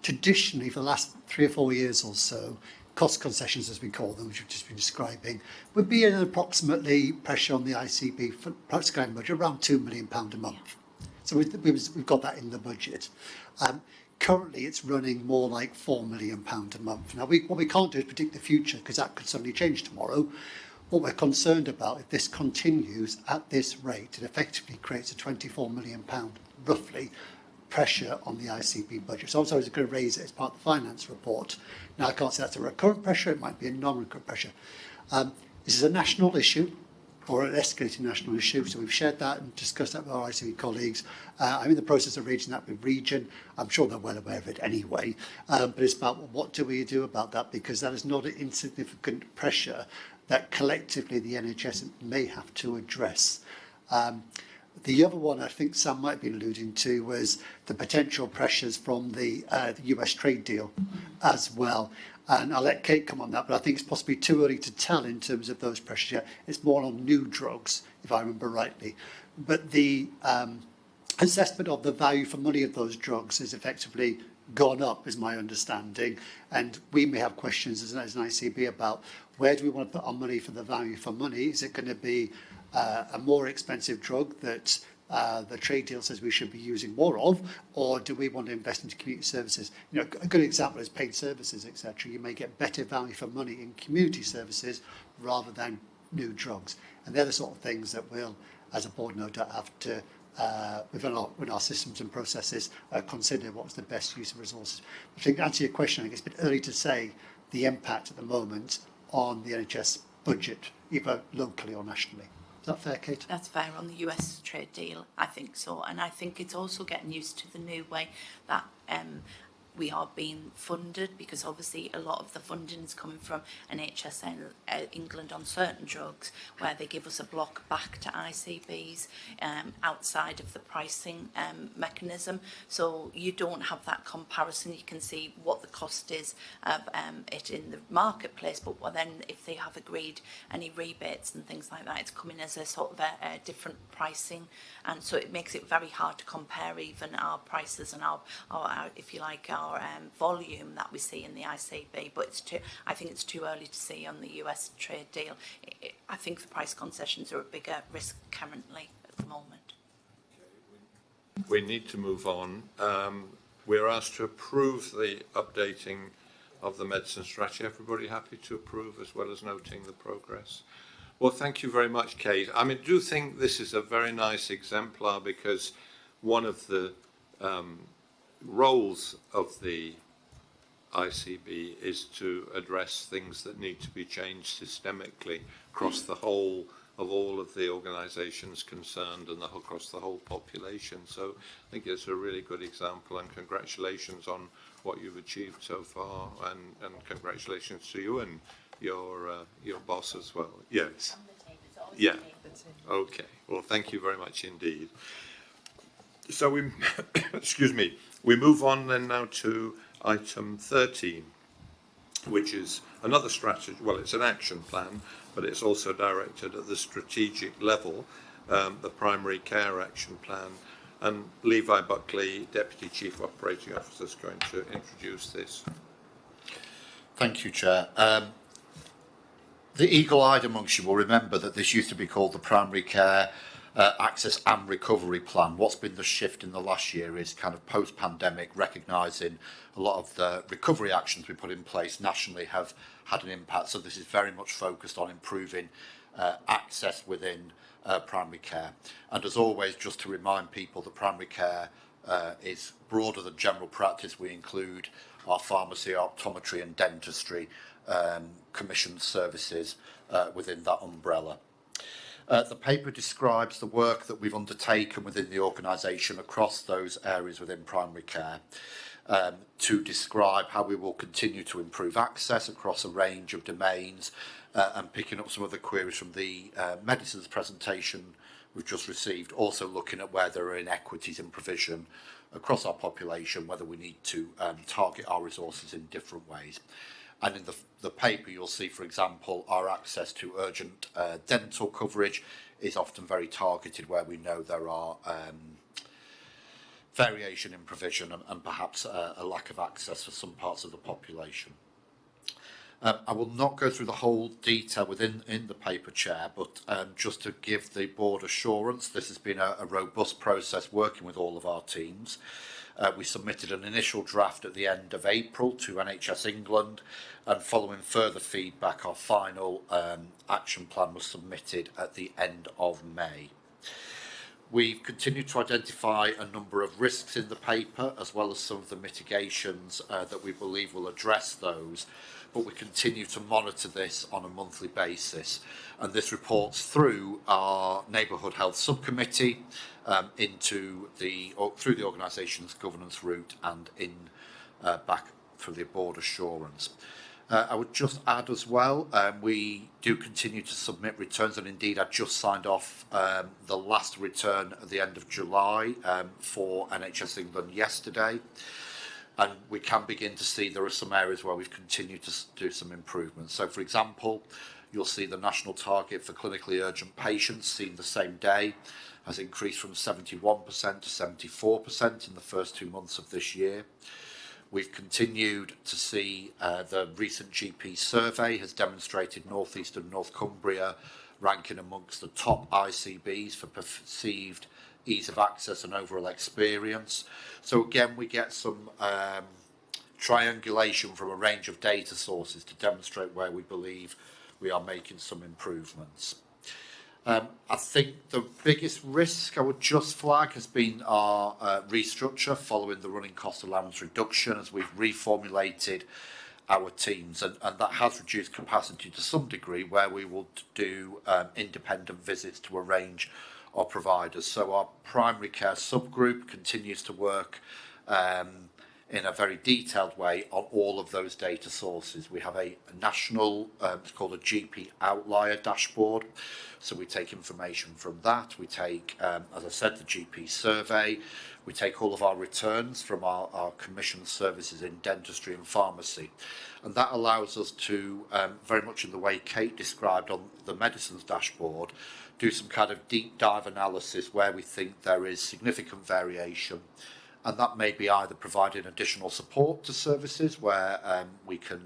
S6: traditionally for the last 3 or 4 years or so, cost concessions, as we call them, which we've just been describing, would be an approximately pressure on the ICB for prescribing budget around £2 million a month. So we've got that in the budget. Currently, it's running more like £4 million a month. Now, what we can't do is predict the future, because that could suddenly change tomorrow. What we're concerned about, if this continues at this rate, it effectively creates a £24 million, roughly, pressure on the ICB budget. So obviously I was going to raise it as part of the finance report. Now I can't say that's a recurrent pressure, it might be a non-recurrent pressure. This is a national issue, or an escalating national issue, so we've shared that and discussed that with our ICB colleagues. I'm in the process of raising that with Region. I'm sure they're well aware of it anyway, but it's about what do we do about that, because that is not an insignificant pressure that collectively the NHS may have to address. The other one I think Sam might be alluding to was the potential pressures from the US trade deal as well. And I'll let Kate come on that, but I think it's possibly too early to tell in terms of those pressures yet. It's more on new drugs, if I remember rightly. But the assessment of the value for money of those drugs has effectively gone up, is my understanding. And we may have questions as an ICB about where do we want to put our money for the value for money? Is it going to be a more expensive drug that the trade deal says we should be using more of, or do we want to invest into community services? You know, a good example is paid services, etc. You may get better value for money in community services rather than new drugs. And they're the sort of things that we'll, as a board, no doubt have to, within our systems and processes, consider what's the best use of resources. I think to answer your question, I think it's a bit early to say the impact at the moment on the NHS budget, either locally or nationally. Is that fair, Kate?
S12: That's fair on the US trade deal, I think so. And I think it's also getting used to the new way that we are being funded, because obviously a lot of the funding is coming from NHS England on certain drugs, where they give us a block back to ICBs outside of the pricing mechanism. So you don't have that comparison. You can see what the cost is of it in the marketplace, but then if they have agreed any rebates and things like that, it's coming as a sort of a different pricing, and so it makes it very hard to compare even our prices and our if you like, our volume that we see in the ICB. But I think it's too early to see on the US trade deal. I think the price concessions are a bigger risk currently at the moment.
S1: We need to move on. We're asked to approve the updating of the medicine strategy. Everybody happy to approve, as well as noting the progress? Well, thank you very much, Kate. I mean, I do think this is a very nice exemplar, because one of the roles of the ICB is to address things that need to be changed systemically across the whole of all of the organisations concerned and across the whole population. So I think it's a really good example, and congratulations on what you've achieved so far, and congratulations to you and your boss as well. Yes. Yeah. Okay. Well, thank you very much indeed. So we, excuse me, we move on then now to item 13, which is another strategy. Well, it's an action plan, but it's also directed at the strategic level, the primary care action plan. And Levi Buckley, Deputy Chief Operating Officer, is going to introduce this.
S5: Thank you, Chair. The eagle-eyed amongst you will remember that this used to be called the Primary Care Access and Recovery Plan. What's been the shift in the last year is kind of post-pandemic, recognising a lot of the recovery actions we put in place nationally have had an impact. So this is very much focused on improving access within primary care. And as always, just to remind people, that primary care is broader than general practice. We include our pharmacy, optometry and dentistry commissioned services within that umbrella. The paper describes the work that we've undertaken within the organisation across those areas within primary care to describe how we will continue to improve access across a range of domains, and picking up some of the queries from the medicines presentation we've just received, also looking at where there are inequities in provision across our population, whether we need to target our resources in different ways. And in the paper, you'll see, for example, our access to urgent dental coverage is often very targeted, where we know there are variation in provision and perhaps a lack of access for some parts of the population. I will not go through the whole detail within the paper, Chair, but just to give the board assurance, this has been a robust process working with all of our teams. We submitted an initial draft at the end of April to NHS England, and following further feedback, our final action plan was submitted at the end of May. We've continued to identify a number of risks in the paper, as well as some of the mitigations that we believe will address those, but we continue to monitor this on a monthly basis. And this reports through our Neighbourhood Health Subcommittee through the organisation's governance route and back through the board assurance. I would just add as well, we do continue to submit returns, and indeed I just signed off the last return at the end of July for NHS England yesterday, and we can begin to see there are some areas where we've continued to do some improvements. So, for example, you'll see the national target for clinically urgent patients seen the same day has increased from 71% to 74% in the first 2 months of this year. We've continued to see the recent GP survey has demonstrated North East and North Cumbria ranking amongst the top ICBs for perceived ease of access and overall experience. So again, we get some triangulation from a range of data sources to demonstrate where we believe we are making some improvements. I think the biggest risk I would just flag has been our restructure following the running cost allowance reduction, as we've reformulated our teams, and that has reduced capacity to some degree, where we will do independent visits to a range of providers. So our primary care subgroup continues to work in a very detailed way on all of those data sources. We have a national, it's called a GP outlier dashboard. So we take information from that. We take, as I said, the GP survey. We take all of our returns from our commissioned services in dentistry and pharmacy. And that allows us to, very much in the way Kate described on the medicines dashboard, do some kind of deep dive analysis where we think there is significant variation. And that may be either providing additional support to services where we can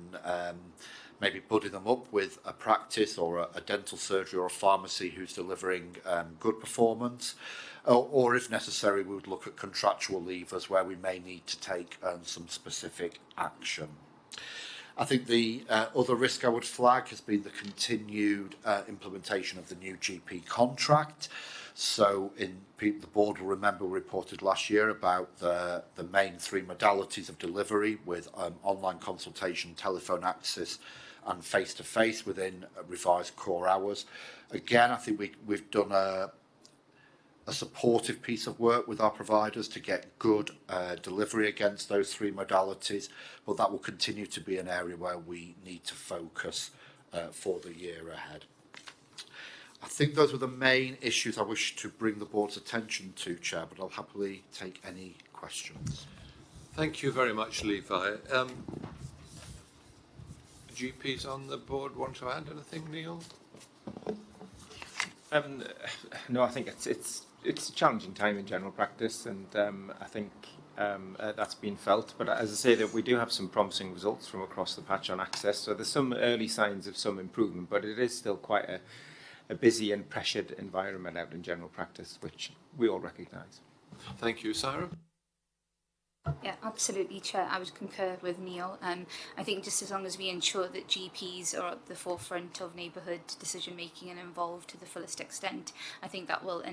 S5: maybe buddy them up with a practice or a dental surgery or a pharmacy who's delivering good performance. Or if necessary, we would look at contractual levers where we may need to take some specific action. I think the other risk I would flag has been the continued implementation of the new GP contract. So the board will remember we reported last year about the main 3 modalities of delivery with online consultation, telephone access and face-to-face within revised core hours. Again, I think we've done a supportive piece of work with our providers to get good delivery against those 3 modalities, but that will continue to be an area where we need to focus for the year ahead. I think those were the main issues I wish to bring the board's attention to, Chair, but I'll happily take any questions.
S1: Thank you very much, Levi. GPs on the board want to add anything, Neil?
S14: No, I think it's a challenging time in general practice, and I think that's been felt. But as I say, that we do have some promising results from across the patch on access. So there's some early signs of some improvement, but it is still quite a busy and pressured environment out in general practice, which we all recognise.
S1: Thank you, Sarah.
S13: Yeah, absolutely, Chair. I would concur with Neil. I think just as long as we ensure that GPs are at the forefront of neighbourhood decision making and involved to the fullest extent, I think that will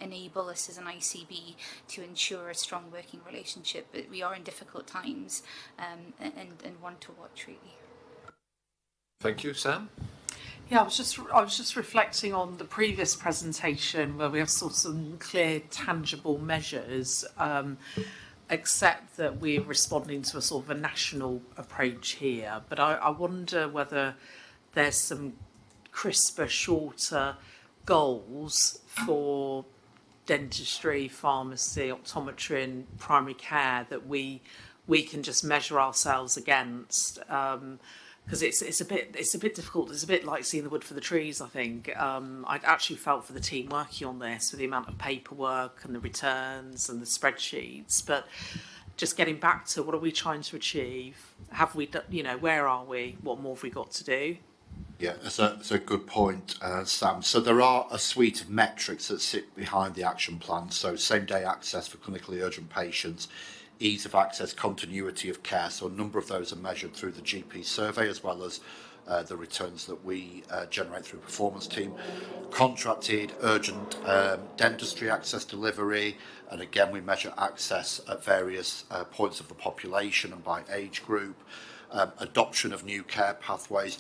S13: enable us as an ICB to ensure a strong working relationship. But we are in difficult times and one to watch, really.
S1: Thank you, Sam.
S2: Yeah, I was just reflecting on the previous presentation where we have sort of some clear, tangible measures, except that we're responding to a sort of a national approach here. But I wonder whether there's some crisper, shorter goals for dentistry, pharmacy, optometry, and primary care that we can just measure ourselves against. Because it's a bit difficult. It's a bit like seeing the wood for the trees, I think. I'd actually felt for the team working on this with the amount of paperwork and the returns and the spreadsheets. But just getting back to what are we trying to achieve? Have we done, where are we? What more have we got to do?
S5: Yeah, that's a good point, Sam. So there are a suite of metrics that sit behind the action plan. So same-day access for clinically urgent patients, ease of access, continuity of care. So a number of those are measured through the GP survey as well as the returns that we generate through performance team. Contracted urgent dentistry access delivery, and again we measure access at various points of the population and by age group. Adoption of new care pathways.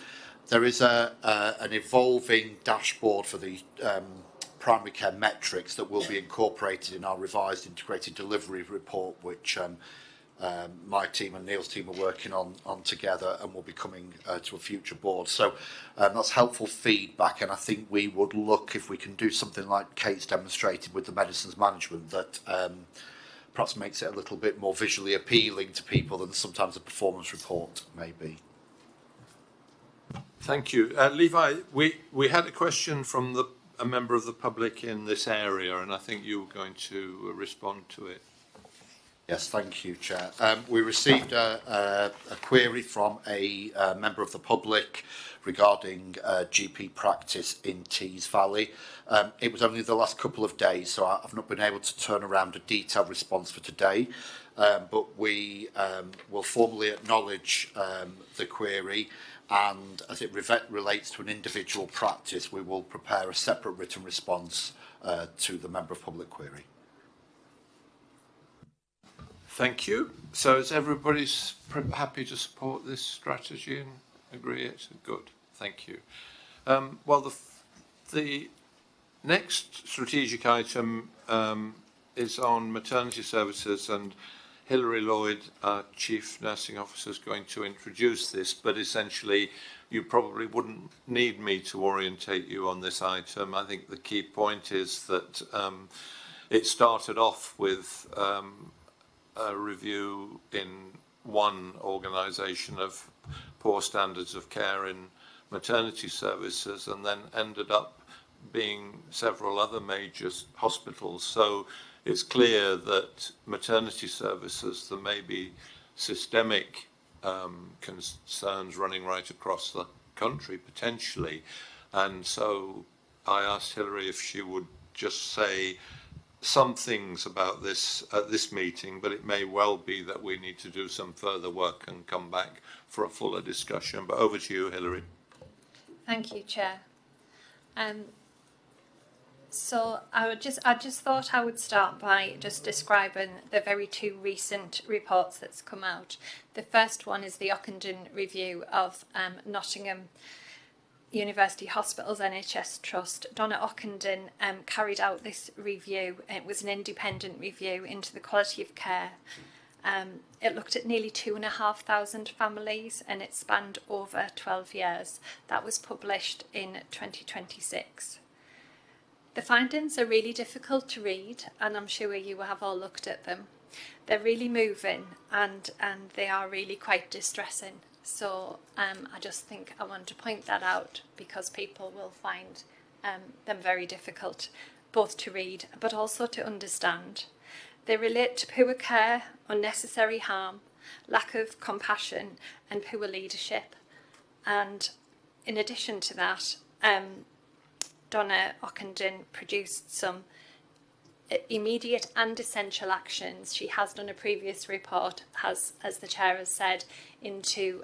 S5: There is an evolving dashboard for the primary care metrics that will be incorporated in our revised integrated delivery report, which my team and Neil's team are working on together and will be coming to a future board. So that's helpful feedback, and I think we would look if we can do something like Kate's demonstrated with the medicines management that perhaps makes it a little bit more visually appealing to people than sometimes a performance report may be.
S1: Thank you. Levi, we had a question from a member of the public in this area, and I think you were going to respond to it.
S5: Yes, thank you, Chair. We received a query from a member of the public regarding GP practice in Tees Valley. It was only the last couple of days, so I've not been able to turn around a detailed response for today, but we will formally acknowledge the query, and as it relates to an individual practice, we will prepare a separate written response to the member of public query.
S1: Thank you. So is everybody happy to support this strategy and agree it's good? Thank you. Well, the next strategic item is on maternity services, and Hilary Lloyd, our Chief Nursing Officer, is going to introduce this, but essentially you probably wouldn't need me to orientate you on this item. I think the key point is that it started off with a review in one organisation of poor standards of care in maternity services, and then ended up being several other major hospitals. So it's clear that maternity services, there may be systemic concerns running right across the country potentially, and so I asked Hilary if she would just say some things about this at this meeting, but it may well be that we need to do some further work and come back for a fuller discussion. But over to you, Hilary.
S9: Thank you, Chair. So I just thought I would start by just describing the very two recent reports that's come out. The first one is the Ockenden review of Nottingham University Hospitals NHS Trust. Donna Ockenden carried out this review. It was an independent review into the quality of care. It looked at nearly 2,500 families, and it spanned over 12 years. That was published in 2026. The findings are really difficult to read, and I'm sure you have all looked at them. They're really moving, and they are really quite distressing. So I just think I want to point that out, because people will find them very difficult, both to read but also to understand. They relate to poor care, unnecessary harm, lack of compassion and poor leadership. And in addition to that, Donna Ockenden produced some immediate and essential actions. She has done a previous report, as the Chair has said, into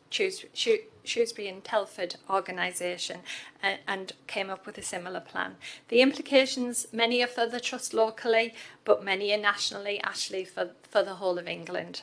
S9: Shrewsbury and Telford organisation, and came up with a similar plan. The implications, many are for the trust locally, but many are nationally, actually for the whole of England.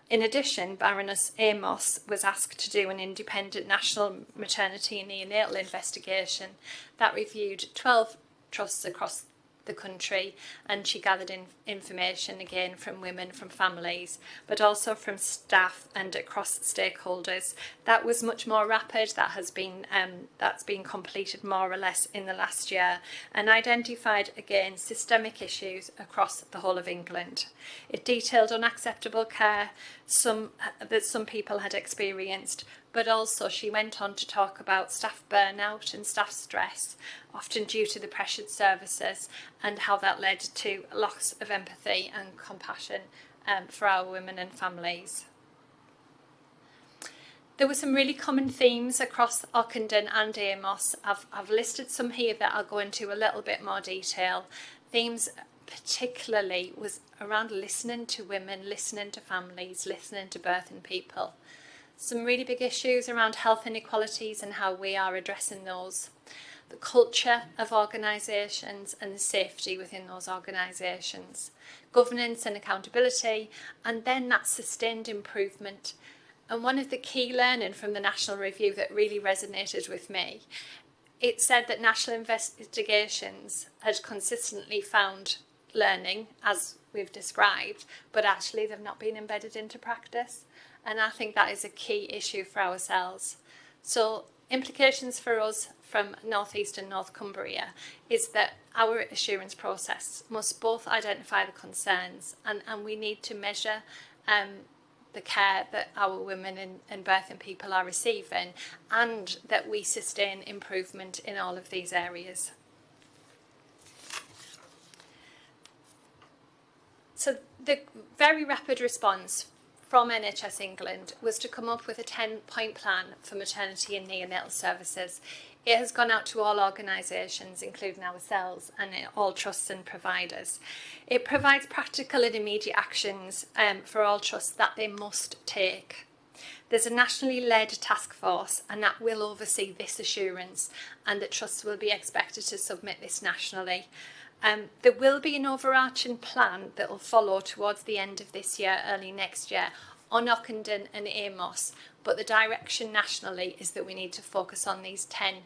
S9: In addition, Baroness Amos was asked to do an independent national maternity and neonatal investigation that reviewed 12 trusts across the country, and she gathered information again from women, from families, but also from staff and across stakeholders. That was much more rapid. That's been completed more or less in the last year, and identified again systemic issues across the whole of England. It detailed unacceptable care that some people had experienced, but also she went on to talk about staff burnout and staff stress, often due to the pressured services, and how that led to loss of empathy and compassion for our women and families. There were some really common themes across Ockenden and Amos. I've listed some here that I'll go into a little bit more detail. Themes particularly was around listening to women, listening to families, listening to birthing people. Some really big issues around health inequalities and how we are addressing those. The culture of organisations and the safety within those organisations. Governance and accountability, and then that sustained improvement. And one of the key learning from the National Review that really resonated with me, it said that national investigations had consistently found learning, as we've described, but actually they've not been embedded into practice. And I think that is a key issue for ourselves. So implications for us from North East and North Cumbria is that our assurance process must both identify the concerns and we need to measure the care that our women and birthing people are receiving, and that we sustain improvement in all of these areas. So the very rapid response from NHS England was to come up with a 10-point plan for maternity and neonatal services. It has gone out to all organisations, including ourselves, and all trusts and providers. It provides practical and immediate actions for all trusts that they must take. There's a nationally led task force, and that will oversee this assurance, and that trusts will be expected to submit this nationally. There will be an overarching plan that will follow towards the end of this year, early next year, on Ockenden and Amos, but the direction nationally is that we need to focus on these 10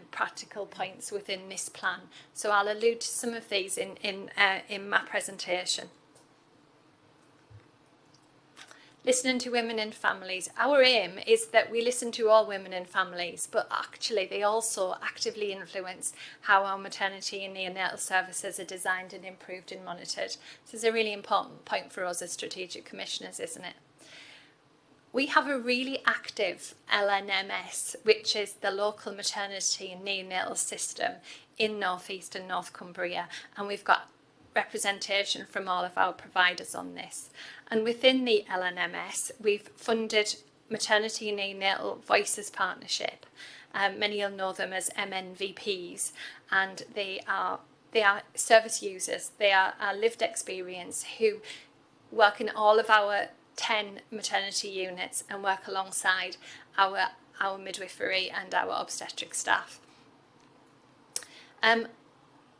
S9: practical points within this plan. So I'll allude to some of these in my presentation. Listening to women and families. Our aim is that we listen to all women and families, but actually they also actively influence how our maternity and neonatal services are designed and improved and monitored. This is a really important point for us as strategic commissioners, isn't it? We have a really active LNMS, which is the local maternity and neonatal system in North East and North Cumbria, and we've got representation from all of our providers on this. And within the LNMS, we've funded Maternity and Neonatal Voices Partnership. Many will know them as MNVPs, and they are service users. They are lived experience who work in all of our 10 maternity units and work alongside our midwifery and our obstetric staff.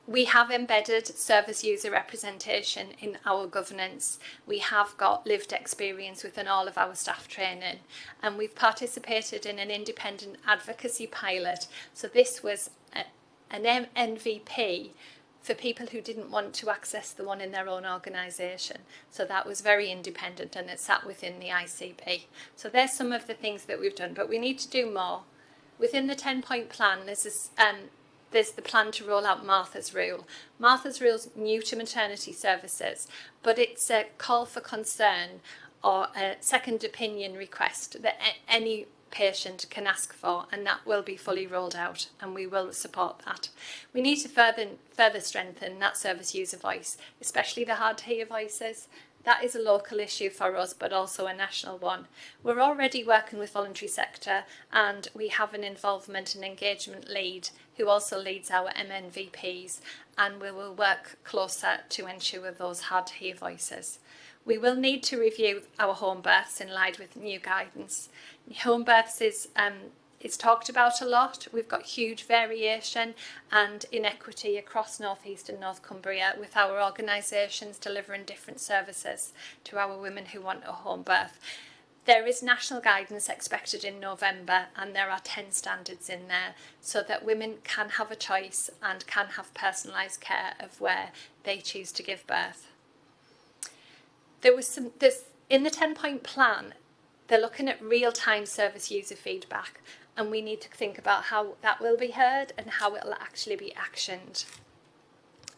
S9: We have embedded service user representation in our governance. We have got lived experience within all of our staff training, and we've participated in an independent advocacy pilot. So this was an MVP for people who didn't want to access the one in their own organisation. So that was very independent, and it sat within the ICB. So there's some of the things that we've done, but we need to do more. Within the 10-point plan, there's the plan to roll out Martha's Rule. Martha's Rule is new to maternity services, but it's a call for concern or a second opinion request that any patient can ask for, and that will be fully rolled out, and we will support that. We need to further strengthen that service user voice, especially the hard to hear voices. That is a local issue for us, but also a national one. We're already working with voluntary sector, and we have an involvement and engagement lead who also leads our MNVPs, and we will work closer to ensure those hard to hear voices. We will need to review our home births in line with new guidance. Home births is talked about a lot. We've got huge variation and inequity across North East and North Cumbria, with our organisations delivering different services to our women who want a home birth. There is national guidance expected in November, and there are 10 standards in there so that women can have a choice and can have personalised care of where they choose to give birth. In the 10-point plan, they're looking at real-time service user feedback, and we need to think about how that will be heard and how it will actually be actioned.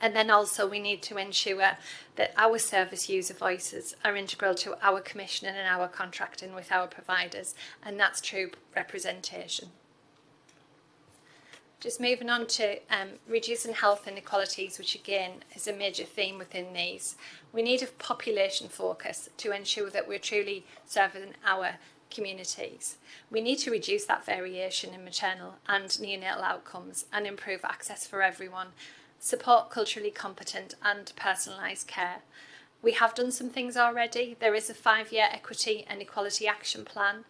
S9: And then also we need to ensure that our service user voices are integral to our commissioning and our contracting with our providers, and that's true representation. Just moving on to reducing health inequalities, which again is a major theme within these. We need a population focus to ensure that we're truly serving our communities. We need to reduce that variation in maternal and neonatal outcomes and improve access for everyone, support culturally competent and personalised care. We have done some things already. There is a 5-year equity and equality action plan.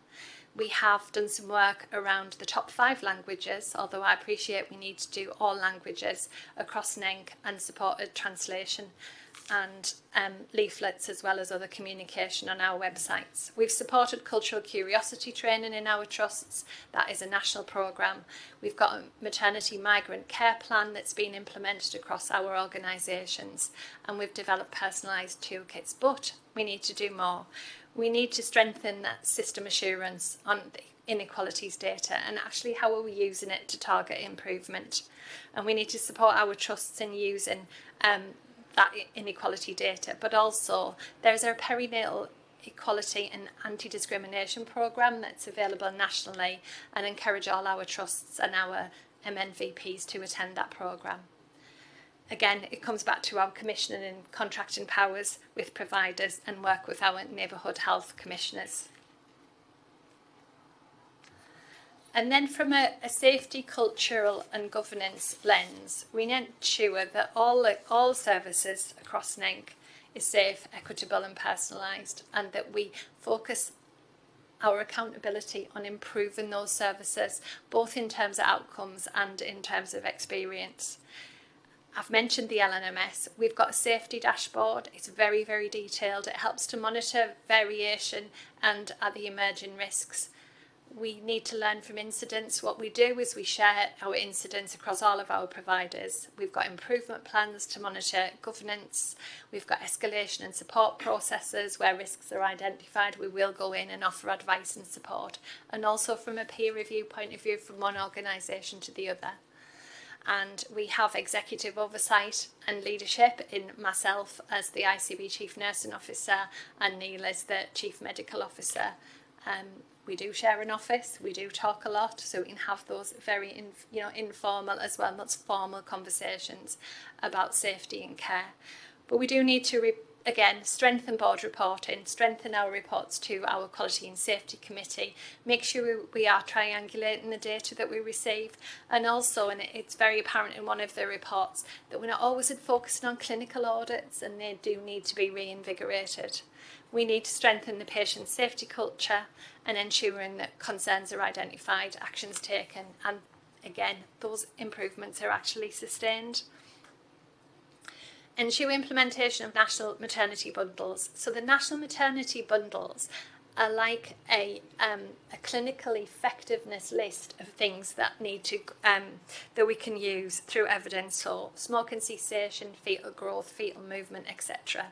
S9: We have done some work around the top 5 languages, although I appreciate we need to do all languages across NENC and supported translation and leaflets as well as other communication on our websites. We've supported cultural curiosity training in our trusts. That is a national programme. We've got a maternity migrant care plan that's been implemented across our organisations, and we've developed personalised toolkits, but we need to do more. We need to strengthen that system assurance on the inequalities data and actually how are we using it to target improvement. And we need to support our trusts in using that inequality data, but also there's a perinatal equality and anti-discrimination programme that's available nationally, and encourage all our trusts and our MNVPs to attend that programme. Again, it comes back to our commissioning and contracting powers with providers and work with our neighbourhood health commissioners. And then from a safety, cultural and governance lens, we ensure that all services across NENC is safe, equitable and personalised, and that we focus our accountability on improving those services, both in terms of outcomes and in terms of experience. I've mentioned the LNMS. We've got a safety dashboard. It's very, very detailed. It helps to monitor variation and other emerging risks. We need to learn from incidents. What we do is we share our incidents across all of our providers. We've got improvement plans to monitor governance. We've got escalation and support processes where risks are identified. We will go in and offer advice and support. And also from a peer review point of view, from one organisation to the other. And we have executive oversight and leadership in myself as the ICB Chief Nursing Officer and Neil as the Chief Medical Officer. We do share an office, we do talk a lot, so we can have those very informal as well, not formal conversations about safety and care. But we do need to, again, strengthen board reporting, strengthen our reports to our Quality and Safety Committee, make sure we are triangulating the data that we receive, and also, and it's very apparent in one of the reports, that we're not always focusing on clinical audits, and they do need to be reinvigorated. We need to strengthen the patient safety culture and ensuring that concerns are identified, actions taken, and again, those improvements are actually sustained. Ensure implementation of national maternity bundles. So the national maternity bundles are like a clinical effectiveness list of things that need to that we can use through evidence, so smoking cessation, fetal growth, fetal movement, etc.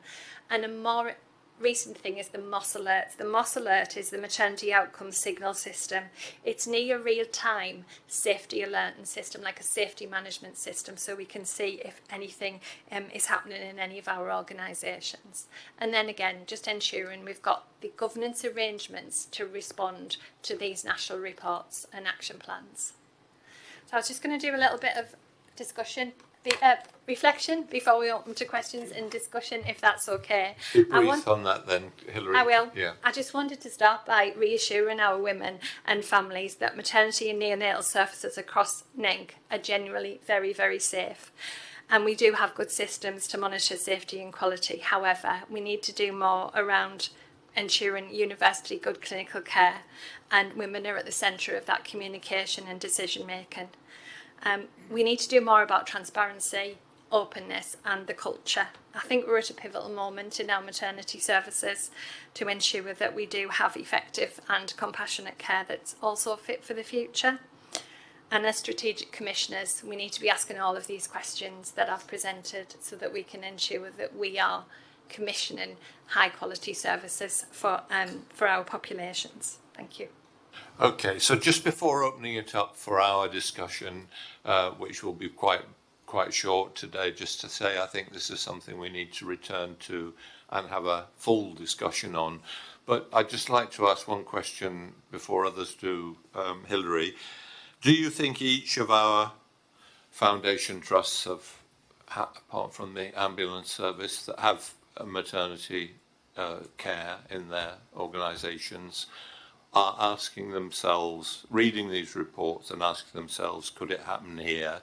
S9: And a more recent thing is the MOS Alert. The MOS Alert is the Maternity Outcome Signal System. It's near real-time safety alerting system, like a safety management system, so we can see if anything is happening in any of our organisations. And then again, just ensuring we've got the governance arrangements to respond to these national reports and action plans. So I was just going to do a little bit of discussion, reflection before we open to questions and discussion, if that's okay.
S1: Be brief on that then, Hilary.
S9: I will.
S1: Yeah.
S9: I just wanted to start by reassuring our women and families that maternity and neonatal services across NENC are generally very, very safe. And we do have good systems to monitor safety and quality. However, we need to do more around ensuring universally good clinical care, and women are at the centre of that communication and decision making. We need to do more about transparency, openness and the culture. I think we're at a pivotal moment in our maternity services to ensure that we do have effective and compassionate care that's also fit for the future. And as strategic commissioners, we need to be asking all of these questions that I've presented so that we can ensure that we are commissioning high quality services for our populations. Thank you.
S1: Okay, so just before opening it up for our discussion, which will be quite short today, just to say I think this is something we need to return to and have a full discussion on. But I'd just like to ask one question before others do. Hilary, do you think each of our foundation trusts have, apart from the ambulance service, that have maternity care in their organisations, are asking themselves, reading these reports and asking themselves, could it happen here?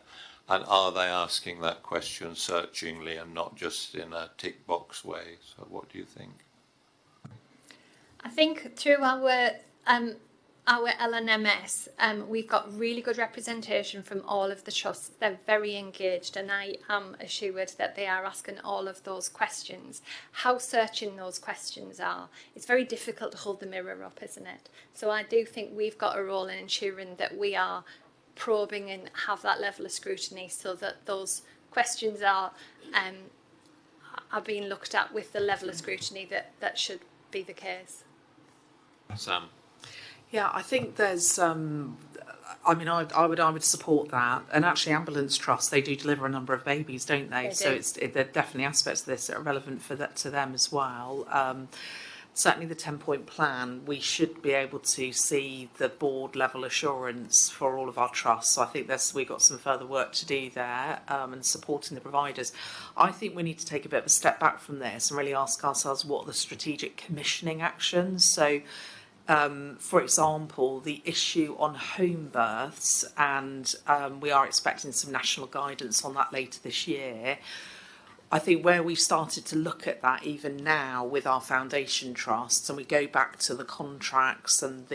S1: And are they asking that question searchingly and not just in a tick box way? So what do you think?
S9: I think through our our LNMS, we've got really good representation from all of the trusts. They're very engaged, and I am assured that they are asking all of those questions. How searching those questions are, it's very difficult to hold the mirror up, isn't it? So I do think we've got a role in ensuring that we are probing and have that level of scrutiny, so that those questions are being looked at with the level of scrutiny that should be the case.
S1: Sam.
S2: Yeah, I think there's. I mean, I would support that. And actually, ambulance trusts, they do deliver a number of babies, don't they? So there are definitely aspects of this that are relevant to them as well. Certainly, the 10-point plan, we should be able to see the board level assurance for all of our trusts. So I think we've got some further work to do there, and supporting the providers. I think we need to take a bit of a step back from this and really ask ourselves what are the strategic commissioning actions. So, for example, the issue on home births, and we are expecting some national guidance on that later this year. I think where we've started to look at that even now with our foundation trusts, and we go back to the contracts and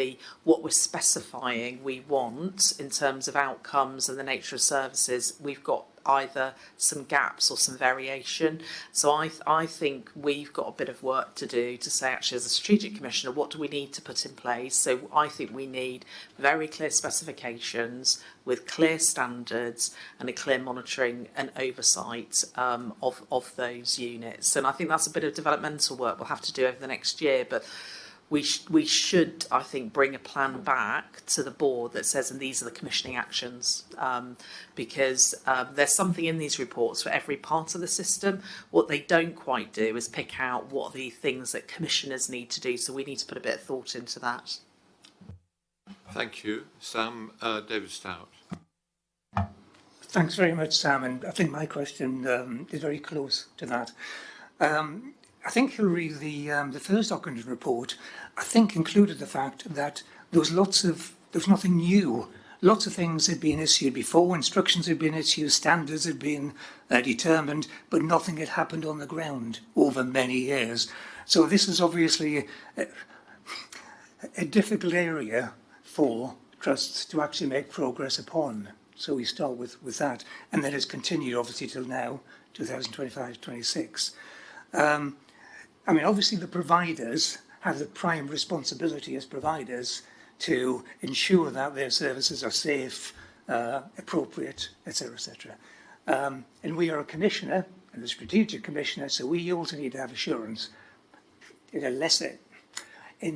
S2: what we're specifying we want in terms of outcomes and the nature of services, we've got either some gaps or some variation. So I think we've got a bit of work to do to say, actually, as a strategic commissioner, what do we need to put in place? So I think we need very clear specifications with clear standards and a clear monitoring and oversight of those units. And I think that's a bit of developmental work we'll have to do over the next year, but we should, I think, bring a plan back to the board that says, and these are the commissioning actions, because there's something in these reports for every part of the system. What they don't quite do is pick out what are the things that commissioners need to do, so we need to put a bit of thought into that.
S1: Thank you. Sam, David Stout.
S11: Thanks very much, Sam, and I think my question is very close to that. I think, Hilary, the first Ockenden report, I think, included the fact that there was nothing new. Lots of things had been issued before, instructions had been issued, standards had been determined, but nothing had happened on the ground over many years. So this is obviously a difficult area for trusts to actually make progress upon. So we start with that, and then it's continued, obviously, till now, 2025-26. I mean, obviously the providers have the prime responsibility as providers to ensure that their services are safe, appropriate, etc., etc. And we are a commissioner, and a strategic commissioner, so we also need to have assurance in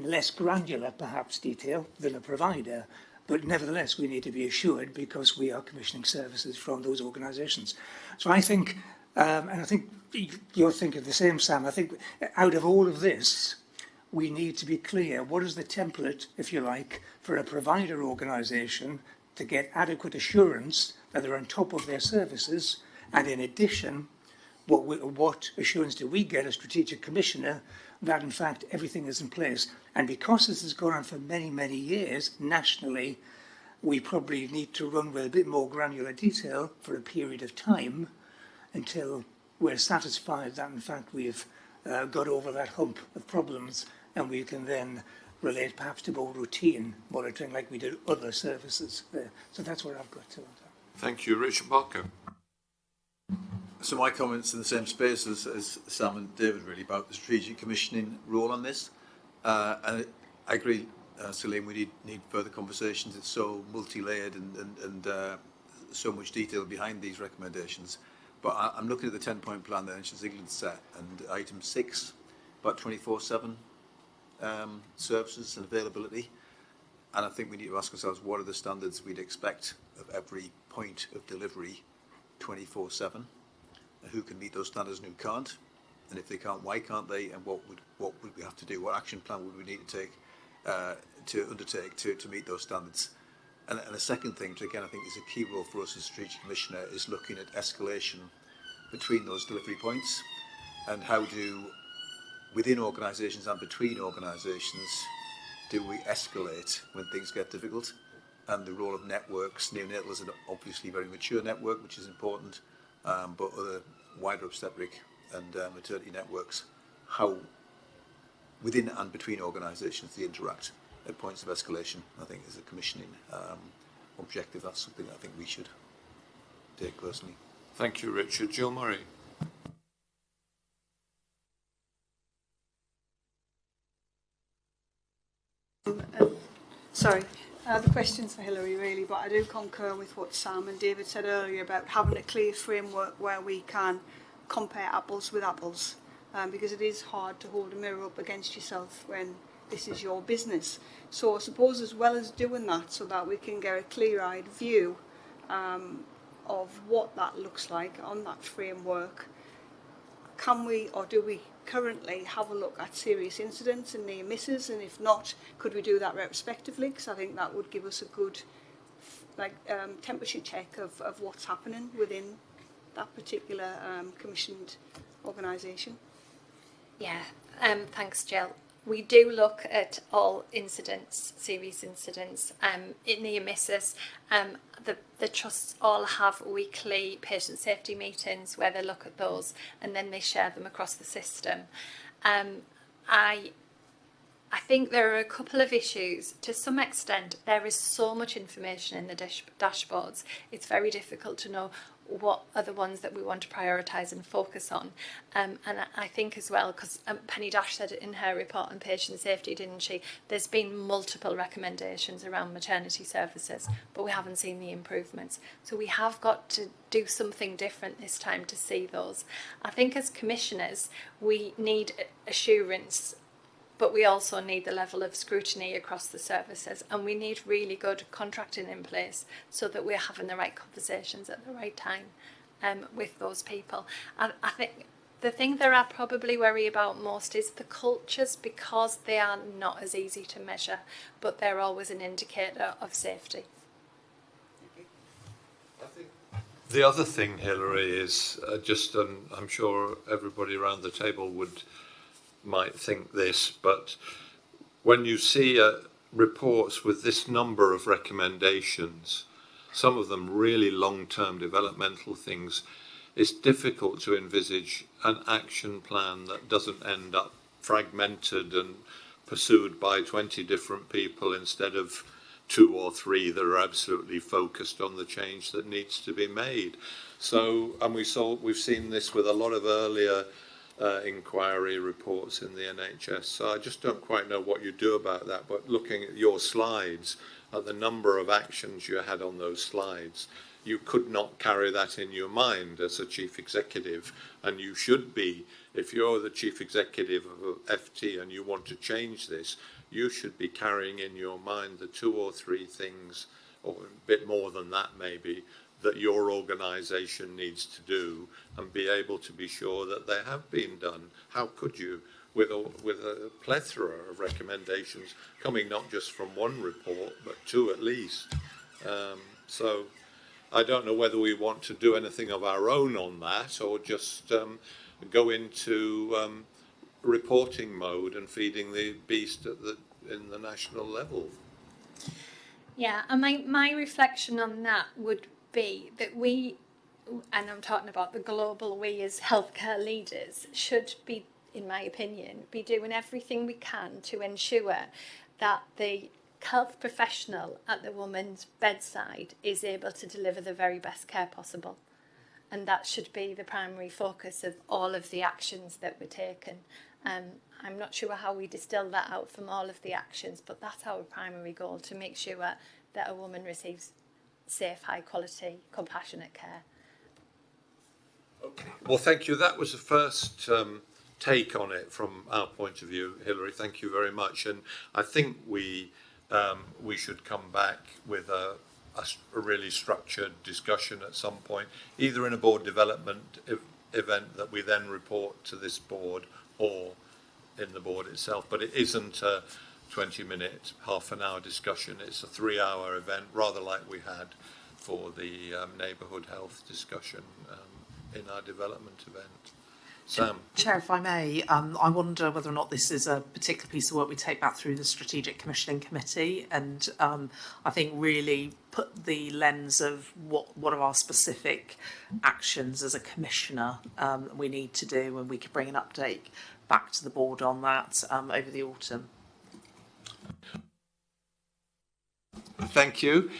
S11: less granular, perhaps, detail than a provider. But nevertheless, we need to be assured because we are commissioning services from those organisations. So I think, and I think you're thinking the same, Sam, I think out of all of this, we need to be clear what is the template, if you like, for a provider organisation to get adequate assurance that they're on top of their services, and in addition, what assurance do we get as strategic commissioner that in fact everything is in place. And because this has gone on for many, many years nationally, we probably need to run with a bit more granular detail for a period of time until we're satisfied that in fact we've got over that hump of problems, and we can then relate perhaps to more routine monitoring like we did other services there. So that's what I've got to add.
S1: Thank you. Richard Barker.
S10: So my comments in the same space as Sam and David, really, about the strategic commissioning role on this. And I agree, Celine, we need further conversations. It's so multi-layered and so much detail behind these recommendations. But I'm looking at the 10-point plan that Nations England set, and item 6, about 24/7 services and availability. And I think we need to ask ourselves, what are the standards we'd expect of every point of delivery 24/7? Who can meet those standards and who can't? And if they can't, why can't they? And what would we have to do? What action plan would we need to undertake to meet those standards? And a second thing, which again I think is a key role for us as strategic commissioner, is looking at escalation between those delivery points, and how do, within organisations and between organisations, do we escalate when things get difficult? And the role of networks. Neonatal is an obviously very mature network, which is important, but other wider obstetric and maternity networks, how within and between organisations they interact. at points of escalation. I think as a commissioning objective, that's something I think we should take personally.
S1: Thank you, Richard. Jill Murray.
S15: Sorry, the question's for Hilary really, but I do concur with what Sam and David said earlier about having a clear framework where we can compare apples with apples, because it is hard to hold a mirror up against yourself when this is your business. So I suppose as well as doing that, so that we can get a clear-eyed view of what that looks like on that framework, can we or do we currently have a look at serious incidents and near misses, and if not, could we do that retrospectively? Because I think that would give us a good temperature check of what's happening within that particular commissioned organisation.
S9: Yeah, thanks, Jill. We do look at all incidents, serious incidents, near misses. The trusts all have weekly patient safety meetings where they look at those and then they share them across the system. I think there are a couple of issues. To some extent, there is so much information in the dashboards. It's very difficult to know what are the ones that we want to prioritise and focus on. And I think as well, because Penny Dash said it in her report on patient safety, didn't she? There's been multiple recommendations around maternity services, but we haven't seen the improvements. So we have got to do something different this time to see those. I think as commissioners, we need assurance, but we also need the level of scrutiny across the services, and we need really good contracting in place so that we're having the right conversations at the right time with those people. And I think the thing that I probably worry about most is the cultures, because they are not as easy to measure, but they're always an indicator of safety.
S1: The other thing, Hilary, is I'm sure everybody around the table might think this, but when you see reports with this number of recommendations, some of them really long-term developmental things, it's difficult to envisage an action plan that doesn't end up fragmented and pursued by 20 different people instead of 2 or 3 that are absolutely focused on the change that needs to be made. So, and we've seen this with a lot of earlier inquiry reports in the NHS. So I just don't quite know what you do about that, but looking at your slides, at the number of actions you had on those slides, you could not carry that in your mind as a chief executive, and you should be. If you're the chief executive of FT and you want to change this, you should be carrying in your mind the 2 or 3 things, or a bit more than that maybe, that your organisation needs to do, and be able to be sure that they have been done. How could you, with a plethora of recommendations coming not just from one report, but 2 at least? So I don't know whether we want to do anything of our own on that, or just go into reporting mode and feeding the beast in the national level.
S9: Yeah, and my reflection on that would be that we, and I'm talking about the global we as healthcare leaders, should be, in my opinion, be doing everything we can to ensure that the health professional at the woman's bedside is able to deliver the very best care possible. And that should be the primary focus of all of the actions that were taken. I'm not sure how we distill that out from all of the actions, but that's our primary goal, to make sure that a woman receives safe, high quality, compassionate care.
S1: Okay. Well, thank you. That was the first take on it from our point of view, Hilary. Thank you very much. And I think we should come back with a really structured discussion at some point, either in a board development event that we then report to this board, or in the board itself. But it isn't a 20-minute, half-an-hour discussion. It's a 3-hour event, rather like we had for the neighbourhood health discussion in our development event. Sam?
S2: Chair, if I may, I wonder whether or not this is a particular piece of work we take back through the Strategic Commissioning Committee, and I think really put the lens of what are our specific actions as a commissioner we need to do, and we could bring an update back to the board on that over the autumn.
S1: Thank you.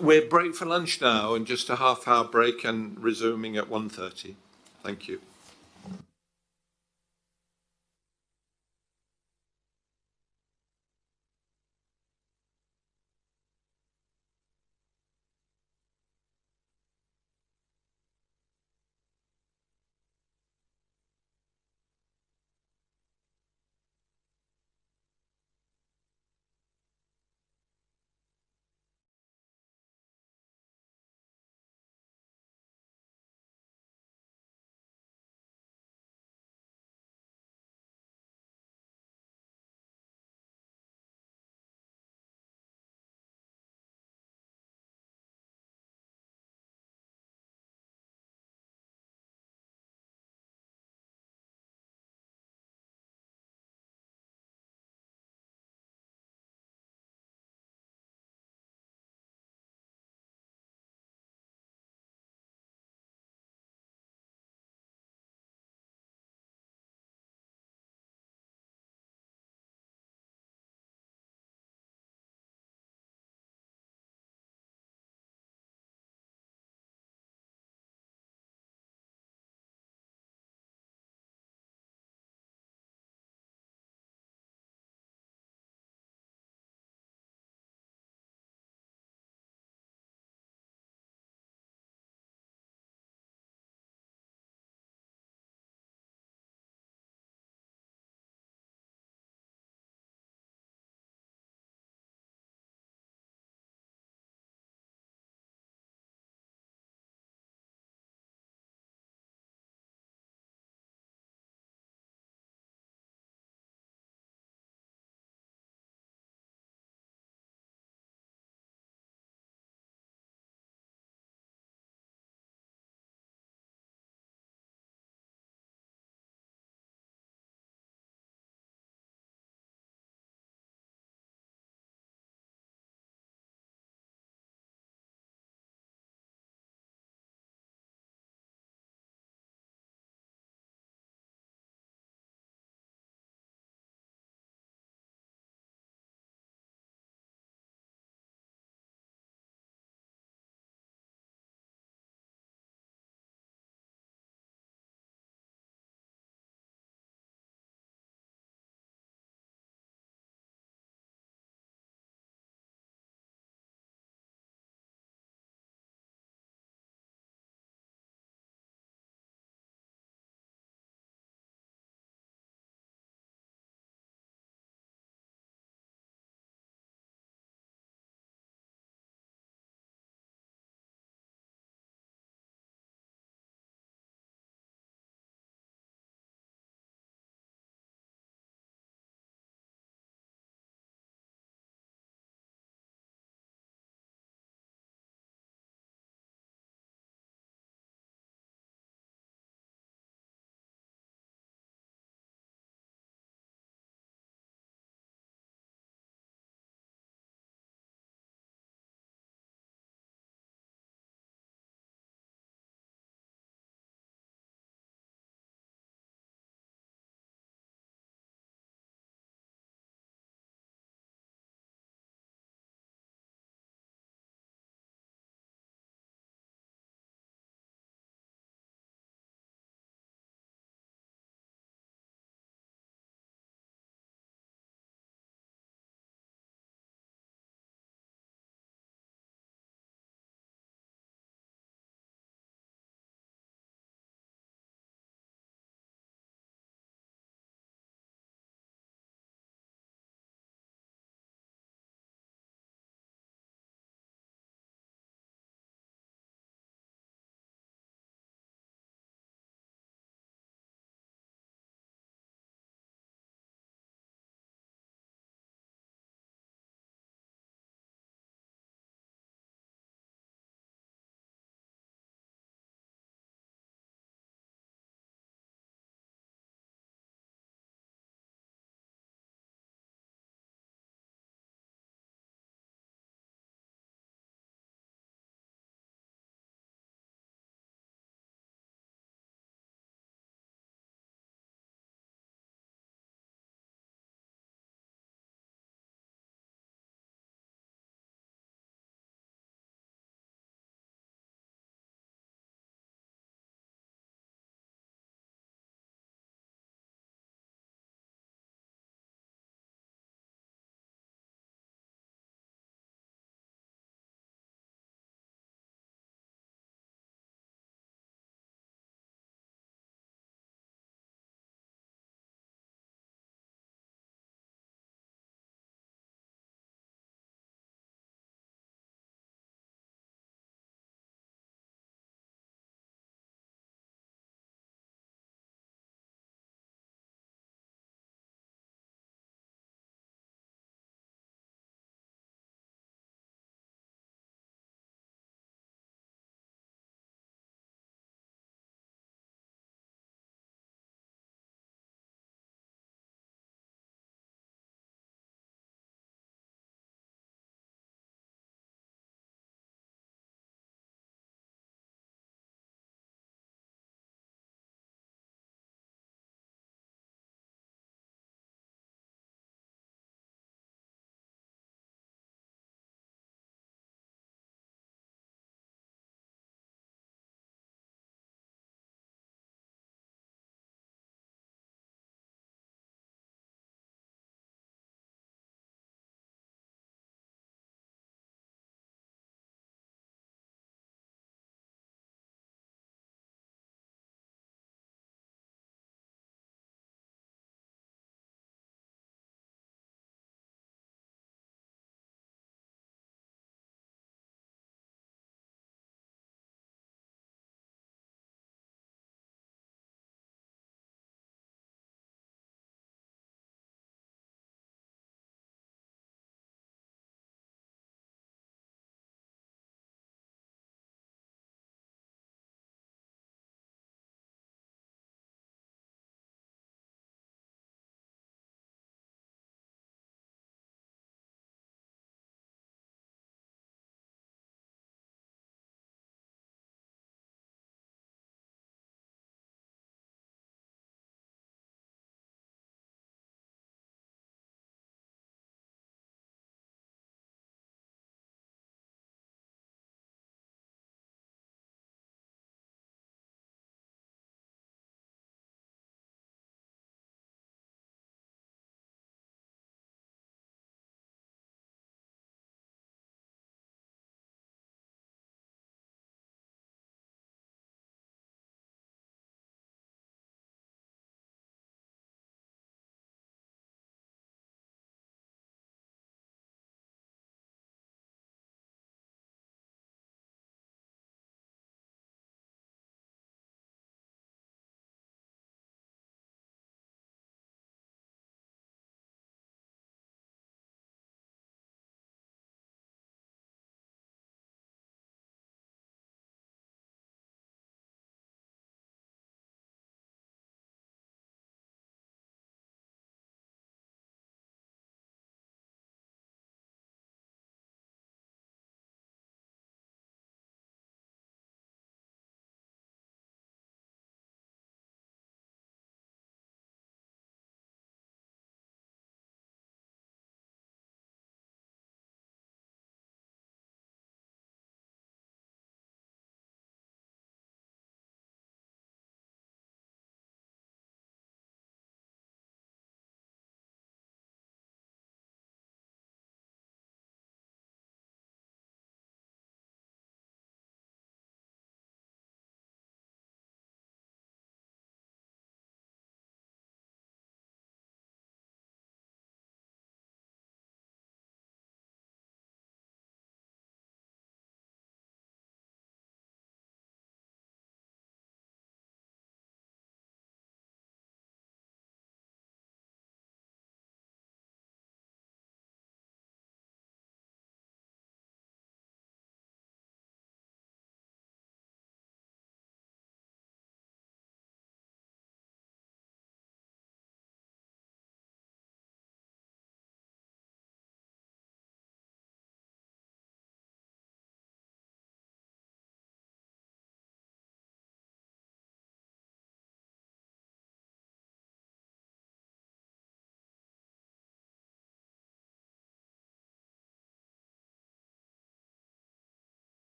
S1: We're break for lunch now, and just a half-hour break, and resuming at 1:30. Thank you.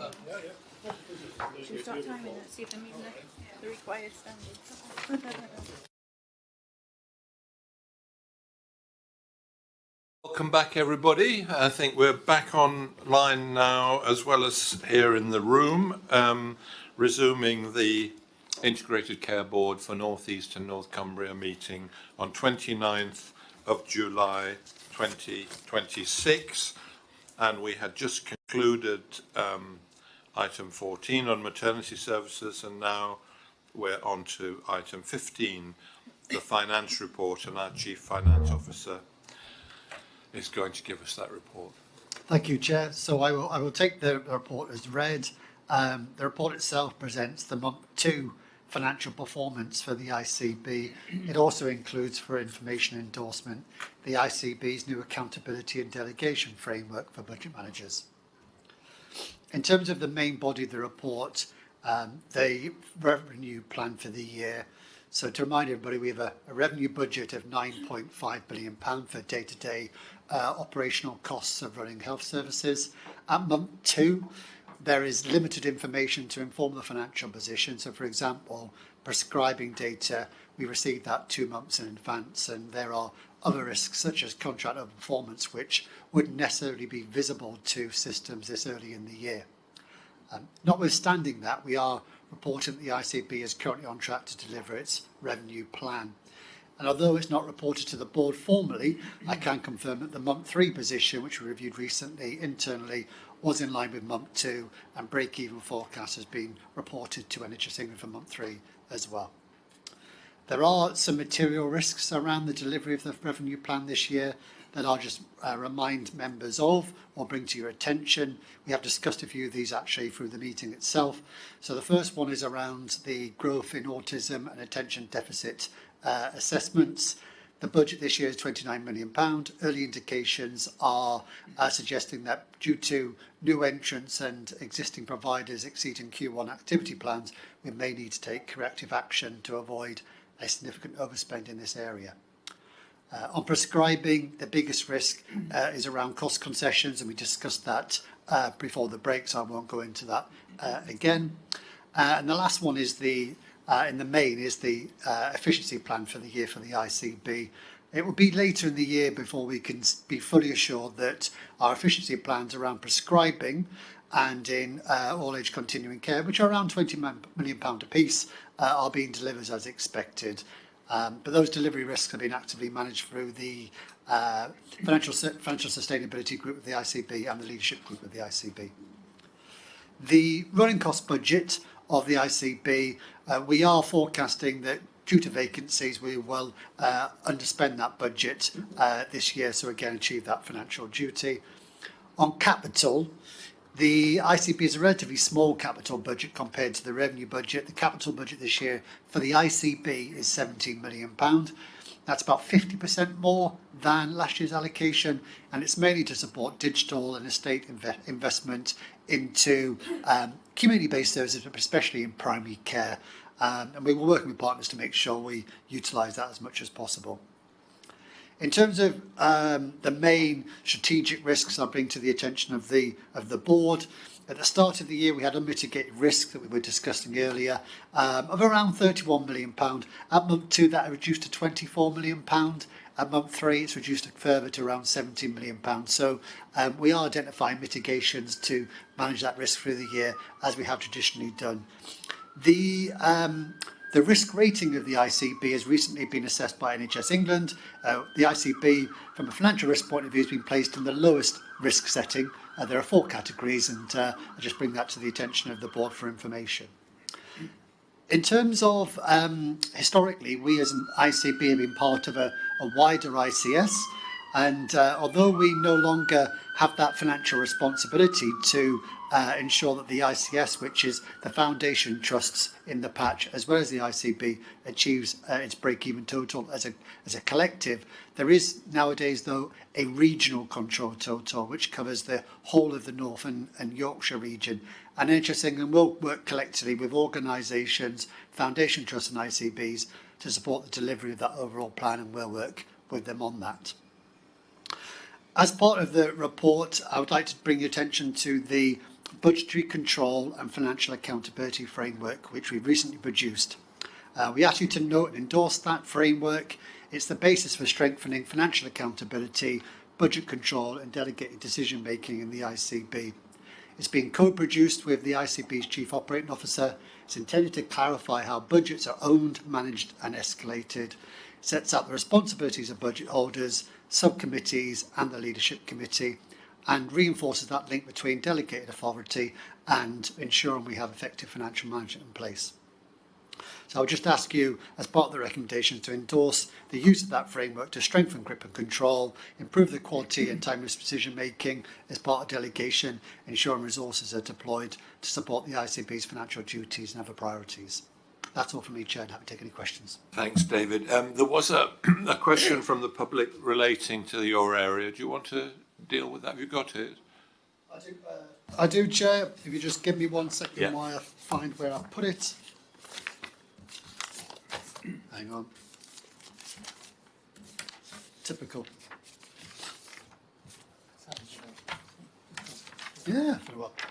S12: Should we start timing it, see if they're meeting the required standards?
S1: Welcome back, everybody. I think we're back online now, as well as here in the room, resuming the Integrated Care Board for North East and North Cumbria meeting on 29th of July 2026. And we had just concluded item 14 on maternity services, and now we're on to item 15, the finance report, and our Chief Finance Officer is going to give us that report.
S6: Thank you, Chair. So I will take the report as read. The report itself presents the month 2 financial performance for the ICB. It also includes, for information endorsement, the ICB's new accountability and delegation framework for budget managers. In terms of the main body of the report, the revenue plan for the year. So to remind everybody, we have a revenue budget of £9.5 billion for day-to-day operational costs of running health services. At month 2, there is limited information to inform the financial position. So, for example, prescribing data, we received that 2 months in advance, and there are other risks such as contract performance, which wouldn't necessarily be visible to systems this early in the year. Notwithstanding that, we are reporting that the ICB is currently on track to deliver its revenue plan. And although it's not reported to the board formally, I can confirm that the month 3 position, which we reviewed recently internally, was in line with month 2, and break-even forecast has been reported to NHS England for month 3 as well. There are some material risks around the delivery of the revenue plan this year that I'll just remind members of or bring to your attention. We have discussed a few of these actually through the meeting itself. So the first one is around the growth in autism and attention deficit assessments. The budget this year is £29 million. Early indications are suggesting that due to new entrants and existing providers exceeding Q1 activity plans, we may need to take corrective action to avoid a significant overspend in this area. On prescribing, the biggest risk is around cost concessions, and we discussed that before the break, so I won't go into that again. And the last one is in the main is the efficiency plan for the year for the ICB. It will be later in the year before we can be fully assured that our efficiency plans around prescribing and in all age continuing care, which are around £20 million a piece, are being delivered as expected. But those delivery risks have been actively managed through the financial sustainability group of the ICB and the leadership group of the ICB. The running cost budget of the ICB, we are forecasting that due to vacancies, we will underspend that budget this year, so again achieve that financial duty. On capital, the ICB is a relatively small capital budget compared to the revenue budget. The capital budget this year for the ICB is £17 million. That's about 50% more than last year's allocation, and it's mainly to support digital and estate investment into community-based services, but especially in primary care. And we were working with partners to make sure we utilise that as much as possible. In terms of the main strategic risks I bring to the attention of the board, at the start of the year we had unmitigated risk that we were discussing earlier of around £31 million. At month 2 that reduced to £24 million. At month 3 it's reduced further to around £17 million. So we are identifying mitigations to manage that risk through the year as we have traditionally done. The risk rating of the ICB has recently been assessed by NHS England. The ICB, from a financial risk point of view, has been placed in the lowest risk setting. There are 4 categories, and I just bring that to the attention of the board for information. In terms of historically, we as an ICB have been part of a wider ICS, and although we no longer have that financial responsibility to ensure that the ICS, which is the foundation trusts in the patch, as well as the ICB, achieves its break-even total as a collective. There is nowadays, though, a regional control total, which covers the whole of the North and Yorkshire region. And NHS England will work collectively with organisations, foundation trusts and ICBs to support the delivery of that overall plan, and we'll work with them on that. As part of the report, I would like to bring your attention to the budgetary control and financial accountability framework, which we recently produced. We ask you to note and endorse that framework. It's the basis for strengthening financial accountability, budget control and delegated decision making in the ICB. It's been co-produced with the ICB's Chief Operating Officer. It's intended to clarify how budgets are owned, managed and escalated. It sets out the responsibilities of budget holders, subcommittees and the Leadership Committee, and reinforces that link between delegated authority and ensuring we have effective financial management in place. So I'll just ask you, as part of the recommendations, to endorse the use of that framework to strengthen grip and control, improve the quality and timeless decision making as part of delegation, ensuring resources are deployed to support the ICB's financial duties and other priorities. That's all from me, Chair, and happy to take any questions.
S1: Thanks, David. There was a question from the public relating to your area. Do you want to deal with that? Have you got it?
S6: I do, Chair. If you just give me 1 second while I find where I put it. Hang on. Typical. Yeah,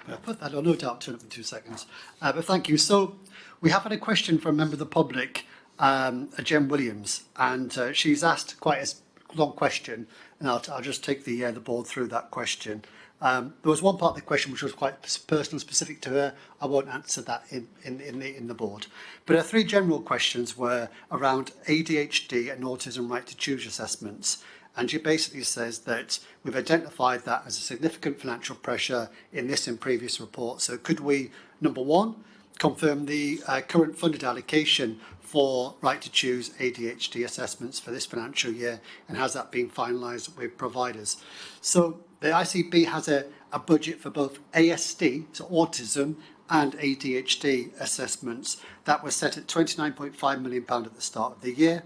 S6: I put that on, no doubt, turn up in 2 seconds. But thank you. So we have had a question from a member of the public, Jen Williams, and she's asked quite a long question, and I'll just take the board through that question. There was one part of the question which was quite personal, specific to her. I won't answer that in the board. But her 3 general questions were around ADHD and autism right to choose assessments. And she basically says that we've identified that as a significant financial pressure in this and previous reports. So could we, number 1, confirm the current funded allocation for right to choose ADHD assessments for this financial year, and has that been finalised with providers? So the ICB has a budget for both ASD, so autism, and ADHD assessments that was set at £29.5 million at the start of the year.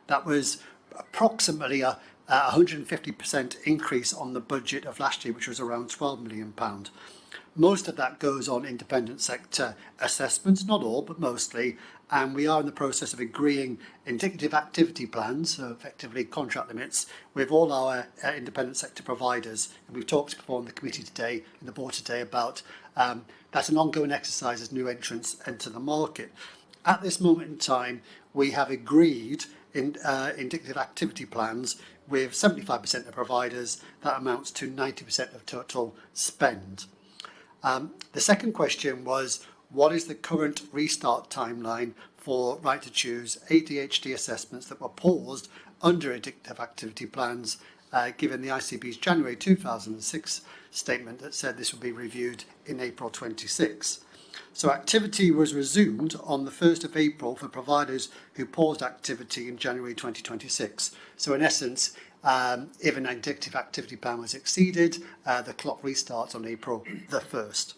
S6: That was approximately a 150% increase on the budget of last year, which was around £12 million. Most of that goes on independent sector assessments, not all, but mostly, and we are in the process of agreeing indicative activity plans, so effectively contract limits, with all our independent sector providers. And we've talked before in the committee today, in the board today, about that's an ongoing exercise as new entrants enter the market. At this moment in time, we have agreed in indicative activity plans with 75% of providers. That amounts to 90% of total spend. The second question was, what is the current restart timeline for right to choose ADHD assessments that were paused under indicative activity plans, given the ICB's January 2006 statement that said this would be reviewed in April 26. So activity was resumed on the 1st of April for providers who paused activity in January 2026. So in essence, if an indicative activity plan was exceeded, the clock restarts on April the 1st.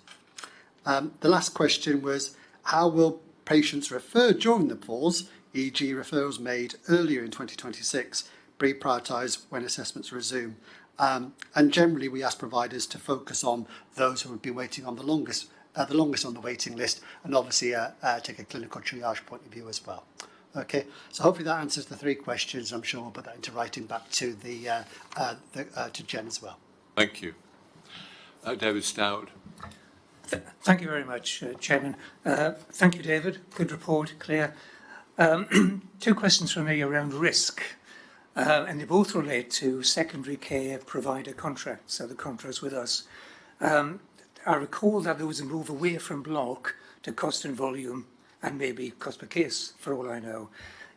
S6: The last question was, how will patients referred during the pause, e.g. referrals made earlier in 2026, be prioritised when assessments resume? And generally we ask providers to focus on those who have been waiting on the longest on the waiting list, and obviously take a clinical triage point of view as well. Okay, so hopefully that answers the 3 questions. I'm sure we'll put that into writing back to to Jen as well.
S1: Thank you. David Stout.
S11: Thank you very much, Chairman. Thank you, David. Good report, clear. 2 questions from me around risk, and they both relate to secondary care provider contracts, so the contracts with us. I recall that there was a move away from block to cost and volume, and maybe cost per case, for all I know.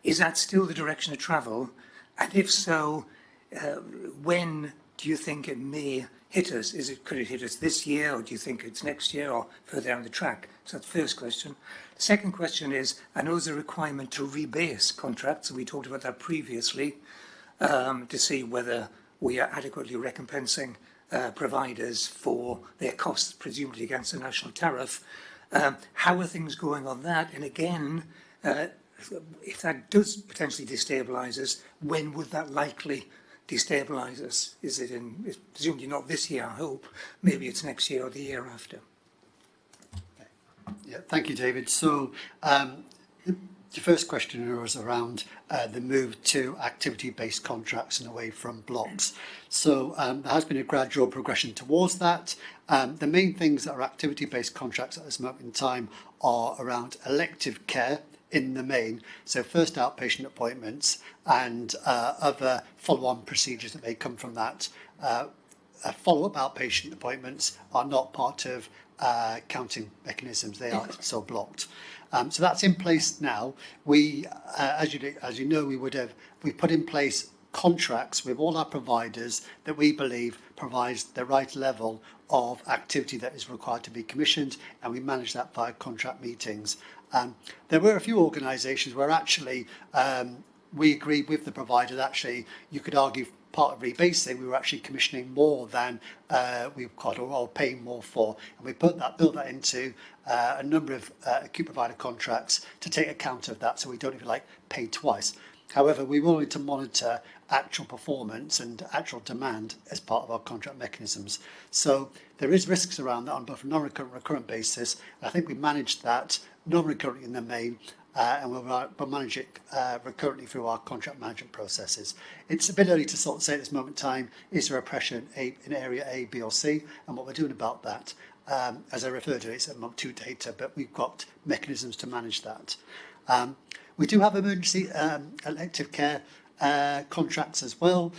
S11: Is that still the direction of travel? And if so, when do you think it may hit us? Could it hit us this year, or do you think it's next year, or further down the track? So that's the first question. The second question is, I know there's a requirement to rebase contracts, and we talked about that previously, to see whether we are adequately recompensing providers for their costs, presumably against the national tariff. How are things going on that? And again, if that does potentially destabilise us, when would that likely destabilise us? Is it it's presumably not this year, I hope. Maybe it's next year or the year after.
S6: Yeah, thank you, David. So The first question was around the move to activity-based contracts and away from blocks. So there has been a gradual progression towards that. The main things that are activity-based contracts at this moment in time are around elective care in the main, so first outpatient appointments and other follow-on procedures that may come from that. Follow-up outpatient appointments are not part of counting mechanisms, they are so blocked. So that's in place now. We, as you know, we put in place contracts with all our providers that we believe provides the right level of activity that is required to be commissioned, and we manage that via contract meetings. There were a few organisations where actually we agreed with the provider that actually you could argue part of rebasing, we were actually commissioning more than we've got or paying more for, and we built that into a number of acute provider contracts to take account of that, so we don't, if you like, pay twice. However, we will need to monitor actual performance and actual demand as part of our contract mechanisms. So there is risks around that on both a non-recurrent and recurrent basis. I think we managed that non-recurrent in the main, and we'll manage it recurrently through our contract management processes. It's a bit early to sort of say at this moment in time, is there a pressure in area A, B or C, and what we're doing about that. As I referred to, it's among 2 data, but we've got mechanisms to manage that. We do have emergency elective care contracts as well.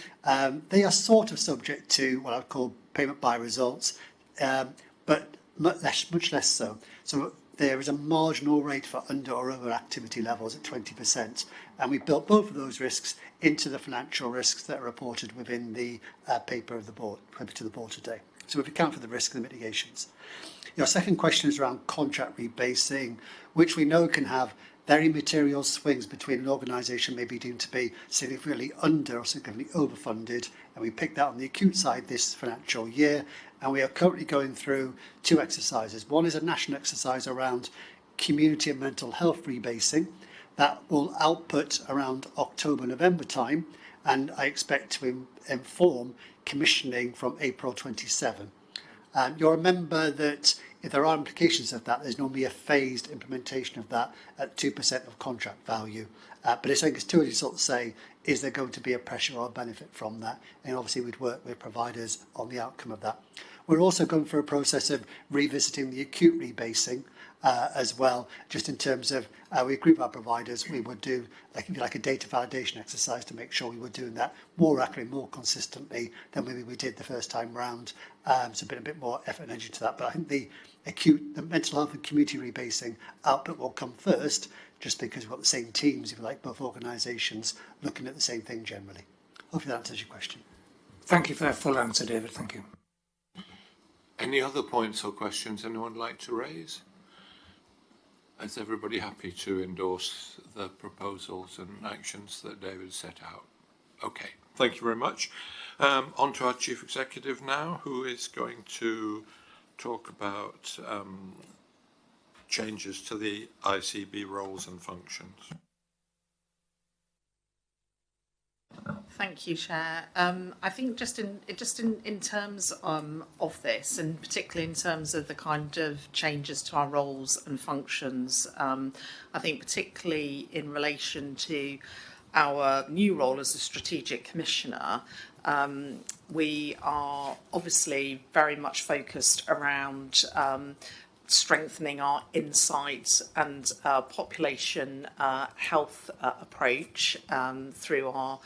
S6: They are sort of subject to what I would call payment by results, but much less so. So there is a marginal rate for under or over activity levels at 20%, and we built both of those risks into the financial risks that are reported within the paper of the board, to the board today. So we've accounted for the risk and the mitigations. Your second question is around contract rebasing, which we know can have very material swings between an organisation may be deemed to be significantly under or significantly overfunded, and we picked that on the acute side this financial year, and we are currently going through 2 exercises. One is a national exercise around community and mental health rebasing that will output around October, November time, and I expect to inform commissioning from April 27. You'll remember that if there are implications of that, there's normally a phased implementation of that at 2% of contract value. But I think it's too early to sort of say, is there going to be a pressure or a benefit from that? And obviously we'd work with providers on the outcome of that. We're also going through a process of revisiting the acute rebasing as well, just in terms of we agree with our providers, we would do like a data validation exercise to make sure we were doing that more accurately, more consistently than maybe we did the first time round. So a bit more effort and energy to that. But I think the mental health and community rebasing output will come first, just because we've got the same teams, if you like, both organisations looking at the same thing generally. Hopefully that answers your question.
S11: Thank you for that full answer, David. Thank you.
S1: Any other points or questions anyone would like to raise? Is everybody happy to endorse the proposals and actions that David set out? Okay, thank you very much. On to our Chief Executive now, who is going to talk about changes to the ICB roles and functions.
S2: Thank you, Chair. I think just in terms of this, and particularly in terms of the kind of changes to our roles and functions, I think particularly in relation to our new role as a strategic commissioner, we are obviously very much focused around strengthening our insights and population health approach through our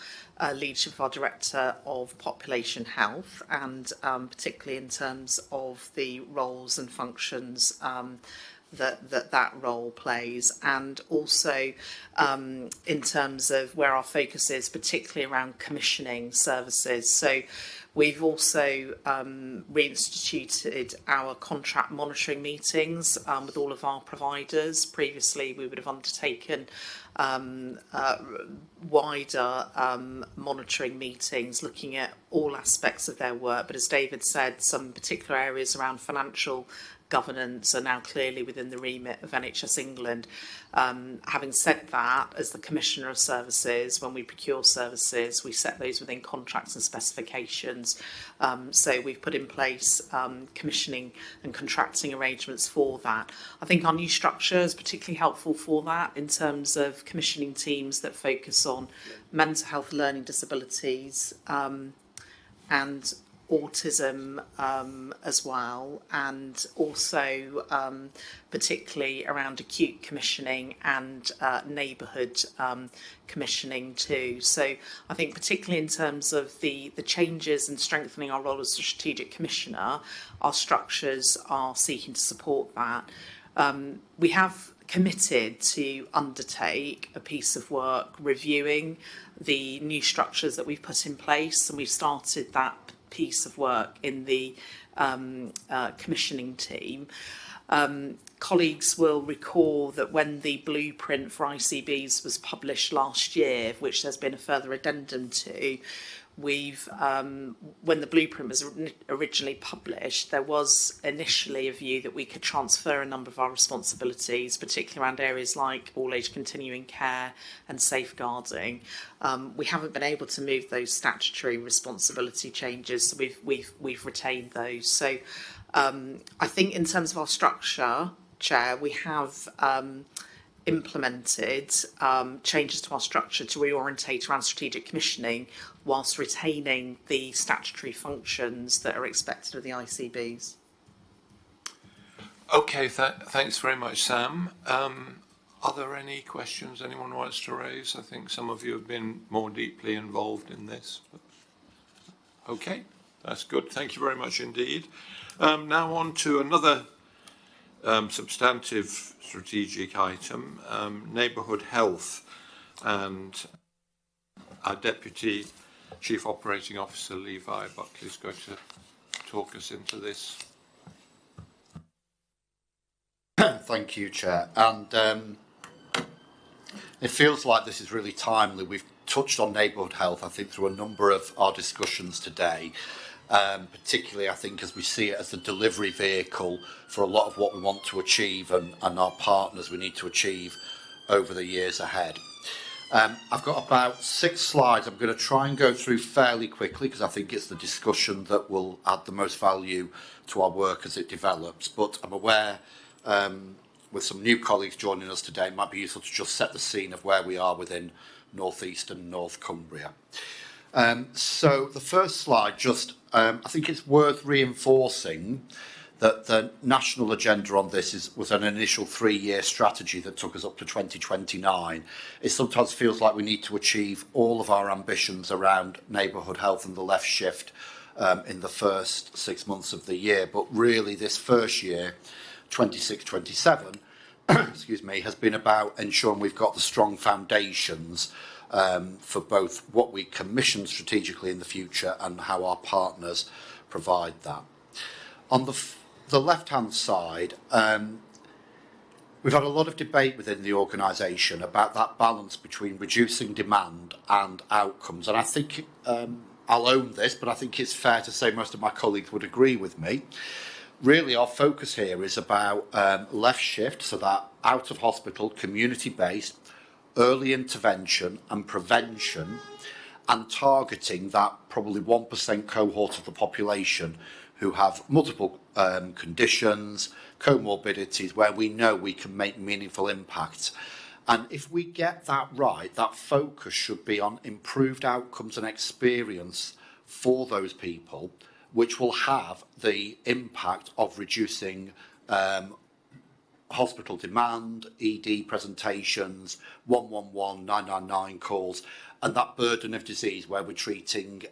S2: leadership of our Director of Population Health, and particularly in terms of the roles and functions that role plays, and also in terms of where our focus is, particularly around commissioning services. So we've also reinstituted our contract monitoring meetings with all of our providers. Previously, we would have undertaken wider monitoring meetings looking at all aspects of their work, but as David said, some particular areas around financial governance are now clearly within the remit of NHS England. Having said that, as the Commissioner of Services, when we procure services, we set those within contracts and specifications. So we've put in place commissioning and contracting arrangements for that. I think our new structure is particularly helpful for that in terms of commissioning teams that focus on mental health, learning disabilities, and autism as well, and also particularly around acute commissioning and neighbourhood commissioning too. So I think particularly in terms of the changes and strengthening our role as strategic commissioner, our structures are seeking to support that. We have committed to undertake a piece of work reviewing the new structures that we've put in place, and we've started that piece of work in the commissioning team. Colleagues will recall that when the blueprint for ICBs was published last year, which there's been a further addendum to, we've when the blueprint was originally published, there was initially a view that we could transfer a number of our responsibilities, particularly around areas like all-age continuing care and safeguarding. We haven't been able to move those statutory responsibility changes, so we've retained those. So I think in terms of our structure, Chair, we have implemented changes to our structure to reorientate around strategic commissioning whilst retaining the statutory functions that are expected of the ICBs.
S1: Okay, thanks very much, Sam. Are there any questions anyone wants to raise? I think some of you have been more deeply involved in this. Okay, that's good. Thank you very much indeed. Now on to another substantive strategic item, neighbourhood health, and our Deputy Chief Operating Officer Levi Buckley is going to talk us into this.
S5: Thank you, Chair. And it feels like this is really timely. We've touched on neighbourhood health, I think, through a number of our discussions today. Particularly, I think, as we see it as the delivery vehicle for a lot of what we want to achieve and our partners we need to achieve over the years ahead. I've got about 6 slides. I'm going to try and go through fairly quickly because I think it's the discussion that will add the most value to our work as it develops. But I'm aware, with some new colleagues joining us today, it might be useful to just set the scene of where we are within North East and North Cumbria. So the first slide, I think it's worth reinforcing that the national agenda on this was an initial 3-year strategy that took us up to 2029. It sometimes feels like we need to achieve all of our ambitions around neighbourhood health and the left shift in the first 6 months of the year. But really this first year, 26-27, excuse me, has been about ensuring we've got the strong foundations for both what we commission strategically in the future and how our partners provide that. On the left-hand side, we've had a lot of debate within the organisation about that balance between reducing demand and outcomes. And I think I'll own this, but I think it's fair to say most of my colleagues would agree with me. Really, our focus here is about left shift, so that out of hospital, community-based, early intervention and prevention, and targeting that probably 1% cohort of the population who have multiple conditions, comorbidities, where we know we can make meaningful impacts. And if we get that right, that focus should be on improved outcomes and experience for those people, which will have the impact of reducing hospital demand, ED presentations, 111, 999 calls, and that burden of disease where we're treating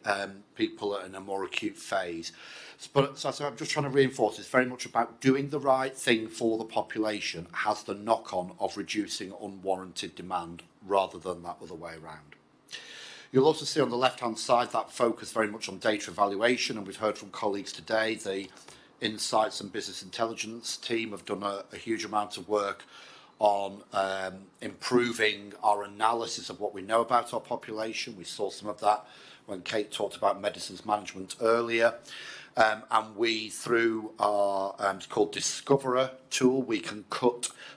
S5: people in a more acute phase. So I'm just trying to reinforce it's very much about doing the right thing for the population has the knock-on of reducing unwarranted demand rather than that other way around. You'll also see on the left-hand side that focus very much on data evaluation, and we've heard from colleagues today, the Insights and Business Intelligence team have done a huge amount of work on improving our analysis of what we know about our population. We saw some of that when Kate talked about medicines management earlier. And we, through our it's called Discoverer tool, we can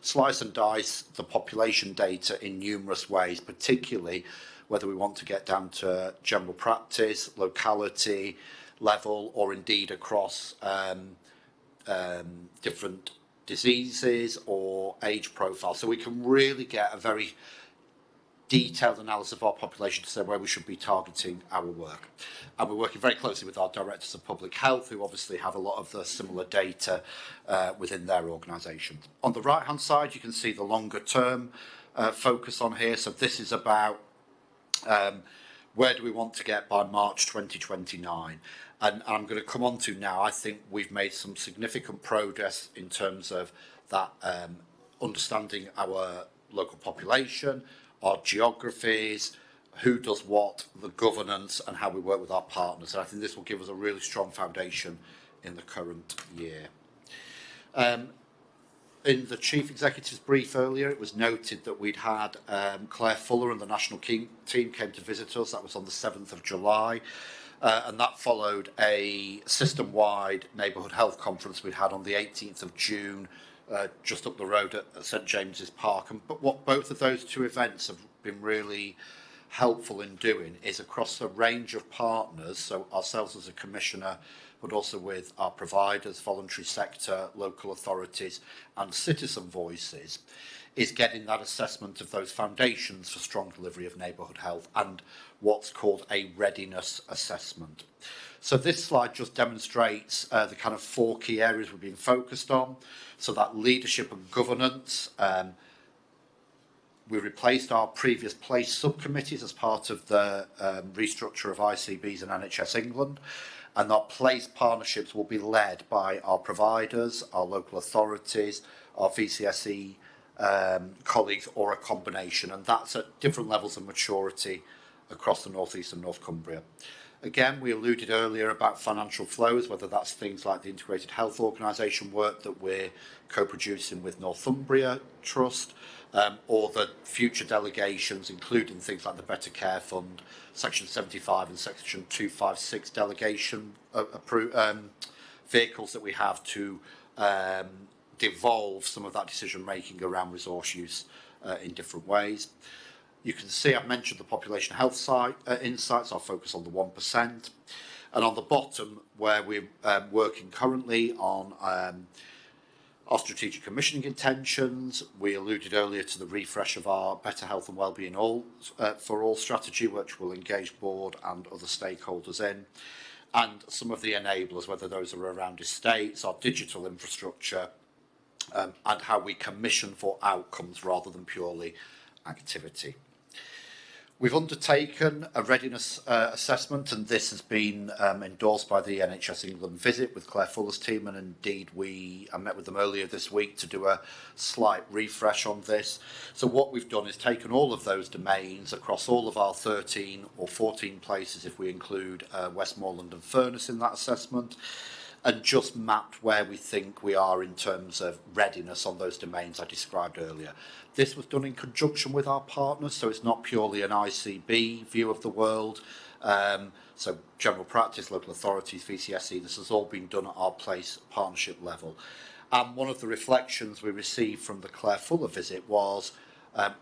S5: slice and dice the population data in numerous ways, particularly whether we want to get down to general practice, locality level, or indeed across different diseases or age profiles. So we can really get a very detailed analysis of our population to say where we should be targeting our work. And we're working very closely with our directors of public health, who obviously have a lot of the similar data within their organisations. On the right hand side, you can see the longer term focus on here. So this is about where do we want to get by March 2029. And I'm going to come on to now, I think we've made some significant progress in terms of that understanding our local population, our geographies, who does what, the governance, and how we work with our partners. And I think this will give us a really strong foundation in the current year. In the Chief Executive's brief earlier, it was noted that we'd had Claire Fuller and the national team came to visit us. That was on the 7th of July. And that followed a system-wide neighbourhood health conference we had on the 18th of June, just up the road at St James's Park. But what both of those two events have been really helpful in doing is across a range of partners, so ourselves as a commissioner, but also with our providers, voluntary sector, local authorities and citizen voices, is getting that assessment of those foundations for strong delivery of neighbourhood health and what's called a readiness assessment. So this slide just demonstrates the kind of 4 key areas we've been focused on. So that leadership and governance. We replaced our previous place subcommittees as part of the restructure of ICBs and NHS England. And our place partnerships will be led by our providers, our local authorities, our VCSE colleagues, or a combination. And that's at different levels of maturity across the North East and North Cumbria. Again, we alluded earlier about financial flows, whether that's things like the Integrated Health Organisation work that we're co-producing with Northumbria Trust, or the future delegations, including things like the Better Care Fund, Section 75 and Section 256 delegation vehicles that we have to devolve some of that decision making around resource use in different ways. You can see I've mentioned the population health insights. I'll focus on the 1%. And on the bottom, where we're working currently on our strategic commissioning intentions, we alluded earlier to the refresh of our Better Health and Wellbeing for All strategy, which will engage board and other stakeholders in. And some of the enablers, whether those are around estates, our digital infrastructure, and how we commission for outcomes rather than purely activity. We've undertaken a readiness assessment, and this has been endorsed by the NHS England visit with Claire Fuller's team, and indeed I met with them earlier this week to do a slight refresh on this. So what we've done is taken all of those domains across all of our 13 or 14 places, if we include Westmoreland and Furness in that assessment, and just mapped where we think we are in terms of readiness on those domains I described earlier. This was done in conjunction with our partners, so it's not purely an ICB view of the world. So general practice, local authorities, VCSE, this has all been done at our place partnership level. And one of the reflections we received from the Claire Fuller visit was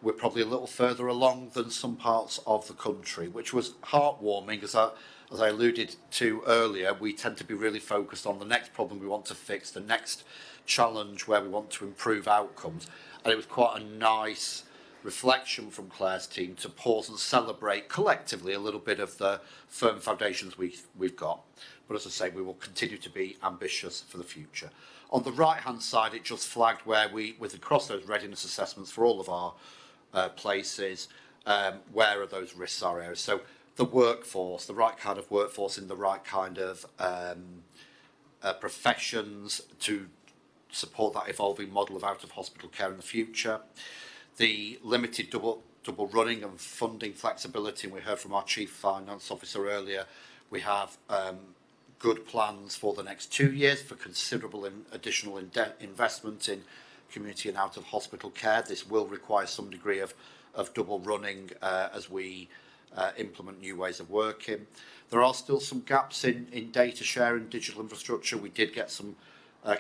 S5: we're probably a little further along than some parts of the country, which was heartwarming. As I alluded to earlier, we tend to be really focused on the next problem we want to fix, the next challenge where we want to improve outcomes. And it was quite a nice reflection from Claire's team to pause and celebrate collectively a little bit of the firm foundations we've got. But as I say, we will continue to be ambitious for the future. On the right-hand side, it just flagged where across those readiness assessments for all of our places, where are those risks are areas. So the workforce, the right kind of workforce in the right kind of professions to support that evolving model of out-of-hospital care in the future. The limited double running and funding flexibility, and we heard from our Chief Finance Officer earlier, we have good plans for the next 2 years for considerable additional investment in community and out-of-hospital care. This will require some degree of double running as we implement new ways of working. There are still some gaps in data sharing, digital infrastructure. We did get some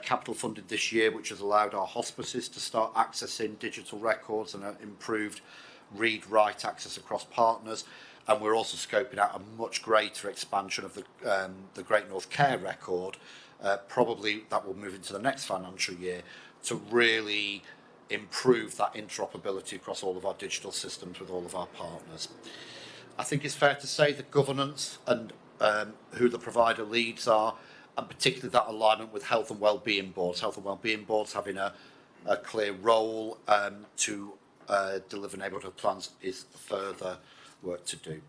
S5: capital funded this year, which has allowed our hospices to start accessing digital records and improved read-write access across partners. And we're also scoping out a much greater expansion of the Great North Care record. Probably that will move into the next financial year to really improve that interoperability across all of our digital systems with all of our partners. I think it's fair to say that governance and who the provider leads are, and particularly that alignment with health and wellbeing boards. Health and wellbeing boards having a clear role to deliver neighbourhood plans is further work to do.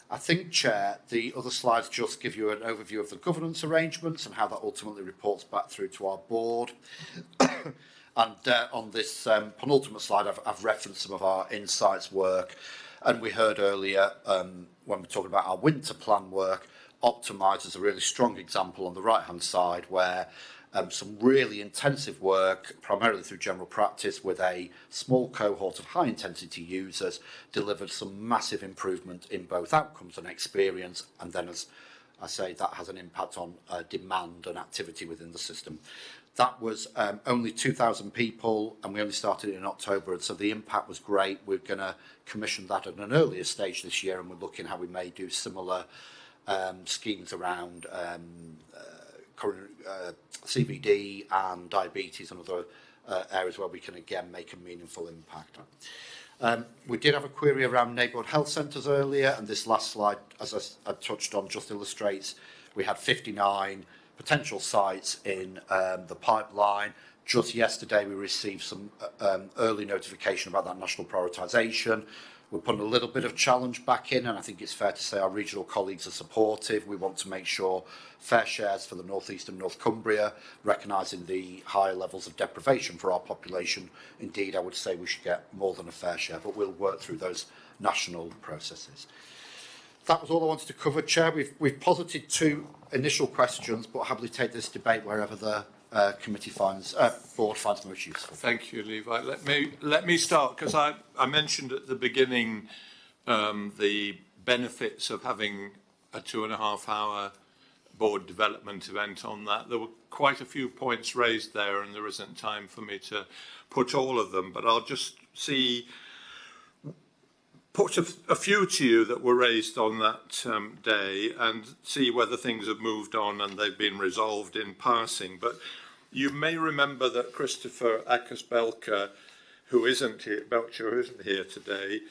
S5: I think, Chair, the other slides just give you an overview of the governance arrangements and how that ultimately reports back through to our board. And on this penultimate slide, I've referenced some of our insights work. And we heard earlier, when we're talking about our winter plan work, Optimise is a really strong example on the right-hand side where some really intensive work, primarily through general practice with a small cohort of high-intensity users, delivered some massive improvement in both outcomes and experience. And then, as I say, that has an impact on demand and activity within the system. That was only 2,000 people, and we only started it in October, and so the impact was great. We're going to commission that at an earlier stage this year, and we're looking how we may do similar schemes around current CVD and diabetes and other areas where we can again make a meaningful impact. We did have a query around neighbourhood health centres earlier, and this last slide, as I touched on, just illustrates we had 59 potential sites in the pipeline. Just yesterday we received some early notification about that national prioritisation. We're putting a little bit of challenge back in, and I think it's fair to say our regional colleagues are supportive. We want to make sure fair shares for the North East and North Cumbria, recognising the higher levels of deprivation for our population. Indeed, I would say we should get more than a fair share, but we'll work through those national processes. That was all I wanted to cover, Chair. We've posited 2 initial questions, but happily take this debate wherever the committee board finds most useful.
S1: Thank you, Levi. Let me start, because I mentioned at the beginning the benefits of having a 2.5-hour board development event on that. There were quite a few points raised there, and there isn't time for me to put all of them, but I'll just put a few to you that were raised on that day and see whether things have moved on and they've been resolved in passing. But you may remember that Christopher Akers-Belcher, who isn't here today,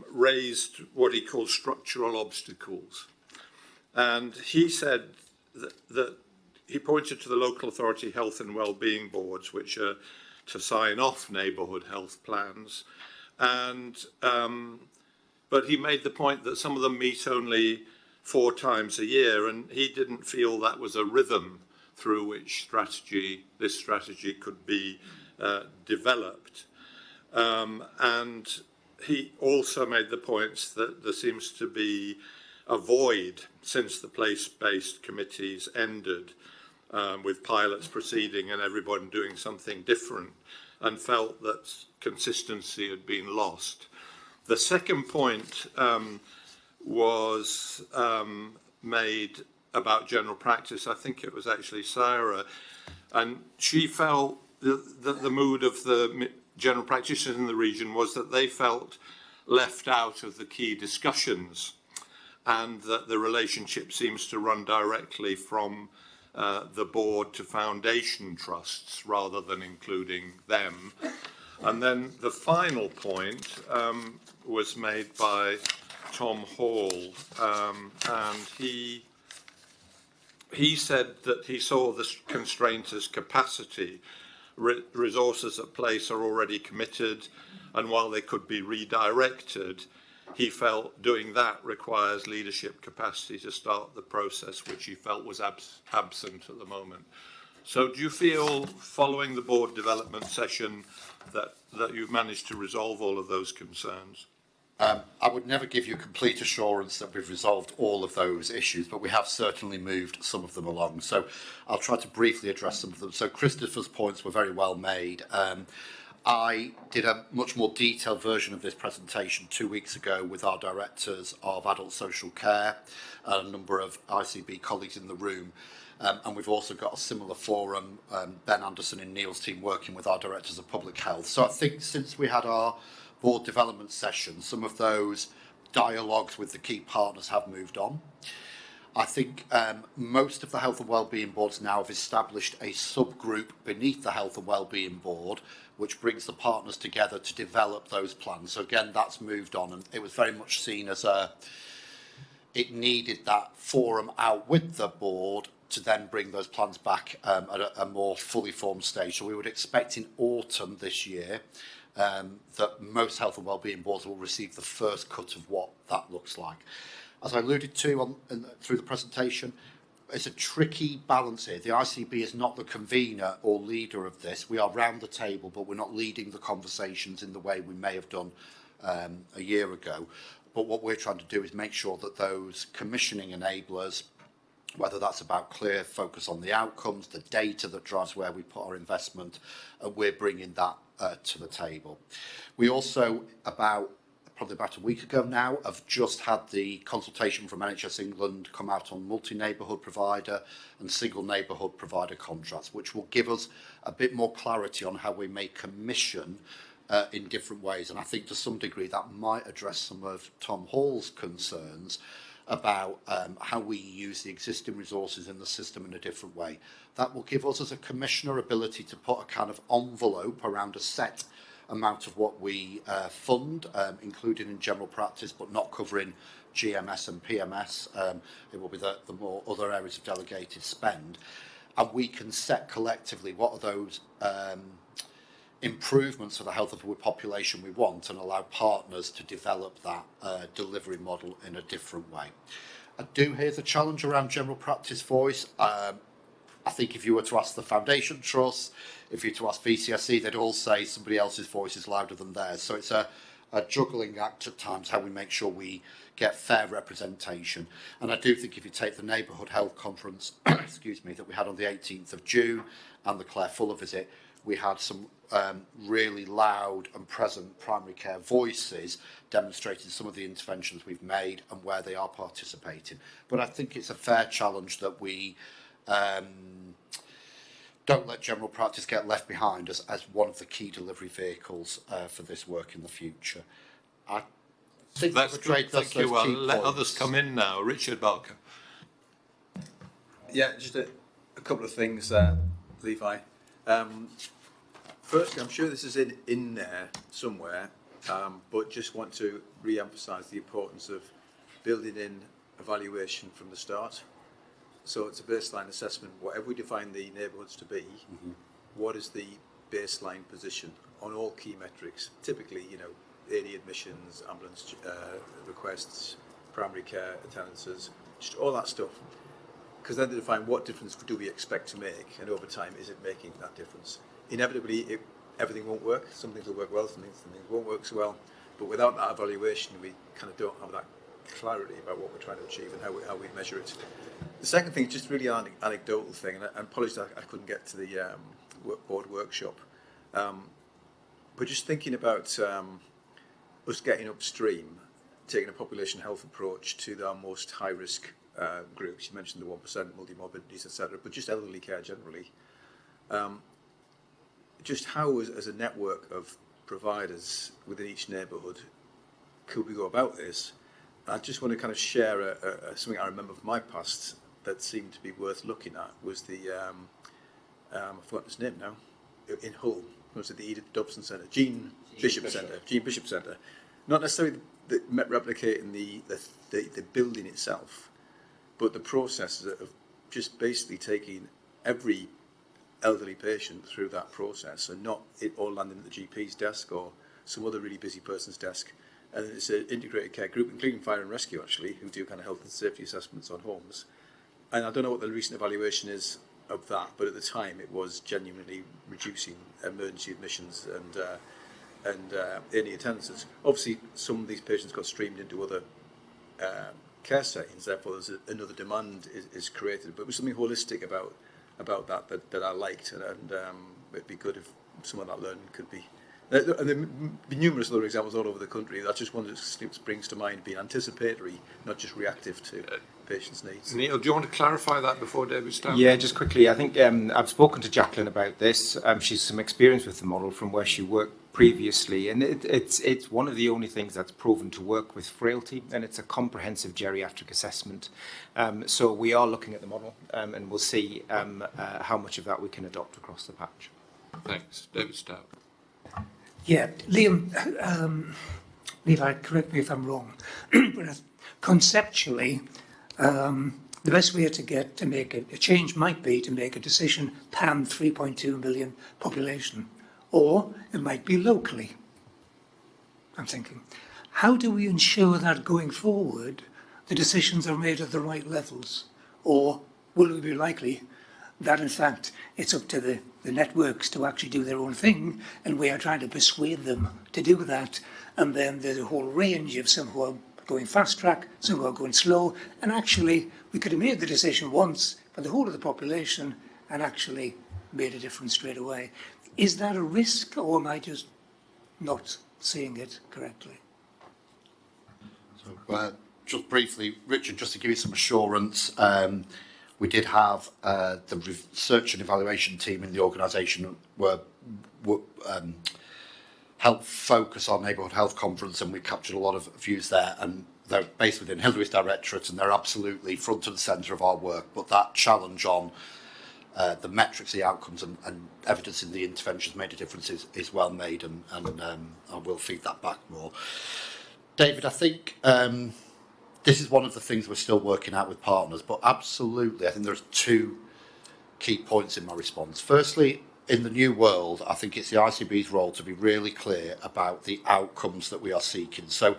S1: raised what he called structural obstacles. And he said that he pointed to the local authority health and wellbeing boards, which are to sign off neighbourhood health plans. And but he made the point that some of them meet only 4 times a year, and he didn't feel that was a rhythm through which this strategy could be developed. And he also made the points that there seems to be a void since the place-based committees ended, with pilots proceeding and everyone doing something different, and felt that consistency had been lost. The second point was made about general practice. I think it was actually Sarah, and she felt that the mood of the general practitioners in the region was that they felt left out of the key discussions, and that the relationship seems to run directly from the board to foundation trusts rather than including them. And then the final point was made by Tom Hall, and he said that he saw the constraint as capacity. Resources at place are already committed, and while they could be redirected, he felt doing that requires leadership capacity to start the process, which he felt was absent at the moment. So do you feel, following the board development session, that you've managed to resolve all of those concerns?
S5: I would never give you complete assurance that we've resolved all of those issues, but we have certainly moved some of them along. So I'll try to briefly address some of them. So Christopher's points were very well made. I did a much more detailed version of this presentation 2 weeks ago with our directors of adult social care and a number of ICB colleagues in the room. And we've also got a similar forum, Ben Anderson and Neil's team working with our directors of public health. So I think since we had our board development session, some of those dialogues with the key partners have moved on. I think most of the health and wellbeing boards now have established a subgroup beneath the health and wellbeing board, which brings the partners together to develop those plans. So again, that's moved on, and it was very much seen as it needed that forum out with the board to then bring those plans back at a more fully formed stage. So we would expect in autumn this year that most health and wellbeing boards will receive the first cut of what that looks like. As I alluded to through the presentation, it's a tricky balance here. The ICB is not the convener or leader of this. We are round the table, but we're not leading the conversations in the way we may have done a year ago. But what we're trying to do is make sure that those commissioning enablers, whether that's about clear focus on the outcomes, the data that drives where we put our investment, we're bringing that to the table. We also, probably about a week ago now, have just had the consultation from NHS England come out on multi-neighbourhood provider and single neighbourhood provider contracts, which will give us a bit more clarity on how we may commission in different ways. And I think to some degree that might address some of Tom Hall's concerns about how we use the existing resources in the system in a different way. That will give us as a commissioner ability to put a kind of envelope around a set amount of what we fund, including in general practice, but not covering GMS and PMS. It will be the more other areas of delegated spend. And we can set collectively what are those improvements for the health of the population we want, and allow partners to develop that delivery model in a different way. I do hear the challenge around general practice voice. I think if you were to ask the Foundation Trust, if you were to ask VCSE, they'd all say somebody else's voice is louder than theirs. So it's a juggling act at times, how we make sure we get fair representation. And I do think if you take the Neighbourhood Health Conference, excuse me, that we had on the 18th of June and the Claire Fuller visit, we had some really loud and present primary care voices demonstrating some of the interventions we've made and where they are participating. But I think it's a fair challenge that we don't let general practice get left behind as one of the key delivery vehicles for this work in the future. I think
S1: that's great. Thank you. Well, let others come in now. Richard Barker.
S10: Yeah, just a couple of things, Levi. Firstly, I'm sure this is in there somewhere, but just want to re-emphasise the importance of building in evaluation from the start. So it's a baseline assessment. Whatever we define the neighbourhoods to be, what is the baseline position on all key metrics? Typically, AD admissions, ambulance requests, primary care attendances, just all that stuff. Because then they define what difference do we expect to make, and over time, is it making that difference? Inevitably, everything won't work. Some things will work well, some things won't work so well. But without that evaluation, we kind of don't have that clarity about what we're trying to achieve and how we measure it. The second thing is just really an anecdotal thing, and I apologise I couldn't get to the board workshop. But just thinking about us getting upstream, taking a population health approach to our most high-risk groups. You mentioned the 1%, multi-morbidities, etc., but just elderly care generally. Just how, as a network of providers within each neighbourhood, could we go about this? I just want to kind of share something I remember from my past that seemed to be worth looking at. Was the I've forgotten his name now, in Hull. Was it the Edith Dobson Centre? Jean Bishop Centre. Not necessarily replicating the building itself, but the process of just basically taking every elderly patient through that process, and not it all landing at the GP's desk or some other really busy person's desk. And it's an integrated care group, including fire and rescue, actually, who do kind of health and safety assessments on homes. And I don't know what the recent evaluation is of that, but at the time it was genuinely reducing emergency admissions and any attendances. Obviously, some of these patients got streamed into other care settings, therefore there's another demand is created. But it was something holistic about that I liked, and it'd be good if some of that learning could be And there be numerous other examples all over the country. That's just one that springs to mind, being anticipatory, not just reactive to patients' needs.
S8: Neil, do you want to clarify that before David starts?
S14: Yeah, just quickly. I think I've spoken to Jacqueline about this. She's some experience with the model from where she worked previously, and it's one of the only things that's proven to work with frailty, and it's a comprehensive geriatric assessment. So we are looking at the model, and we'll see how much of that we can adopt across the patch.
S8: Thanks. David Stout.
S11: Yeah, Liam, Levi, correct me if I'm wrong, but conceptually, the best way to make a change might be to make a decision pan 3.2 million population, or it might be locally. I'm thinking, how do we ensure that going forward the decisions are made at the right levels, or will we be likely that in fact it's up to the networks to actually do their own thing, and we are trying to persuade them to do that, and then there's a whole range of some who are going fast track, some who are going slow, and actually we could have made the decision once for the whole of the population and actually made a difference straight away. Is that a risk, or am I just not seeing it correctly?
S5: So, just briefly, Richard, just to give you some assurance, we did have the research and evaluation team in the organisation were helped focus on Neighbourhood Health Conference, and we captured a lot of views there, and they're based within Hillary's Directorate, and they're absolutely front and centre of our work. But that challenge on the metrics, the outcomes, and evidence in the interventions made a difference is well made, and I will feed that back more. David, I think this is one of the things we're still working out with partners, but absolutely, I think there's two key points in my response. Firstly, in the new world, I think it's the ICB's role to be really clear about the outcomes that we are seeking. So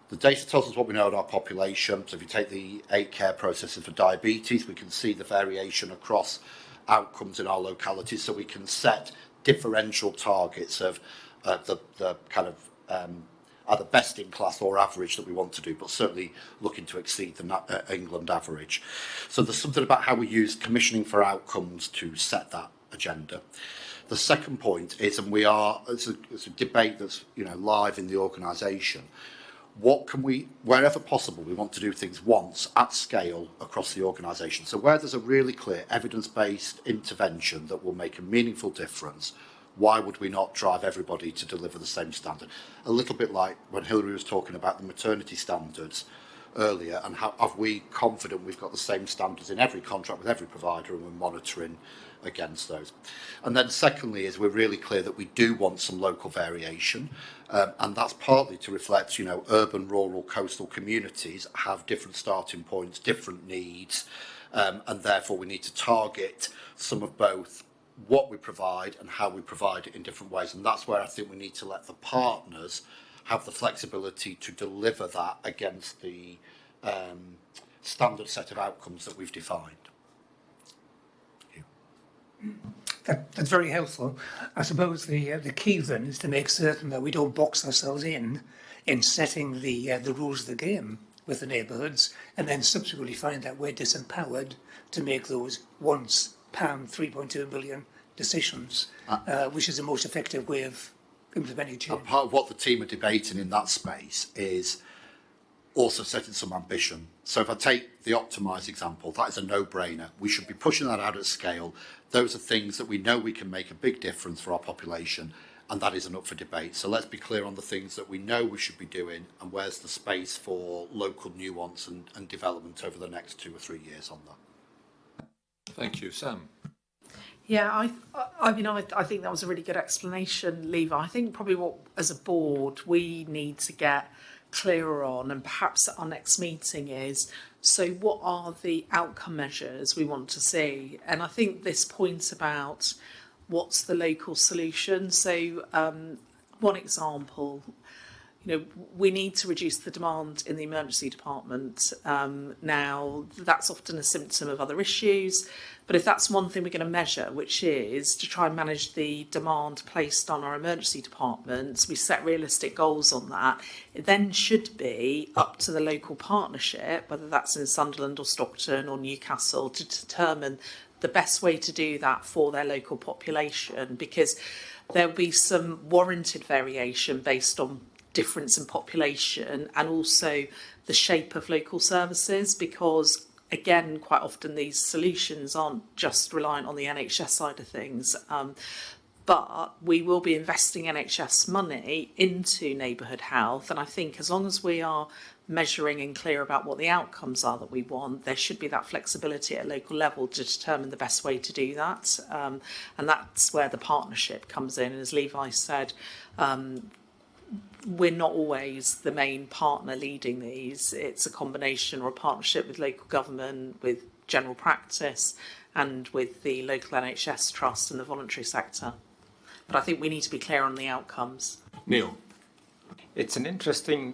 S5: the data tells us what we know about our population. So if you take the 8 care processes for diabetes, we can see the variation across outcomes in our localities, so we can set differential targets of the kind of either best in class or average that we want to do, but certainly looking to exceed the England average. So there's something about how we use commissioning for outcomes to set that agenda. The second point is, and it's a debate that's live in the organisation. What can we, wherever possible, we want to do things once at scale across the organisation. So where there's a really clear evidence-based intervention that will make a meaningful difference, why would we not drive everybody to deliver the same standard? A little bit like when Hilary was talking about the maternity standards earlier, and how are we confident we've got the same standards in every contract with every provider, and we're monitoring against those. And then secondly is we're really clear that we do want some local variation, and that's partly to reflect, urban, rural, coastal communities have different starting points, different needs, and therefore we need to target some of both what we provide and how we provide it in different ways. And that's where I think we need to let the partners have the flexibility to deliver that against the standard set of outcomes that we've defined.
S11: That's very helpful. I suppose the key then is to make certain that we don't box ourselves in setting the rules of the game with the neighbourhoods, and then subsequently find that we're disempowered to make those once pound 3.2 billion decisions, which is the most effective way of implementing change.
S5: Part of what the team are debating in that space is also setting some ambition. So if I take the Optimise example, that is a no-brainer. We should be pushing that out at scale. Those are things that we know we can make a big difference for our population, and that isn't up for debate. So let's be clear on the things that we know we should be doing, and where's the space for local nuance and development over the next 2 or 3 years on that.
S1: Thank you. Sam?
S2: Yeah, I think that was a really good explanation, Levi. I think probably what, as a board, we need to get clearer on, and perhaps at our next meeting is, so what are the outcome measures we want to see? And I think this point about what's the local solution. So one example, we need to reduce the demand in the emergency department. Now, that's often a symptom of other issues, but if that's one thing we're going to measure, which is to try and manage the demand placed on our emergency departments, we set realistic goals on that. It then should be up to the local partnership, whether that's in Sunderland or Stockton or Newcastle, to determine the best way to do that for their local population, because there'll be some warranted variation based on difference in population and also the shape of local services, because again, quite often these solutions aren't just reliant on the NHS side of things. But we will be investing NHS money into neighbourhood health, and I think as long as we are measuring and clear about what the outcomes are that we want, there should be that flexibility at a local level to determine the best way to do that. And that's where the partnership comes in. And as Levi said, we're not always the main partner leading these. It's a combination or a partnership with local government, with general practice, and with the local NHS trust and the voluntary sector. But I think we need to be clear on the outcomes.
S1: Neil.
S14: It's an interesting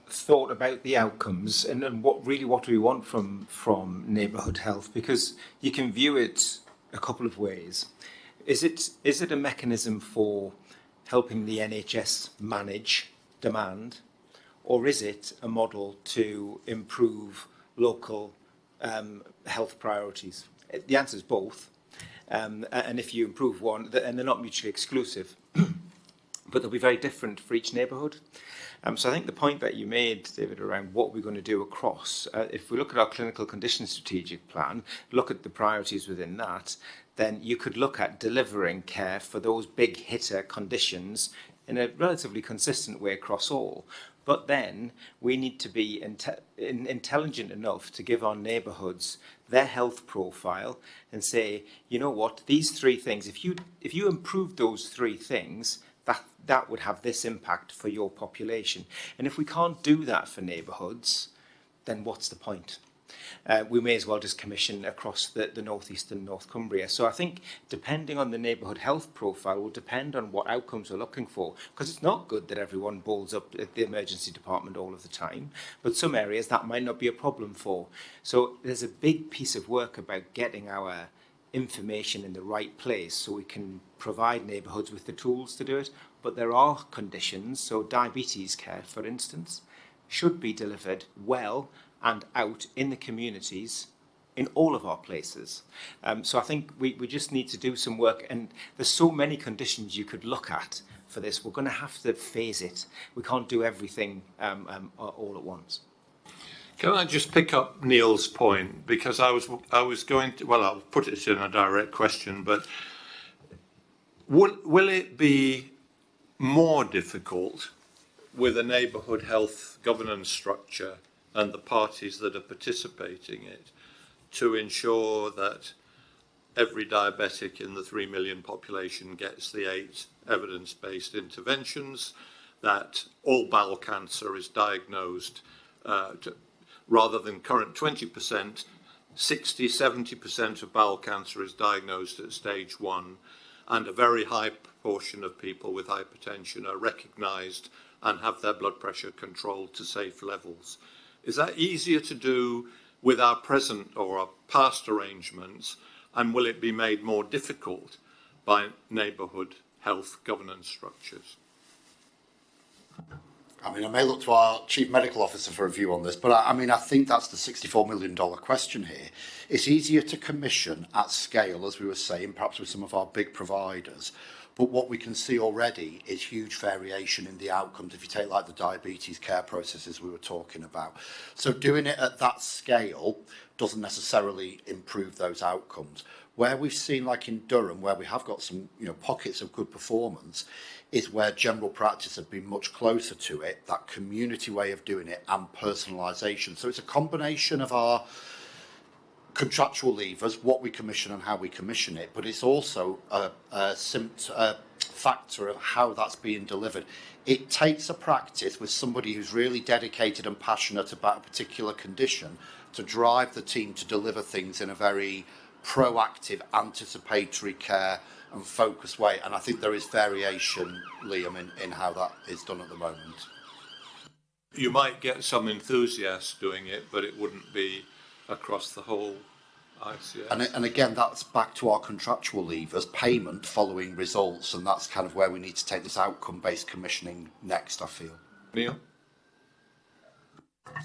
S14: thought about the outcomes and what we want from neighbourhood health, because you can view it a couple of ways. Is it a mechanism for helping the NHS manage demand, or is it a model to improve local health priorities? The answer is both. And if you improve one, and they're not mutually exclusive, but they'll be very different for each neighbourhood. So I think the point that you made, David, around what we're going to do across, if we look at our clinical condition strategic plan, look at the priorities within that, then you could look at delivering care for those big hitter conditions in a relatively consistent way across all. But then we need to be intelligent enough to give our neighbourhoods their health profile and say, you know what, these three things, if you improve those three things, that would have this impact for your population. And if we can't do that for neighbourhoods, then what's the point? We may as well just commission across the North East and North Cumbria. So I think depending on the neighbourhood health profile will depend on what outcomes we're looking for, because it's not good that everyone bowls up at the emergency department all of the time, but some areas that might not be a problem for. So there's a big piece of work about getting our information in the right place so we can provide neighbourhoods with the tools to do it. But there are conditions, so diabetes care, for instance, should be delivered well and out in the communities in all of our places. So I think we just need to do some work, and there's so many conditions you could look at for this. We're going to have to phase it. We can't do everything all at once.
S1: Can I just pick up Neil's point? Because I was going to, well, I'll put it in a direct question, but will it be more difficult with a neighbourhood health governance structure and the parties that are participating in it to ensure that every diabetic in the 3 million population gets the 8 evidence-based interventions, that all bowel cancer is diagnosed rather than current 20%, 60-70% of bowel cancer is diagnosed at stage 1, and a very high proportion of people with hypertension are recognised and have their blood pressure controlled to safe levels. Is that easier to do with our present or our past arrangements, and will it be made more difficult by neighbourhood health governance structures?
S5: I mean, I may look to our Chief Medical Officer for a view on this, but I mean, I think that's the $64 million question here. It's easier to commission at scale, as we were saying, perhaps with some of our big providers. But what we can see already is huge variation in the outcomes, if you take like the diabetes care processes we were talking about. So doing it at that scale doesn't necessarily improve those outcomes. Where we've seen, like in Durham, where we have got some pockets of good performance, is where general practice have been much closer to it, that community way of doing it and personalisation. So it's a combination of our contractual levers, what we commission and how we commission it, but it's also a factor of how that's being delivered. It takes a practice with somebody who's really dedicated and passionate about a particular condition to drive the team to deliver things in a very proactive, anticipatory care and focused way. And I think there is variation, Liam, in how that is done at the moment.
S1: You might get some enthusiasts doing it, but it wouldn't be across the whole ICS.
S5: And again, that's back to our contractual levers, payment following results, and that's kind of where we need to take this outcome-based commissioning next, I feel.
S1: Neil?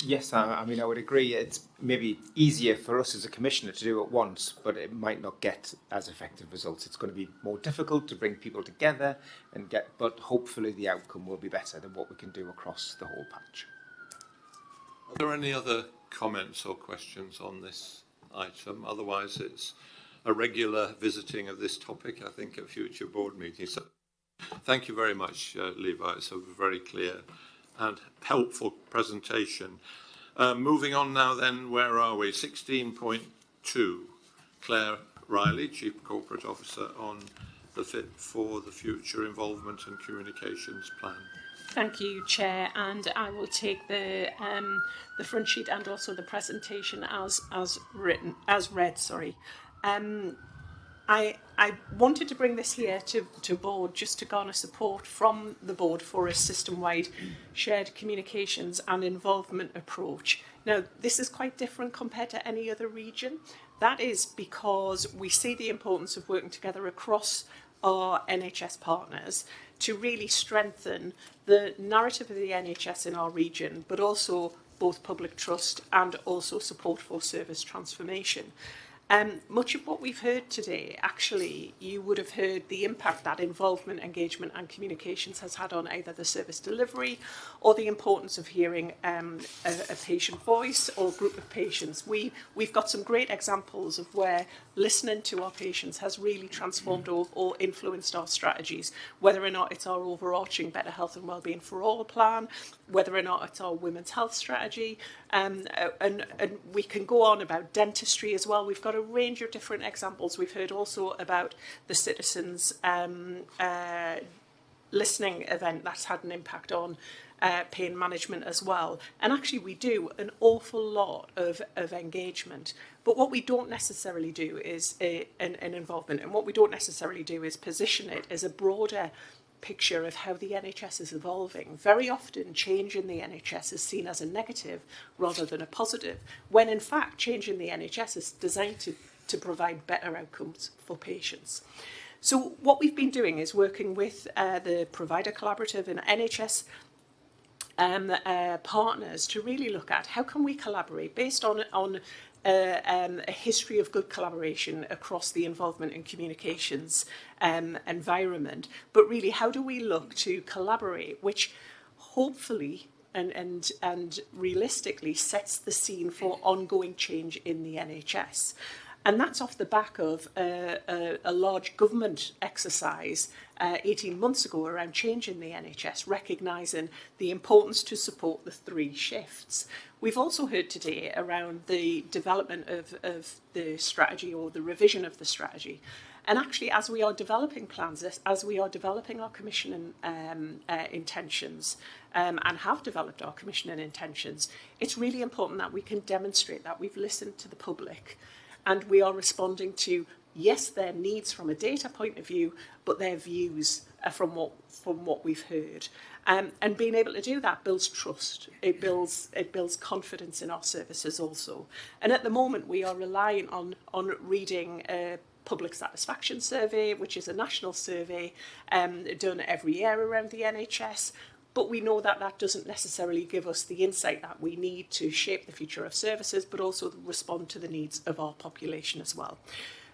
S14: Yes, I mean, I would agree. It's maybe easier for us as a commissioner to do it once, but it might not get as effective results. It's going to be more difficult to bring people together and but hopefully the outcome will be better than what we can do across the whole patch.
S1: Are there any other comments or questions on this item? Otherwise, it's a regular visiting of this topic, I think, at future board meetings. So, thank you very much, Levi. It's a very clear and helpful presentation. Moving on now then, where are we? 16.2, Claire Riley, Chief Corporate Officer, on the Fit for the Future Involvement and Communications Plan.
S7: Thank you, Chair, and I will take the front sheet and also the presentation as read. Sorry. I wanted to bring this here to board just to garner support from the board for a system-wide shared communications and involvement approach. Now, this is quite different compared to any other region. That is because we see the importance of working together across our NHS partners to really strengthen the narrative of the NHS in our region, but also both public trust and also support for service transformation. Much of what we've heard today, actually, you would have heard the impact that involvement, engagement and communications has had on either the service delivery or the importance of hearing a patient voice or group of patients. We've got some great examples of where listening to our patients has really transformed or influenced our strategies, whether or not it's our overarching Better Health and Wellbeing for All plan, whether or not it's our women's health strategy, and we can go on about dentistry as well. We've got a range of different examples. We've heard also about the citizens listening event that's had an impact on pain management as well. And actually we do an awful lot of engagement. But what we don't necessarily do is an involvement, and what we don't necessarily do is position it as a broader picture of how the NHS is evolving. Very often change in the NHS is seen as a negative rather than a positive, when in fact change in the NHS is designed to provide better outcomes for patients. So what we've been doing is working with the Provider Collaborative and NHS partners to really look at how can we collaborate based on a history of good collaboration across the involvement and communications environment, but really how do we look to collaborate, which hopefully and realistically sets the scene for ongoing change in the NHS. And that's off the back of a large government exercise 18 months ago around change in the NHS, recognising the importance to support the 3 shifts. We've also heard today around the development of the strategy or the revision of the strategy. And actually, as we are developing plans, as we are developing our commissioning intentions, and have developed our commissioning intentions, it's really important that we can demonstrate that we've listened to the public and we are responding to, yes, their needs from a data point of view, but their views from what we've heard. And being able to do that builds trust. It builds confidence in our services also. And at the moment, we are relying on reading a public satisfaction survey, which is a national survey done every year around the NHS. But we know that that doesn't necessarily give us the insight that we need to shape the future of services, but also respond to the needs of our population as well.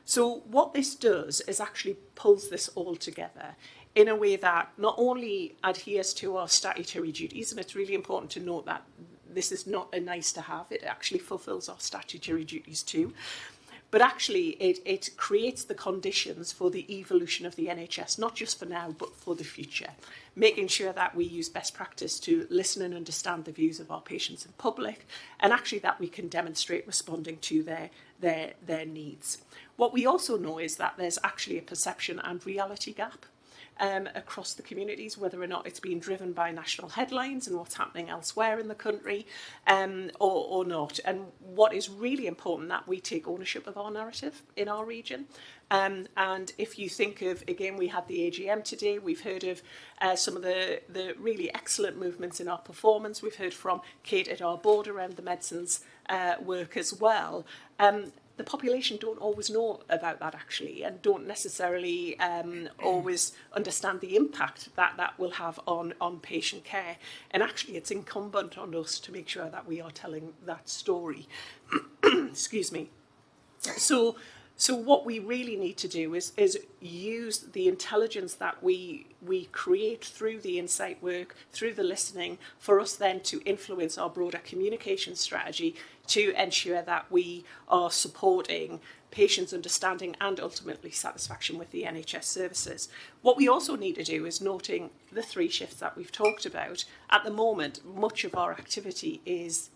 S7: So what this does is actually pulls this all together in a way that not only adheres to our statutory duties, and it's really important to note that this is not a nice to have, it actually fulfills our statutory duties too, but actually it creates the conditions for the evolution of the NHS, not just for now, but for the future, making sure that we use best practice to listen and understand the views of our patients and public, and actually that we can demonstrate responding to their needs. What we also know is that there's actually a perception and reality gap across the communities, whether or not it's being driven by national headlines and what's happening elsewhere in the country, or not. And what is really important, that we take ownership of our narrative in our region. And if you think of, again, we had the AGM today, we've heard of some of the really excellent movements in our performance. We've heard from Kate at our board around the medicines work as well. the population don't always know about that actually, and don't necessarily always understand the impact that that will have on patient care. And actually it's incumbent on us to make sure that we are telling that story. Excuse me. So what we really need to do is use the intelligence that we create through the insight work, through the listening, for us then to influence our broader communication strategy to ensure that we are supporting patients' understanding and ultimately satisfaction with the NHS services. What we also need to do is noting the 3 shifts that we've talked about. At the moment, much of our activity is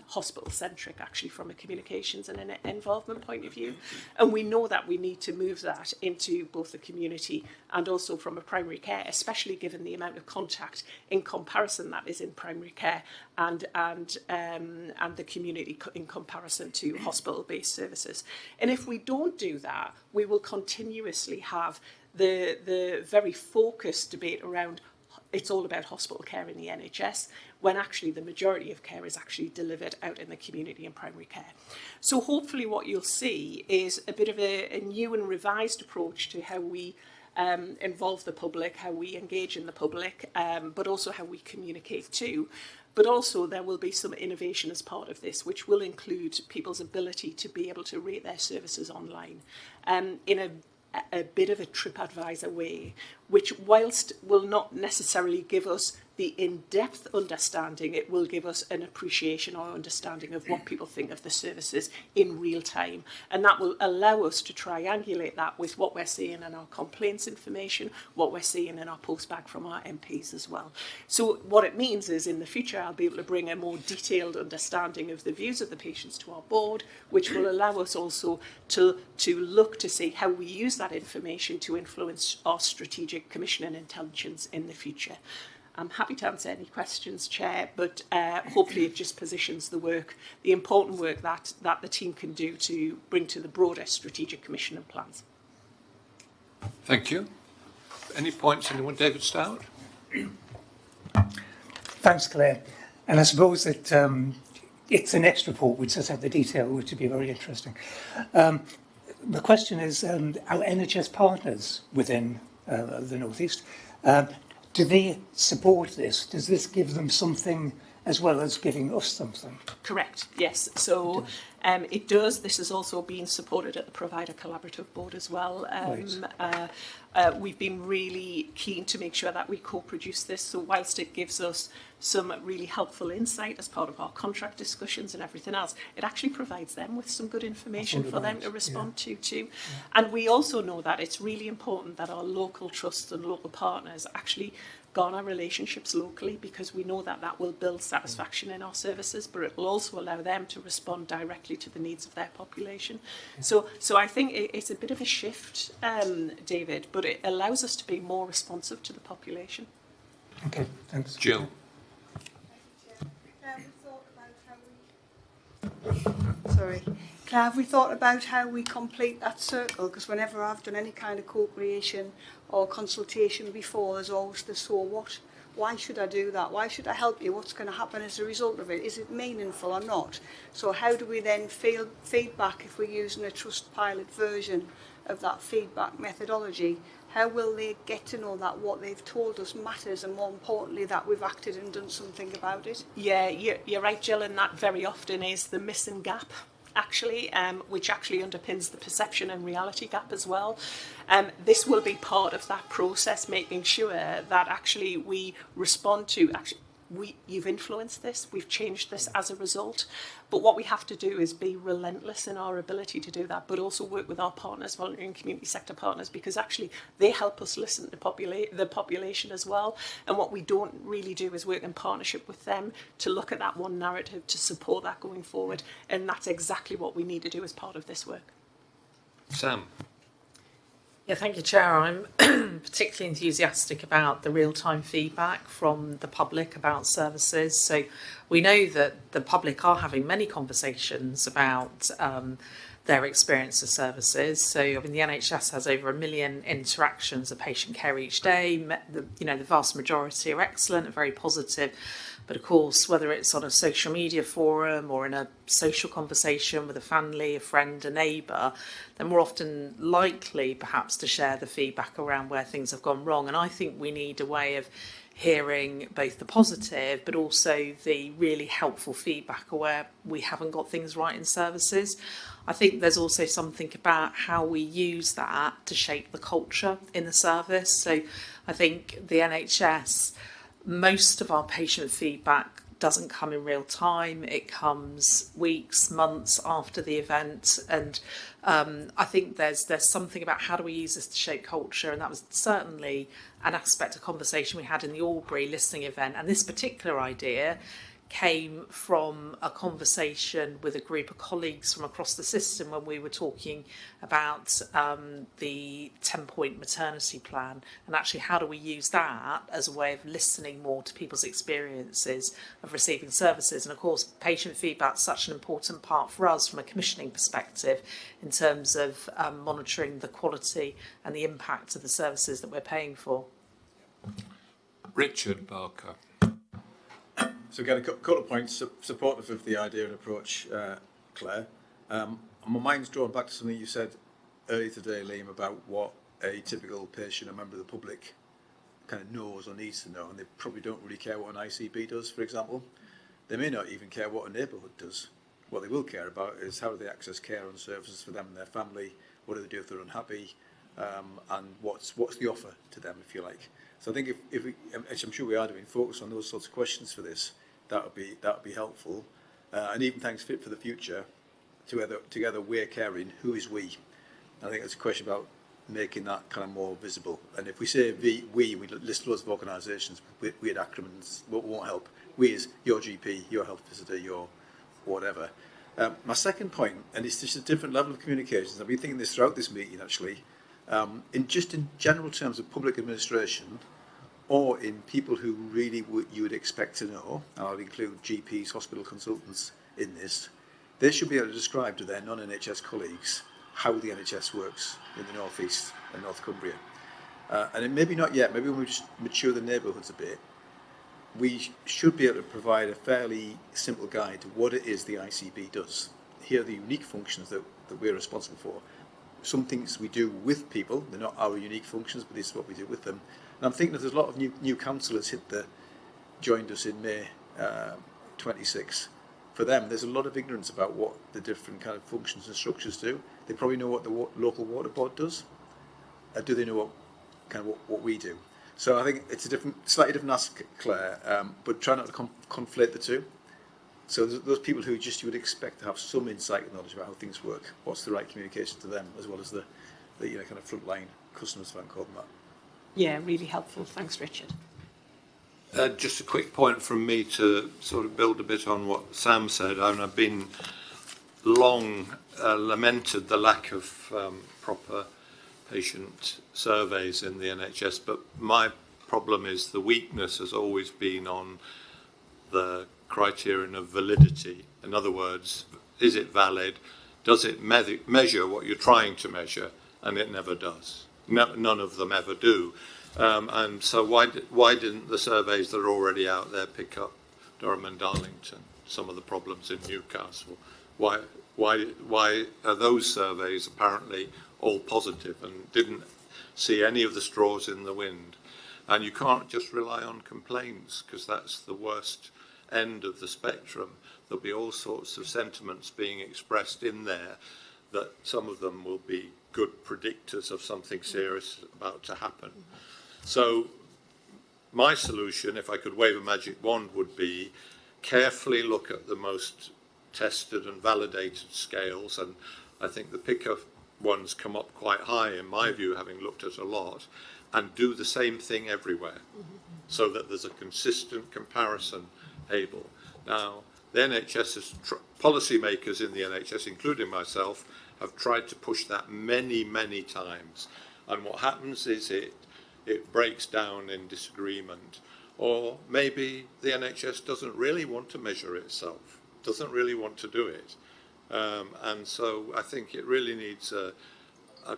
S7: hospital-centric, actually, from a communications and an involvement point of view. And we know that we need to move that into both the community and also from a primary care, especially given the amount of contact in comparison that is in primary care and the community in comparison to hospital-based services. And if we don't do that, we will continuously have the very focused debate around it's all about hospital care in the NHS, when actually the majority of care is actually delivered out in the community and primary care. So hopefully what you'll see is a bit of a new and revised approach to how we involve the public, how we engage in the public, but also how we communicate too. But also there will be some innovation as part of this, which will include people's ability to be able to rate their services online in a bit of a TripAdvisor way, which whilst will not necessarily give us the in-depth understanding, it will give us an appreciation or understanding of what people think of the services in real time. And that will allow us to triangulate that with what we're seeing in our complaints information, what we're seeing in our postback from our MPs as well. So what it means is in the future, I'll be able to bring a more detailed understanding of the views of the patients to our board, which will allow us also to look to see how we use that information to influence our strategic commission and intelligence in the future. I'm happy to answer any questions, Chair, but hopefully it just positions the work, the important work that the team can do to bring to the broader strategic commission and plans.
S1: Thank you. Any points, anyone? David Stout?
S11: Thanks, Claire. And I suppose that it's the next report which sets out the detail, which would be very interesting. The question is, our NHS partners within the North East, do they support this? Does this give them something as well as giving us something?
S7: Correct, yes. So it does. This has also been supported at the Provider Collaborative Board as well. We've been really keen to make sure that we co-produce this. So whilst it gives us some really helpful insight as part of our contract discussions and everything else, it actually provides them with some good information for them to respond to too. Yeah. And we also know that it's really important that our local trusts and local partners actually garner relationships locally, because we know that that will build satisfaction in our services, but it will also allow them to respond directly to the needs of their population. So I think it's a bit of a shift, David, but it allows us to be more responsive to the population.
S11: Okay, thanks.
S1: Jill.
S15: Claire, have we thought about how we complete that circle? Because whenever I've done any kind of co-creation or consultation before, there's always the so what. Why should I do that? Why should I help you? What's going to happen as a result of it? Is it meaningful or not? So how do we then feedback if we're using a Trustpilot version of that feedback methodology? How will they get to know that what they've told us matters, and more importantly that we've acted and done something about it?
S7: Yeah, you're right, Jill, and that very often is the missing gap, actually, which actually underpins the perception and reality gap as well. This will be part of that process, making sure that actually we respond to, you've influenced this, we've changed this as a result. But what we have to do is be relentless in our ability to do that, but also work with our partners, voluntary and community sector partners, because actually they help us listen to the population as well. And what we don't really do is work in partnership with them to look at that one narrative, to support that going forward. And that's exactly what we need to do as part of this work.
S1: Sam.
S2: Yeah, thank you, Chair. I'm particularly enthusiastic about the real-time feedback from the public about services. So we know that the public are having many conversations about their experience of services. So, I mean, the NHS has over 1 million interactions of patient care each day. The vast majority are excellent and very positive. But of course, whether it's on a social media forum or in a social conversation with a family, a friend, a neighbour, then we're often likely perhaps to share the feedback around where things have gone wrong. And I think we need a way of hearing both the positive but also the really helpful feedback where we haven't got things right in services. I think there's also something about how we use that to shape the culture in the service. So I think the NHS, most of our patient feedback doesn't come in real time. It comes weeks, months after the event. And I think there's something about how do we use this to shape culture. And that was certainly an aspect of conversation we had in the Albury listening event. And this particular idea came from a conversation with a group of colleagues from across the system when we were talking about the 10-point maternity plan, and actually how do we use that as a way of listening more to people's experiences of receiving services. And of course, patient feedback is such an important part for us from a commissioning perspective in terms of monitoring the quality and the impact of the services that we're paying for.
S1: Richard Barker.
S10: So again, a couple of points supportive of the idea and approach, Claire. My mind's drawn back to something you said earlier today, Liam, about what a typical patient, a member of the public, kind of knows or needs to know, and they probably don't really care what an ICB does, for example. They may not even care what a neighbourhood does. What they will care about is how do they access care and services for them and their family, what do they do if they're unhappy, and what's the offer to them, if you like. So I think if we, as I'm sure we are doing, focus on those sorts of questions for this, that would be helpful. And even thanks Fit for the Future, together we're caring, who is we? I think it's a question about making that kind of more visible. And if we say we list loads of organisations, weird acronyms, won't help. We is your GP, your health visitor, your whatever. My second point, and it's just a different level of communications, I've been thinking this throughout this meeting actually, in general terms of public administration, or in people who really you would expect to know, and I'll include GPs, hospital consultants in this, they should be able to describe to their non-NHS colleagues how the NHS works in the North East and North Cumbria. And it maybe not yet, maybe when we just mature the neighbourhoods a bit, we should be able to provide a fairly simple guide to what it is the ICB does. Here are the unique functions that we're responsible for. Some things we do with people, they're not our unique functions, but this is what we do with them. And I'm thinking that there's a lot of new councillors joined us in May 26. For them, there's a lot of ignorance about what the different kind of functions and structures do. They probably know what the local water board does. Do they know what we do? So I think it's slightly different ask, Claire, but try not to conflate the two. So those people who you would expect to have some insight and knowledge about how things work, what's the right communication to them, as well as the kind of frontline customers, if I can call them that.
S7: Yeah, really helpful. Thanks, Richard.
S1: Just a quick point from me to sort of build a bit on what Sam said. I've been long lamented the lack of proper patient surveys in the NHS, but my problem is the weakness has always been on the criterion of validity. In other words, is it valid? Does it measure what you're trying to measure? And it never does. None of them ever do. And so why didn't the surveys that are already out there pick up Durham and Darlington, some of the problems in Newcastle? Why are those surveys apparently all positive and didn't see any of the straws in the wind? And you can't just rely on complaints, because that's the worst end of the spectrum. There'll be all sorts of sentiments being expressed in there that some of them will be good predictors of something serious about to happen. So my solution, if I could wave a magic wand, would be carefully look at the most tested and validated scales, and I think the picker ones come up quite high in my view, having looked at a lot, and do the same thing everywhere so that there's a consistent comparison able. Now, the NHS, policymakers in the NHS, including myself, have tried to push that many, many times. And what happens is it breaks down in disagreement. Or maybe the NHS doesn't really want to measure itself, doesn't really want to do it. And so I think it really needs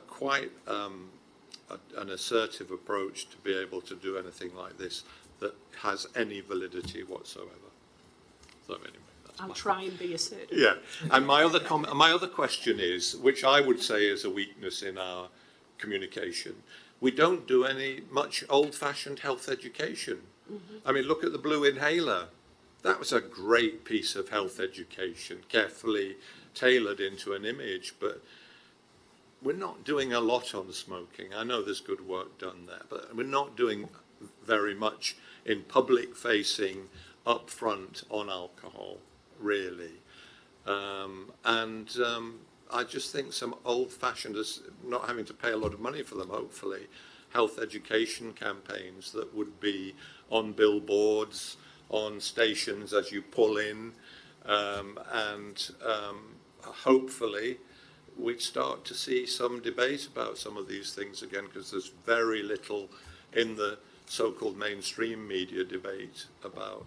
S1: quite an assertive approach to be able to do anything like this that has any validity whatsoever. So anyway, that's
S7: I'll
S1: my
S7: try and be assertive.
S1: Yeah, and my other question is, which I would say is a weakness in our communication, we don't do much old-fashioned health education. I mean, look at the blue inhaler. That was a great piece of health education, carefully tailored into an image, but we're not doing a lot on smoking. I know there's good work done there, but we're not doing very much in public-facing, upfront on alcohol, really. I just think some old-fashioned, not having to pay a lot of money for them, hopefully, health education campaigns that would be on billboards, on stations as you pull in, hopefully we'd start to see some debate about some of these things again, because there's very little in the so-called mainstream media debate about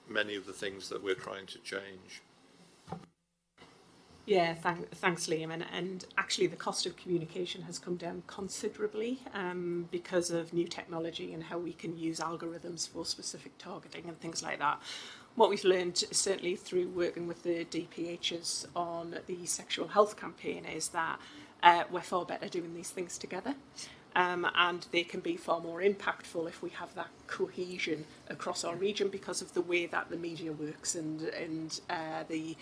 S1: many of the things that we're trying to change.
S7: Yeah, thanks, Liam. And actually, the cost of communication has come down considerably because of new technology and how we can use algorithms for specific targeting and things like that. What we've learned, certainly through working with the DPHs on the sexual health campaign, is that we're far better doing these things together. And they can be far more impactful if we have that cohesion across our region because of the way that the media works and the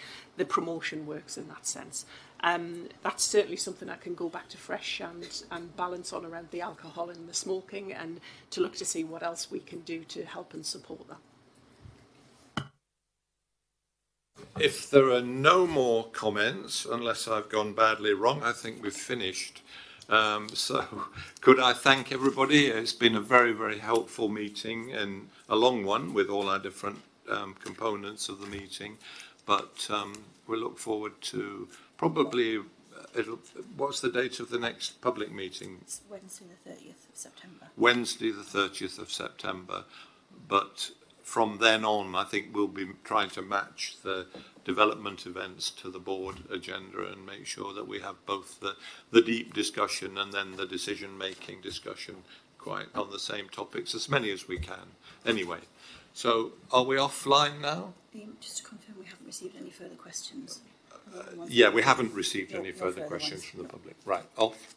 S7: promotion works in that sense. That's certainly something I can go back to fresh and balance on around the alcohol and the smoking, and to look to see what else we can do to help and support that.
S1: If there are no more comments, unless I've gone badly wrong, I think we've finished. So could I thank everybody? It's been a very, very helpful meeting, and a long one with all our different components of the meeting. But we look forward to probably, what's the date of the next public meeting?
S12: It's Wednesday the 30th of September.
S1: Wednesday the 30th of September. But from then on, I think we'll be trying to match the development events to the board agenda and make sure that we have both the deep discussion and then the decision-making discussion quite on the same topics, as many as we can. Anyway, so are we offline now?
S12: Just to confirm, we haven't received any further questions.
S1: Yeah, we haven't received any further questions from the public. Right, off.